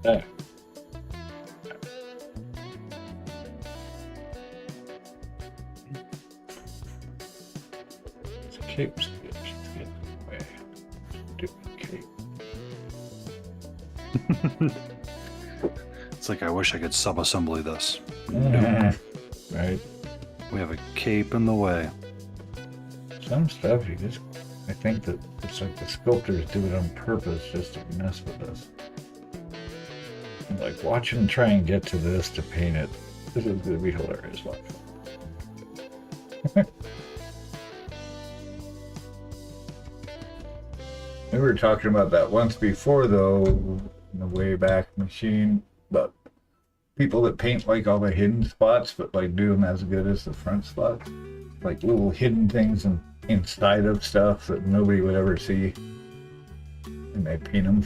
There. It's a cape sketch. It's getting in the way. Stupid cape. It's like I wish I could sub-assembly this. Right. We have a cape in the way. Some stuff you just, I think that it's like the sculptors do it on purpose just to mess with us. Like, watch him try and get to this to paint it. This is going to be hilarious. Watch. We were talking about that once before, though, in the way back machine, but people that paint like all the hidden spots, but like do them as good as the front spots, like little hidden things inside of stuff that nobody would ever see, and they paint them.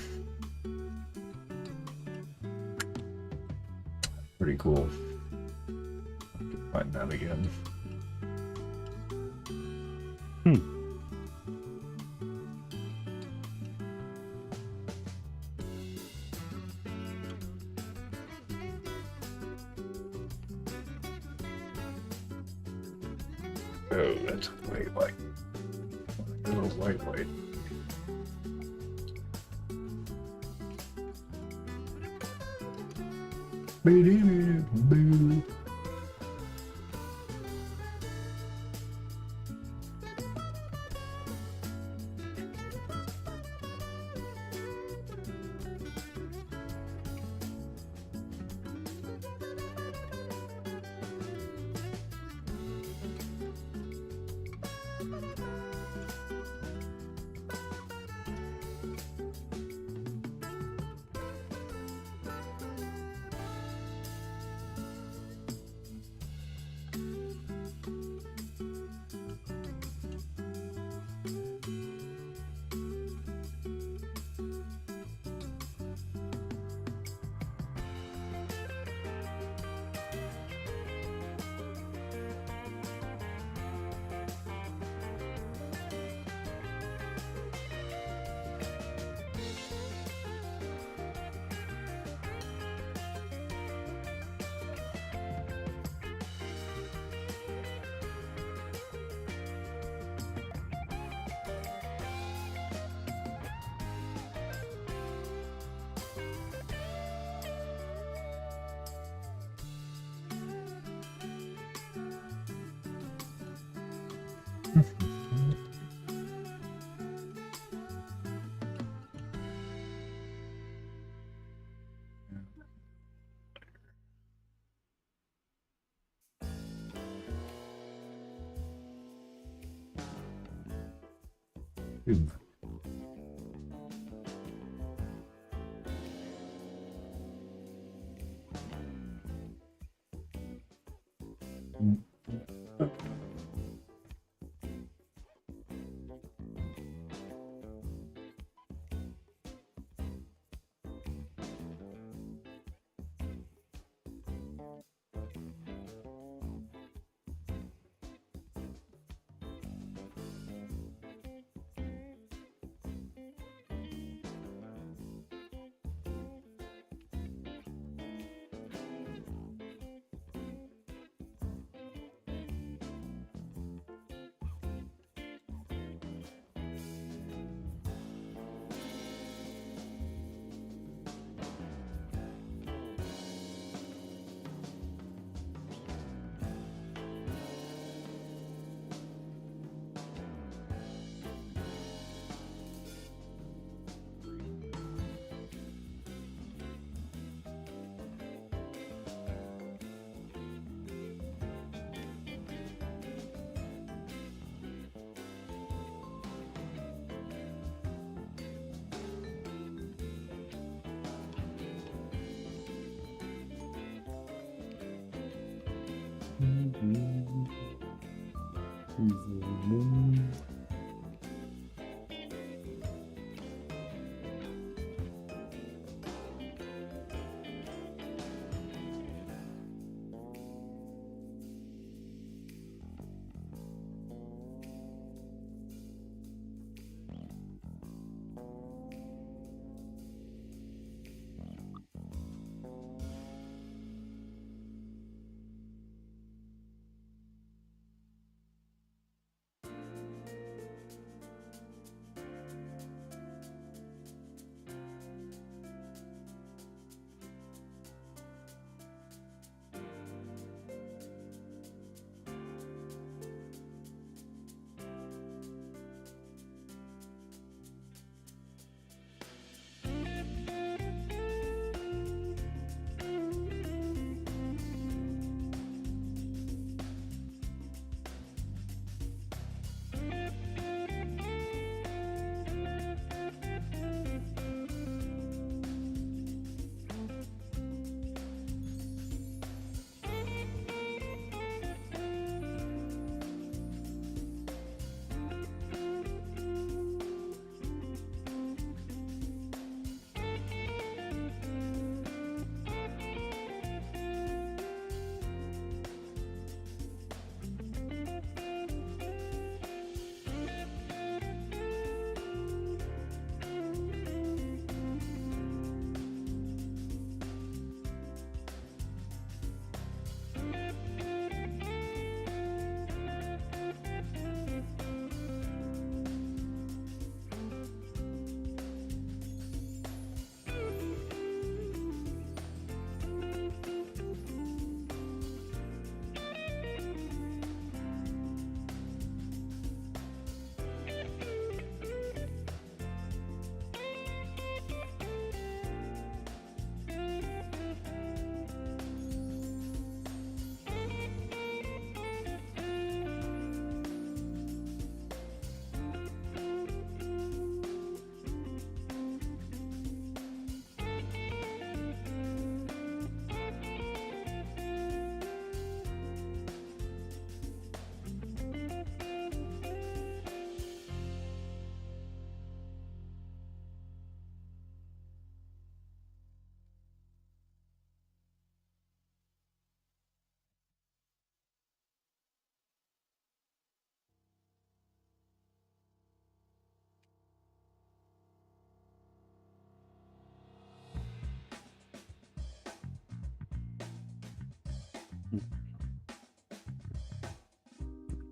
Pretty cool. I'll have to find that again. Oh, that's way white. A little white. Boo. Ooh.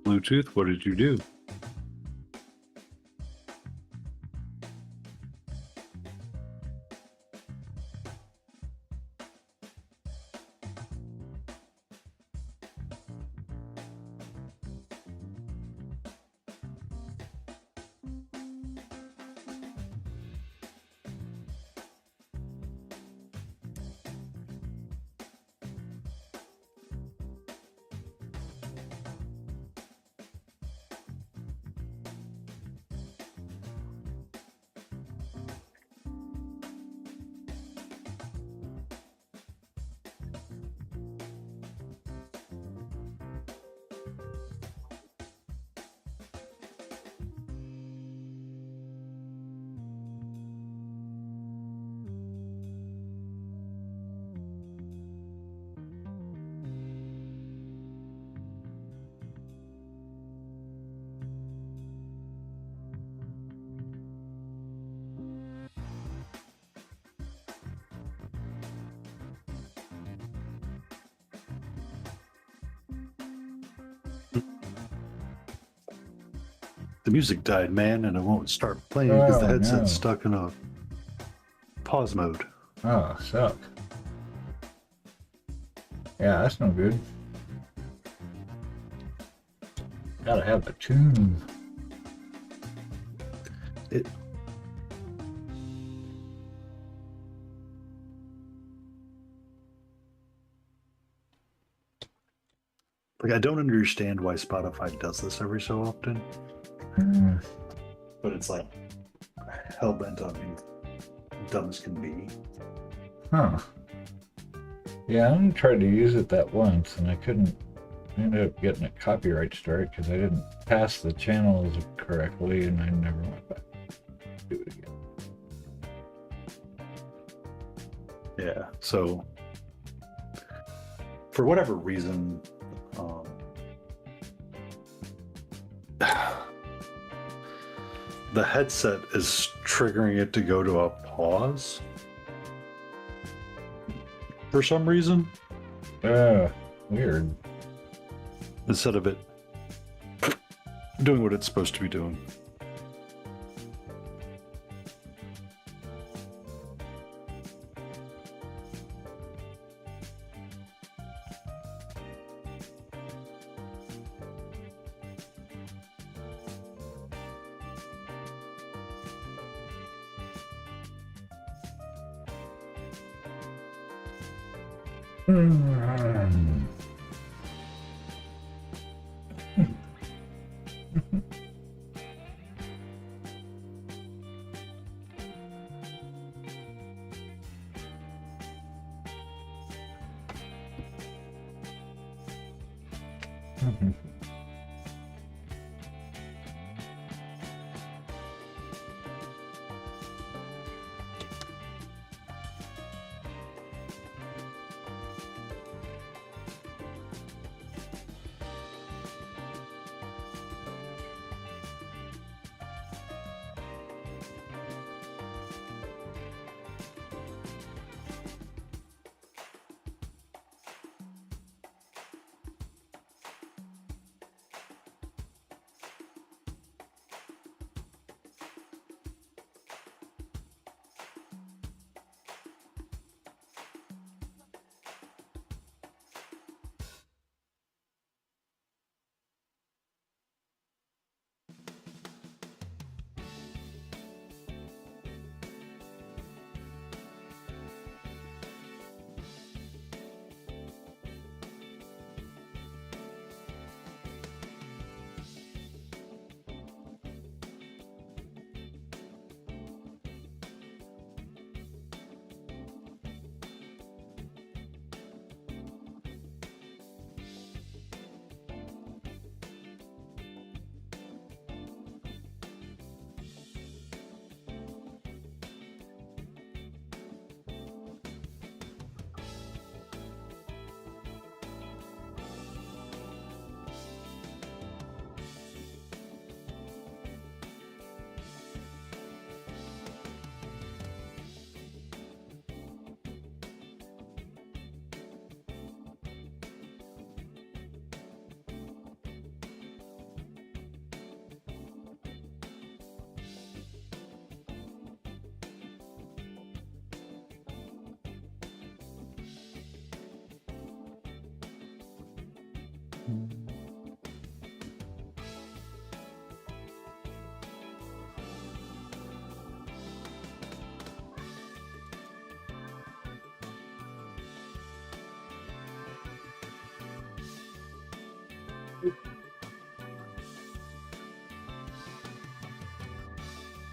Bluetooth, what did you do? The music died, man, and it won't start playing because the headset's stuck in a pause mode. Oh, suck. Yeah, that's no good. Gotta have the tune. I don't understand why Spotify does this every so often. But it's like hell bent on being dumb as can be. Huh. Yeah, I tried to use it that once and I couldn't. I ended up getting a copyright strike because I didn't pass the channels correctly and I never went back to do it again. Yeah, so for whatever reason, the headset is triggering it to go to a pause for some reason. Weird. Instead of it doing what it's supposed to be doing.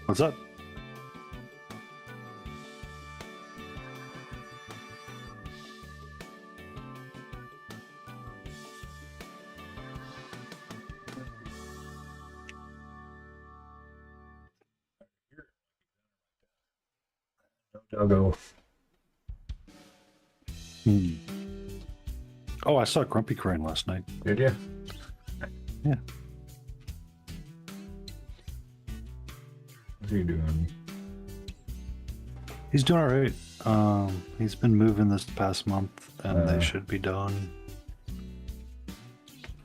What's up? Doggo. Oh, I saw Grumpy Crane last night. Did you? Yeah. What's he doing? He's doing all right. He's been moving this past month, and they should be done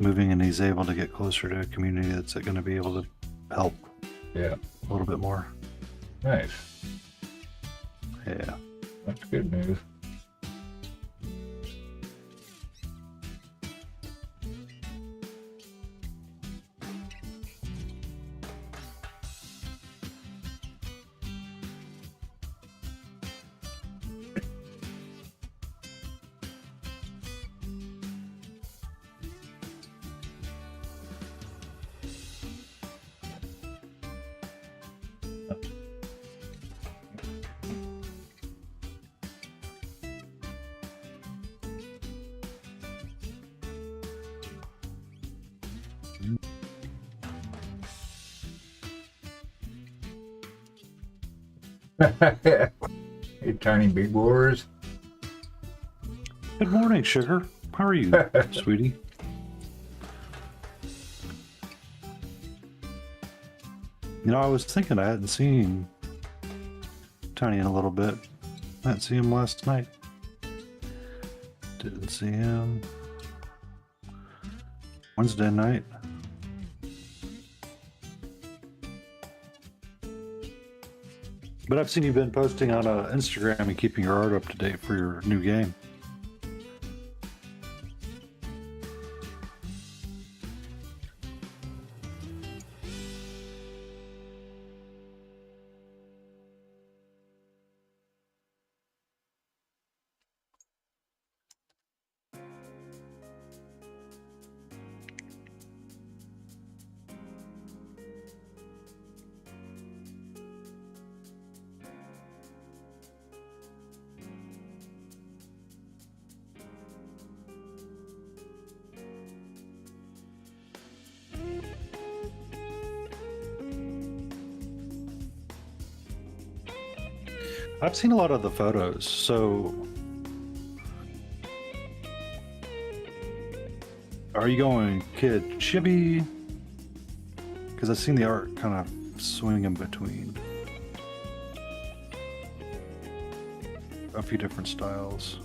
moving, and he's able to get closer to a community that's going to be able to help. Yeah. A little bit more. Nice. Yeah. That's good news. Hey, tiny big boars. Good morning, Sugar. How are you, sweetie? You know, I was thinking I hadn't seen Tiny in a little bit. I didn't see him last night. Didn't see him Wednesday night. But I've seen you've been posting on Instagram and keeping your art up to date for your new game. I've seen a lot of the photos, so are you going kid chibi? Because I've seen the art kind of swing in between a few different styles.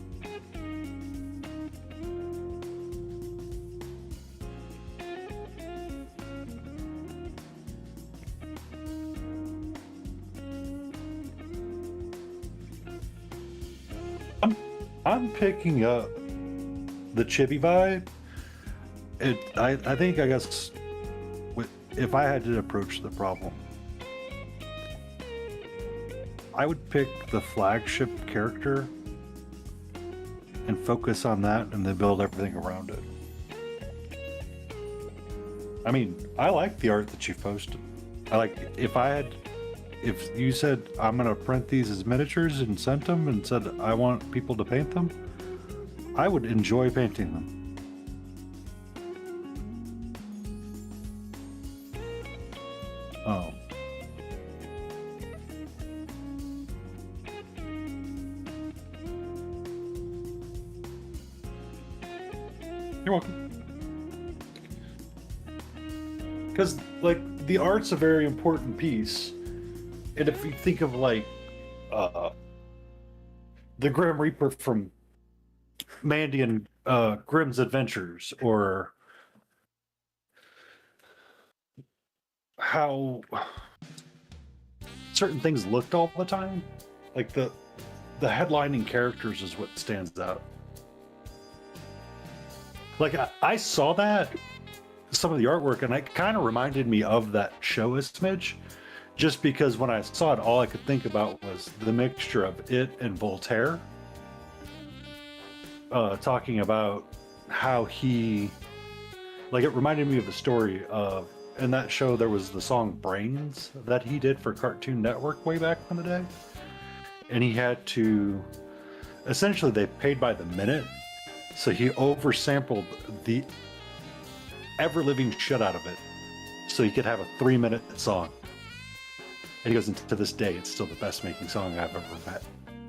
I'm picking up the chibi vibe. I think, I guess, if I had to approach the problem, I would pick the flagship character and focus on that, and then build everything around it. I mean, I like the art that you've posted. If you said, I'm going to print these as miniatures and sent them and said, I want people to paint them, I would enjoy painting them. Oh. You're welcome. Because, like, the art's a very important piece. And if you think of, like, the Grim Reaper from Mandy and Grimm's Adventures, or how certain things looked all the time, like the headlining characters is what stands out. Like I saw that some of the artwork, and it kind of reminded me of that show a smidge, just because when I saw it, all I could think about was the mixture of it and Voltaire, talking about how he, like, it reminded me of the story of, in that show there was the song Brains that he did for Cartoon Network way back in the day, and he had to, essentially they paid by the minute, so he oversampled the ever living shit out of it so he could have a 3-minute song. And he goes, into this day it's still the best making song I've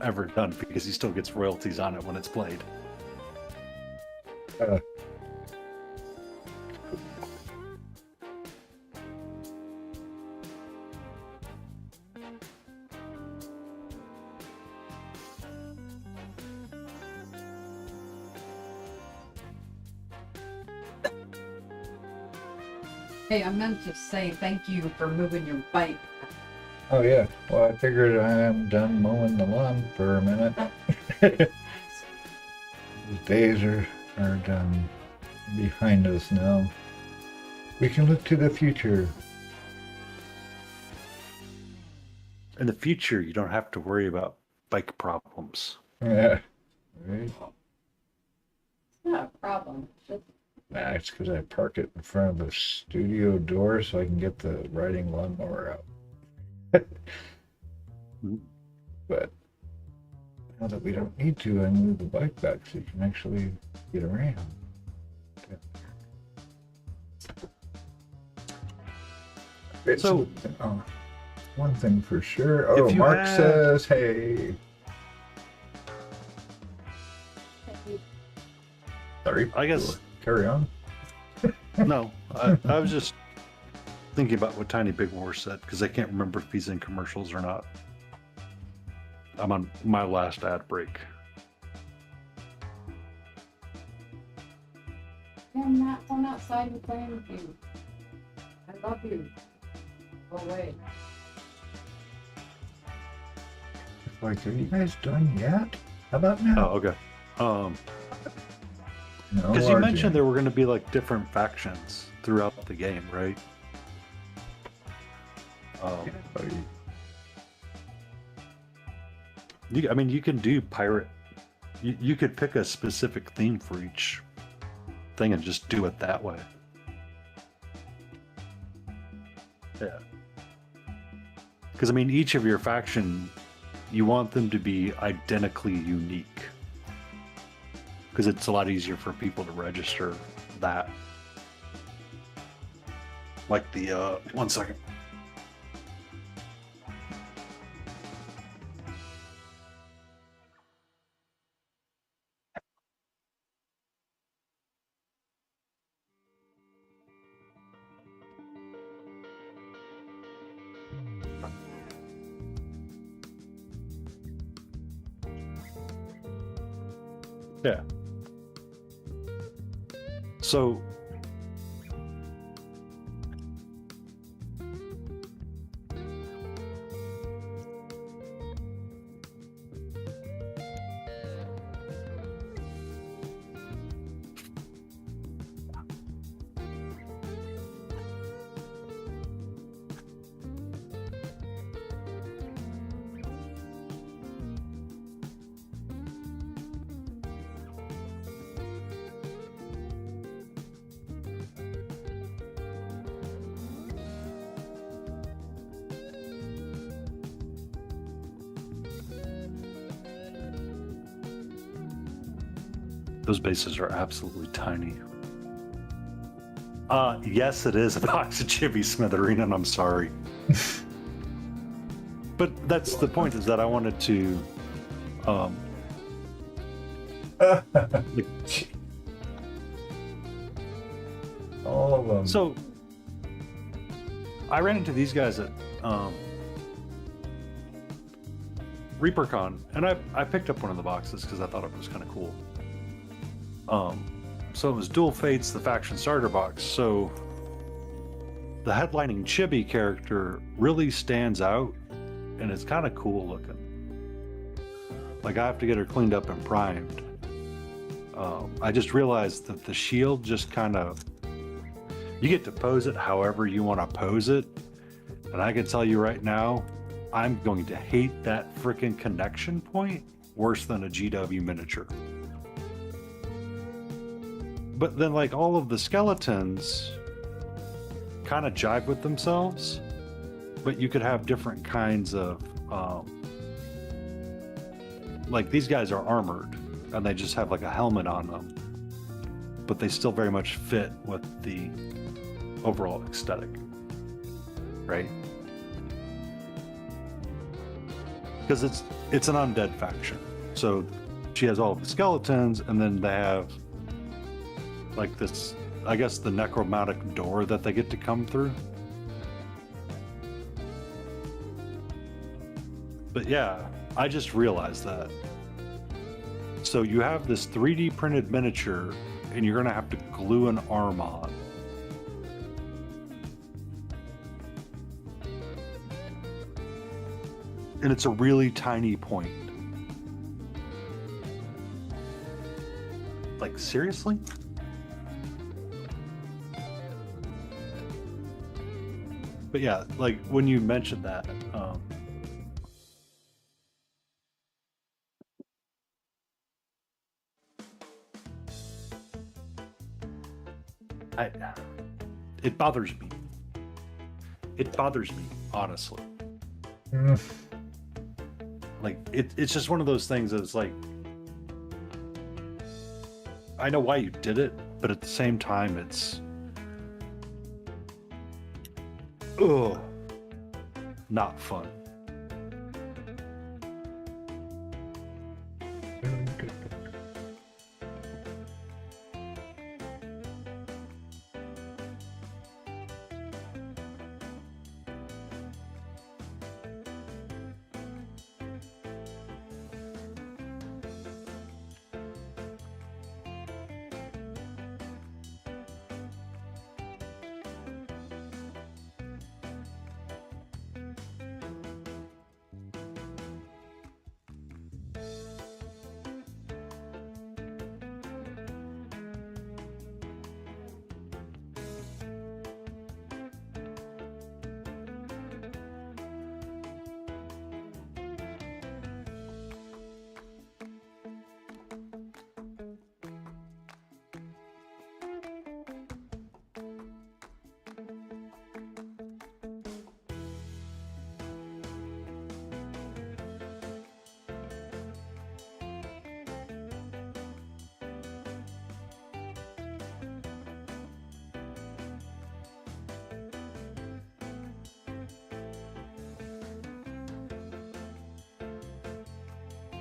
ever done, because he still gets royalties on it when it's played. Hey, I meant to say thank you for moving your bike. Oh yeah. Well, I figured I am done mowing the lawn for a minute. Those days are done behind us now. We can look to the future. In the future, you don't have to worry about bike problems. Yeah. Right. It's not a problem. Nah, it's because I park it in front of the studio door so I can get the riding lawnmower out. But now that we don't need to, I move the bike back so you can actually get around. So, one thing for sure. Oh, if you Mark had- says, hey. Sorry. I guess- Carry on. No, I was just thinking about what Tiny Big Horse said, because I can't remember if he's in commercials or not. I'm on my last ad break. I'm not going outside and playing with you. I love you. Go away. Like, are you guys done yet? How about now? Oh, okay. No, Because you RJ. mentioned there were going to be like different factions throughout the game, right? Buddy. I mean, you can do pirate. You could pick a specific theme for each thing and just do it that way. Yeah. Because, I mean, each of your faction, you want them to be identically unique. Because it's a lot easier for people to register that. Like the, 1 second. Yeah. So those bases are absolutely tiny. Yes, it is a box of chibi smithereen, and I'm sorry. But that's the point, is that I wanted to All of them. so I ran into these guys at ReaperCon, and I picked up one of the boxes because I thought it was kind of cool. So it was Dual Fates, the faction starter box. So the headlining chibi character really stands out, and it's kind of cool looking. Like, I have to get her cleaned up and primed. I just realized that the shield just kind of, you get to pose it however you want to pose it. And I can tell you right now, I'm going to hate that freaking connection point worse than a GW miniature. But then, like, all of the skeletons kind of jive with themselves, but you could have different kinds of, like, these guys are armored and they just have like a helmet on them, but they still very much fit with the overall aesthetic, right? Because it's an undead faction, so she has all of the skeletons, and then they have like this, I guess, the necromantic door that they get to come through. But yeah, I just realized that. So you have this 3D printed miniature, and you're gonna have to glue an arm on. And it's a really tiny point. Like, seriously? But yeah, like, when you mentioned that, it bothers me. It bothers me, honestly. Like, it's just one of those things that's like, I know why you did it, but at the same time, it's, ugh, not fun.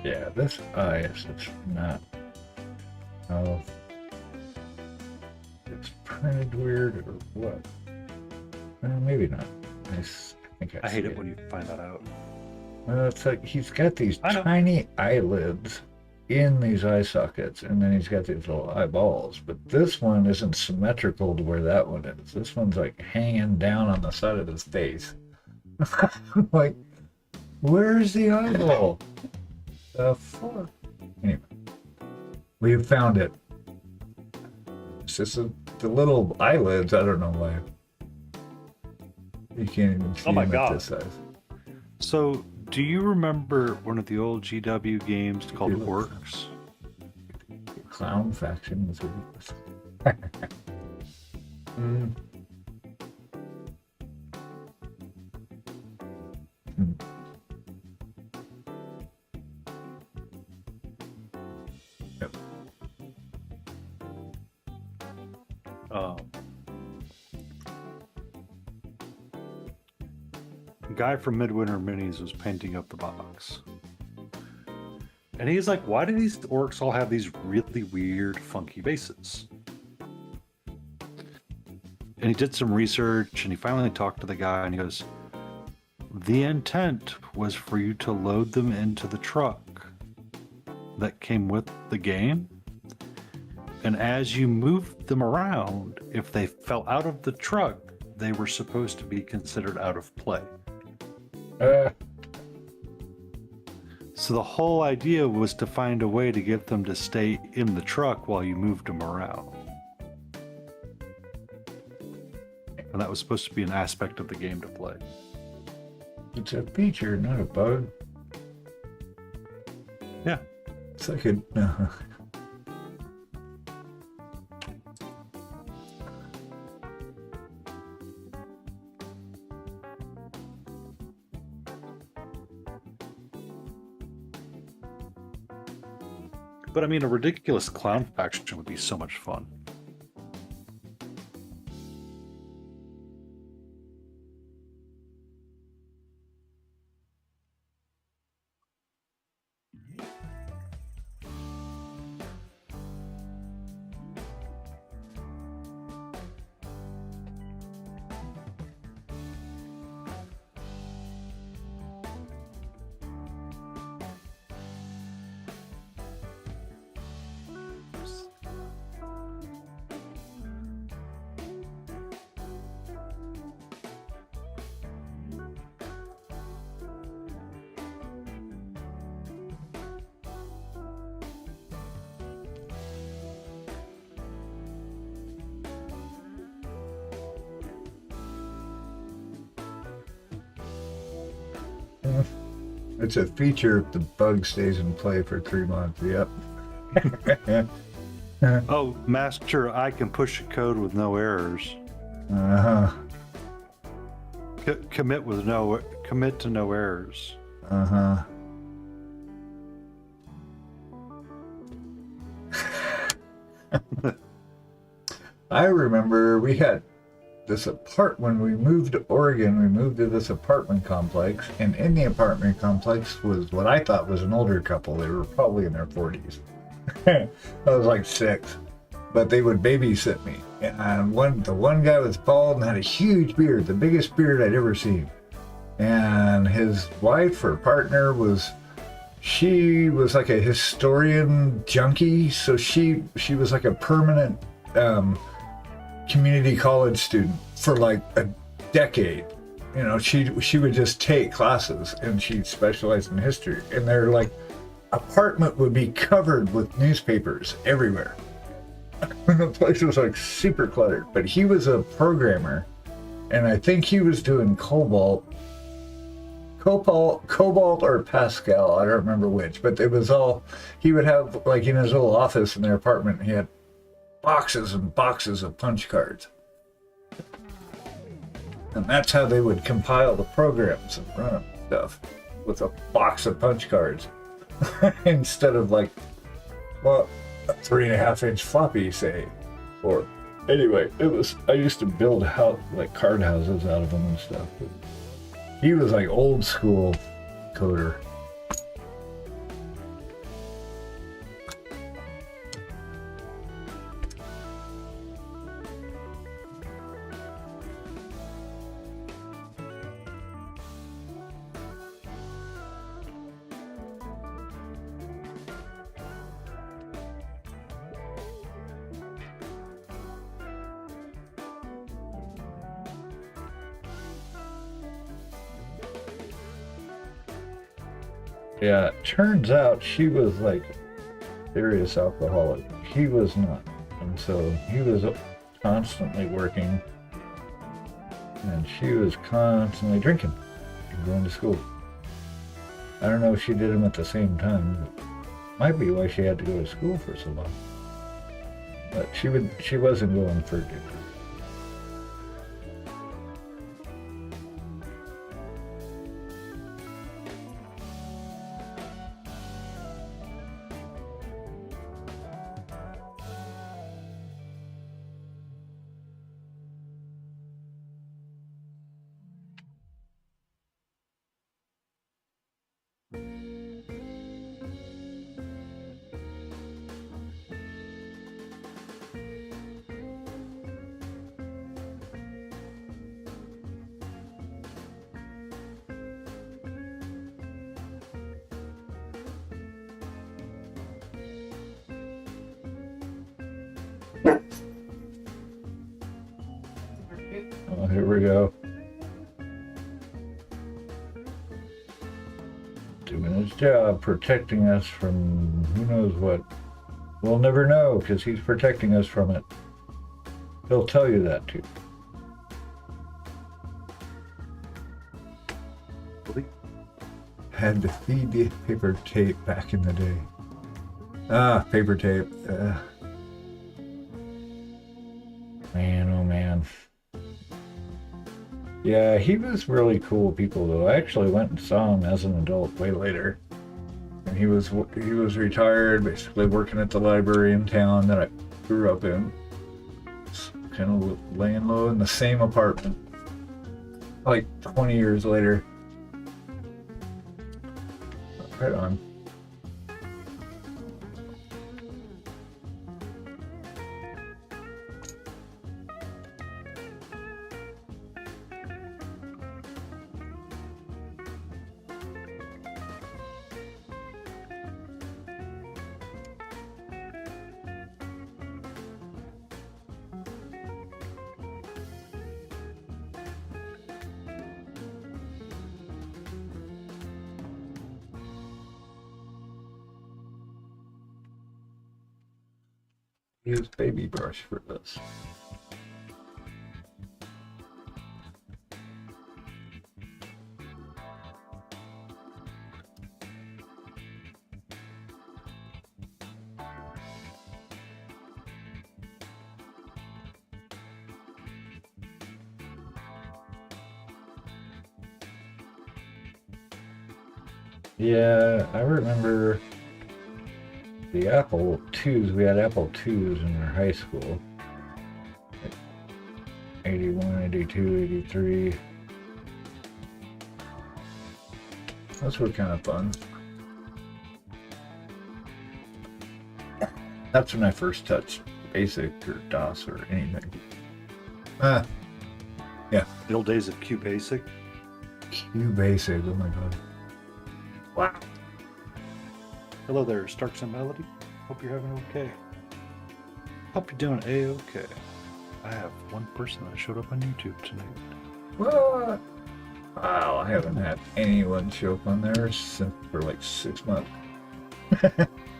Yeah, this is not. Oh, it's printed weird or what? Maybe not. think I hate see it when you find that out. It's like he's got these tiny eyelids in these eye sockets, and then he's got these little eyeballs. But this one isn't symmetrical to where that one is. This one's like hanging down on the side of his face. Like, where's the eyeball? The fuck? Anyway, we have found it. It's just the little eyelids. I don't know why. You can't even see them at this size. So, do you remember one of the old GW games called Orcs? Clown faction was Yep. A guy from Midwinter Minis was painting up the box. And he's like, why do these orcs all have these really weird, funky bases? And he did some research, and he finally talked to the guy, and he goes, the intent was for you to load them into the truck that came with the game. And as you moved them around, if they fell out of the truck, they were supposed to be considered out of play. So the whole idea was to find a way to get them to stay in the truck while you moved them around. And that was supposed to be an aspect of the game to play. It's a feature, not a bug. Yeah. It's like a... But I mean, a ridiculous clown faction would be so much fun. It's a feature if the bug stays in play for 3 months. Yep. Oh, Master, I can push a code with no errors. Uh-huh. Commit to no errors. Uh-huh. I remember we had this when we moved to Oregon, we moved to this apartment complex, and in the apartment complex was what I thought was an older couple. They were probably in their 40s. I was like 6, but they would babysit me. And the one guy was bald and had a huge beard, the biggest beard I'd ever seen. And his wife or partner she was like a historian junkie, so she was like a permanent community college student for like a decade. You know, she would just take classes, and she specialized in history, and their like apartment would be covered with newspapers everywhere. The place was like super cluttered, but he was a programmer, and I think he was doing Cobalt or Pascal, I don't remember which, but it was all, he would have like in his little office in their apartment, he had boxes and boxes of punch cards. And that's how they would compile the programs and run them stuff, with a box of punch cards. Instead of like, well, a 3.5-inch floppy, say. Or anyway, I used to build like card houses out of them and stuff. But he was like old school coder. Yeah, it turns out she was like serious alcoholic. He was not. And so he was constantly working, and she was constantly drinking and going to school. I don't know if she did them at the same time, but might be why she had to go to school for so long. But she wasn't going for it. Oh, here we go. 2 minutes. his job protecting us from who knows what. We'll never know because he's protecting us from it. He'll tell you that too. Had to feed the paper tape back in the day. Ah, paper tape. Man, oh man. Yeah, he was really cool people though. I actually went and saw him as an adult way later. And he was retired, basically working at the library in town that I grew up in. Just kind of laying low in the same apartment. Like 20 years later. Right on. Use baby brush for this. Yeah, I remember the Apple IIs. We had Apple IIs in our high school. 81, 82, 83. Those were kind of fun. That's when I first touched BASIC or DOS or anything. Yeah. The old days of QBasic. QBasic, oh my god. Wow. Hello there, Starks and Melody. Hope you're having okay. Hope you're doing A-okay. I have one person that showed up on YouTube tonight. What? Wow, I haven't had anyone show up on there for like 6 months.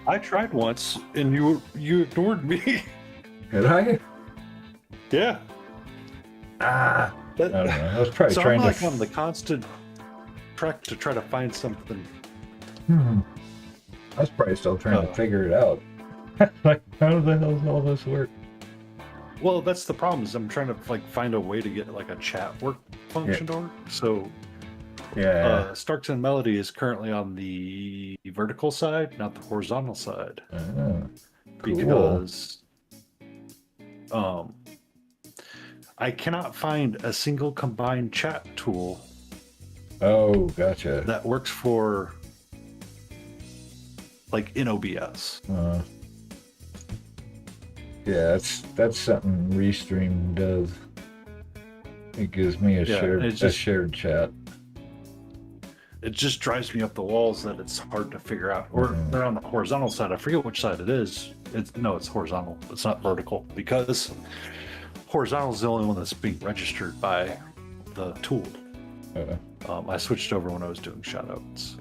I tried once, and you ignored me. Did I? Yeah. I don't know. I was probably so trying I'm like to. on the constant track to try to find something. I was probably still trying to figure it out. Like, how the hell does all this work? Well, that's the problem. Is I'm trying to like find a way to get like a chat work function to work. So, Yeah. Starks and Melody is currently on the vertical side, not the horizontal side, Cool. because I cannot find a single combined chat tool Oh, gotcha. that works for like in OBS. Yeah, that's something Restream does. It gives me a shared chat. It just drives me up the walls that it's hard to figure out. Or they're on the horizontal side. I forget which side it is. It's horizontal. It's not vertical, because horizontal is the only one that's being registered by the tool. I switched over when I was doing shoutouts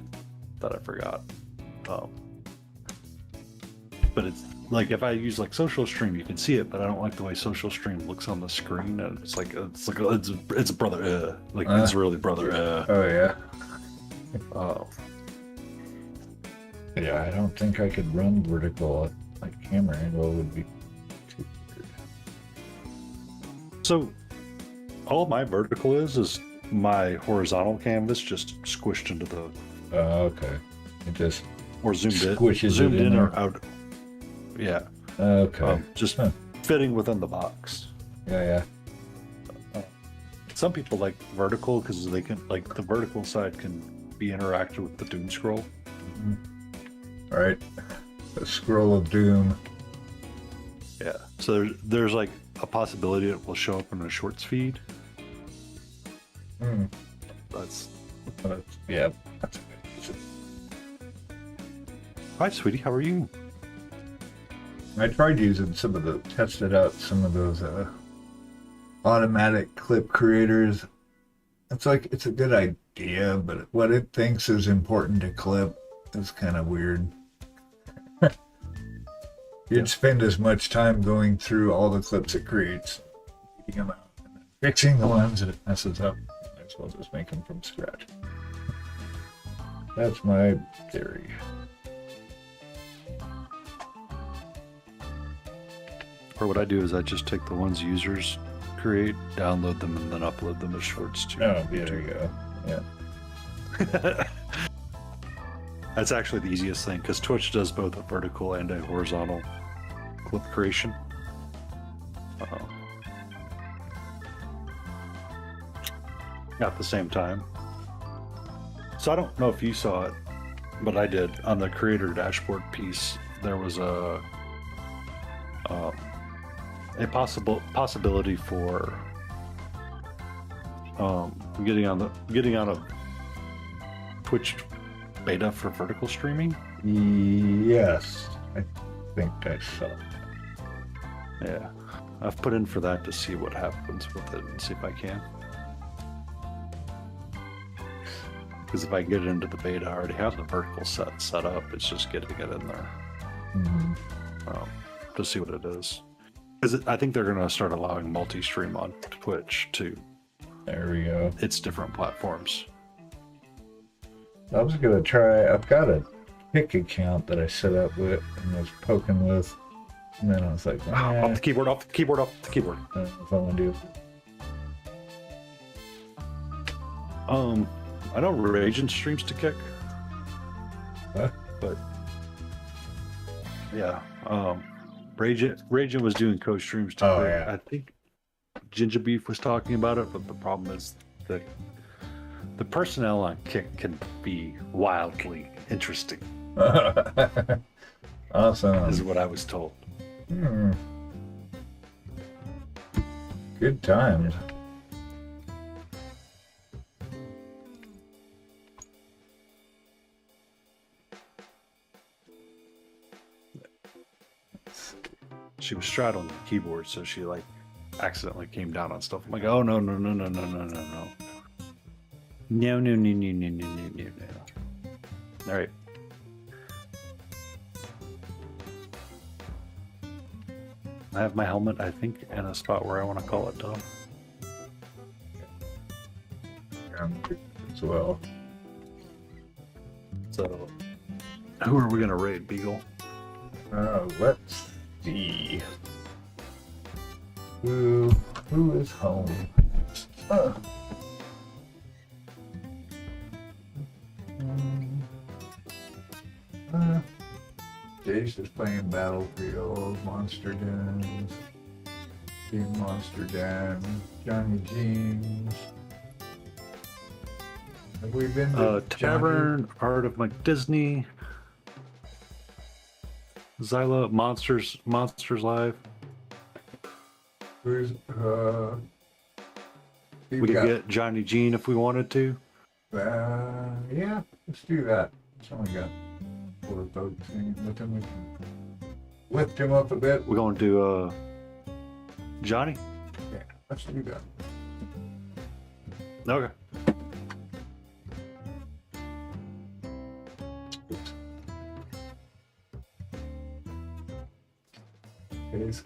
that I forgot. But it's like if I use like Social Stream, you can see it, but I don't like the way Social Stream looks on the screen. And it's brother, it's really brother. Oh yeah. Yeah, I don't think I could run vertical at my camera angle. Would be too weird. So all my vertical is my horizontal canvas just squished into the. Okay. It just Or zoomed it in or out. Yeah. Okay. Just fitting within the box. Yeah. Some people like vertical because they can, like, the vertical side can be interacted with the doom scroll. All right. The scroll of doom. Yeah. So there's like a possibility it will show up in a shorts feed. That's yeah. Hi, sweetie. How are you? I tried using tested out some of those automatic clip creators. It's a good idea, but what it thinks is important to clip It's kind of weird. You'd spend as much time going through all the clips it creates, taking them out, and then fixing the ones that it messes up. Might as well just make them from scratch. That's my theory. Or what I do is I just take the ones users create, download them, and then upload them as shorts to Oh, yeah, there you go. Yeah. That's actually the easiest thing because Twitch does both a vertical and a horizontal clip creation. At the same time. So I don't know if you saw it, but I did. On the creator dashboard piece, there was a possibility for getting on a Twitch beta for vertical streaming. Yes, I think I saw that. Yeah, I've put in for that to see what happens with it and see if I can. Because if I get it into the beta, I already have the vertical set up. It's just getting it in there to see what it is. Because I think they're going to start allowing multi-stream on Twitch too. There we go. It's different platforms. I was gonna try. I've got a pick account that I set up with and was poking with, and then I was like, Off the keyboard. I don't know if I want to do it. I know Raging streams to Kick. Huh? But yeah, Raging was doing co-streams to Kick. Yeah. I think Ginger Beef was talking about it, but the problem is that the personnel on Kick can be wildly interesting. Awesome. Is what I was told. Good times. She was straddling the keyboard, so she like accidentally came down on stuff. I'm like, oh no. No. All right. I have my helmet, I think, in a spot where I want to call it done. As well. So, who are we going to raid, Beagle? Let's see. Who is home? Jay's just playing Battlefield, Monster Den, Team Monster Den, Johnny Jeans. Have we been to Tavern, Art of Mike Disney, Zyla, Monsters Live. Who's We could get Johnny Jean if we wanted to. Yeah, let's do that. It's only got 4 folks in with him. We can lift him up a bit. We're going to Johnny? Yeah, let's do that. Okay. His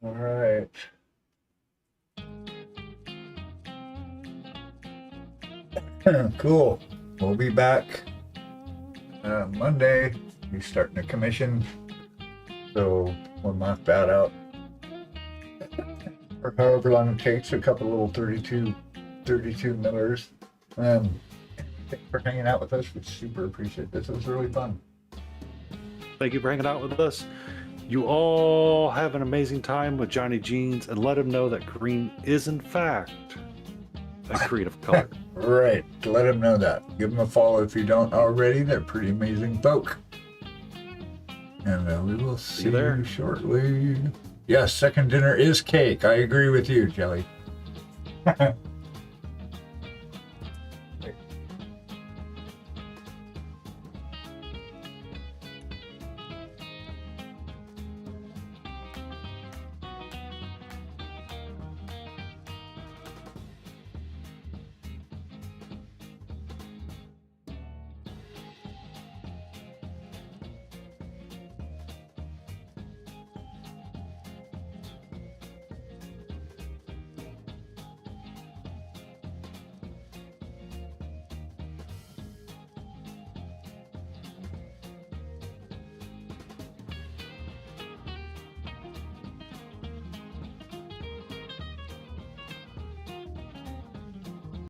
all right. Cool. We'll be back Monday. We're starting a commission, so 1 month bat out, or however long it takes. A couple little 32 millers. Thanks for hanging out with us. We super appreciate this. It was really fun. Thank you for hanging out with us. You all have an amazing time with Johnny Jeans, and let him know that green is in fact a creative color. Right. Let him know that. Give them a follow if you don't already. They're pretty amazing folk. And we will see you shortly. Yes, second dinner is cake. I agree with you, Jelly.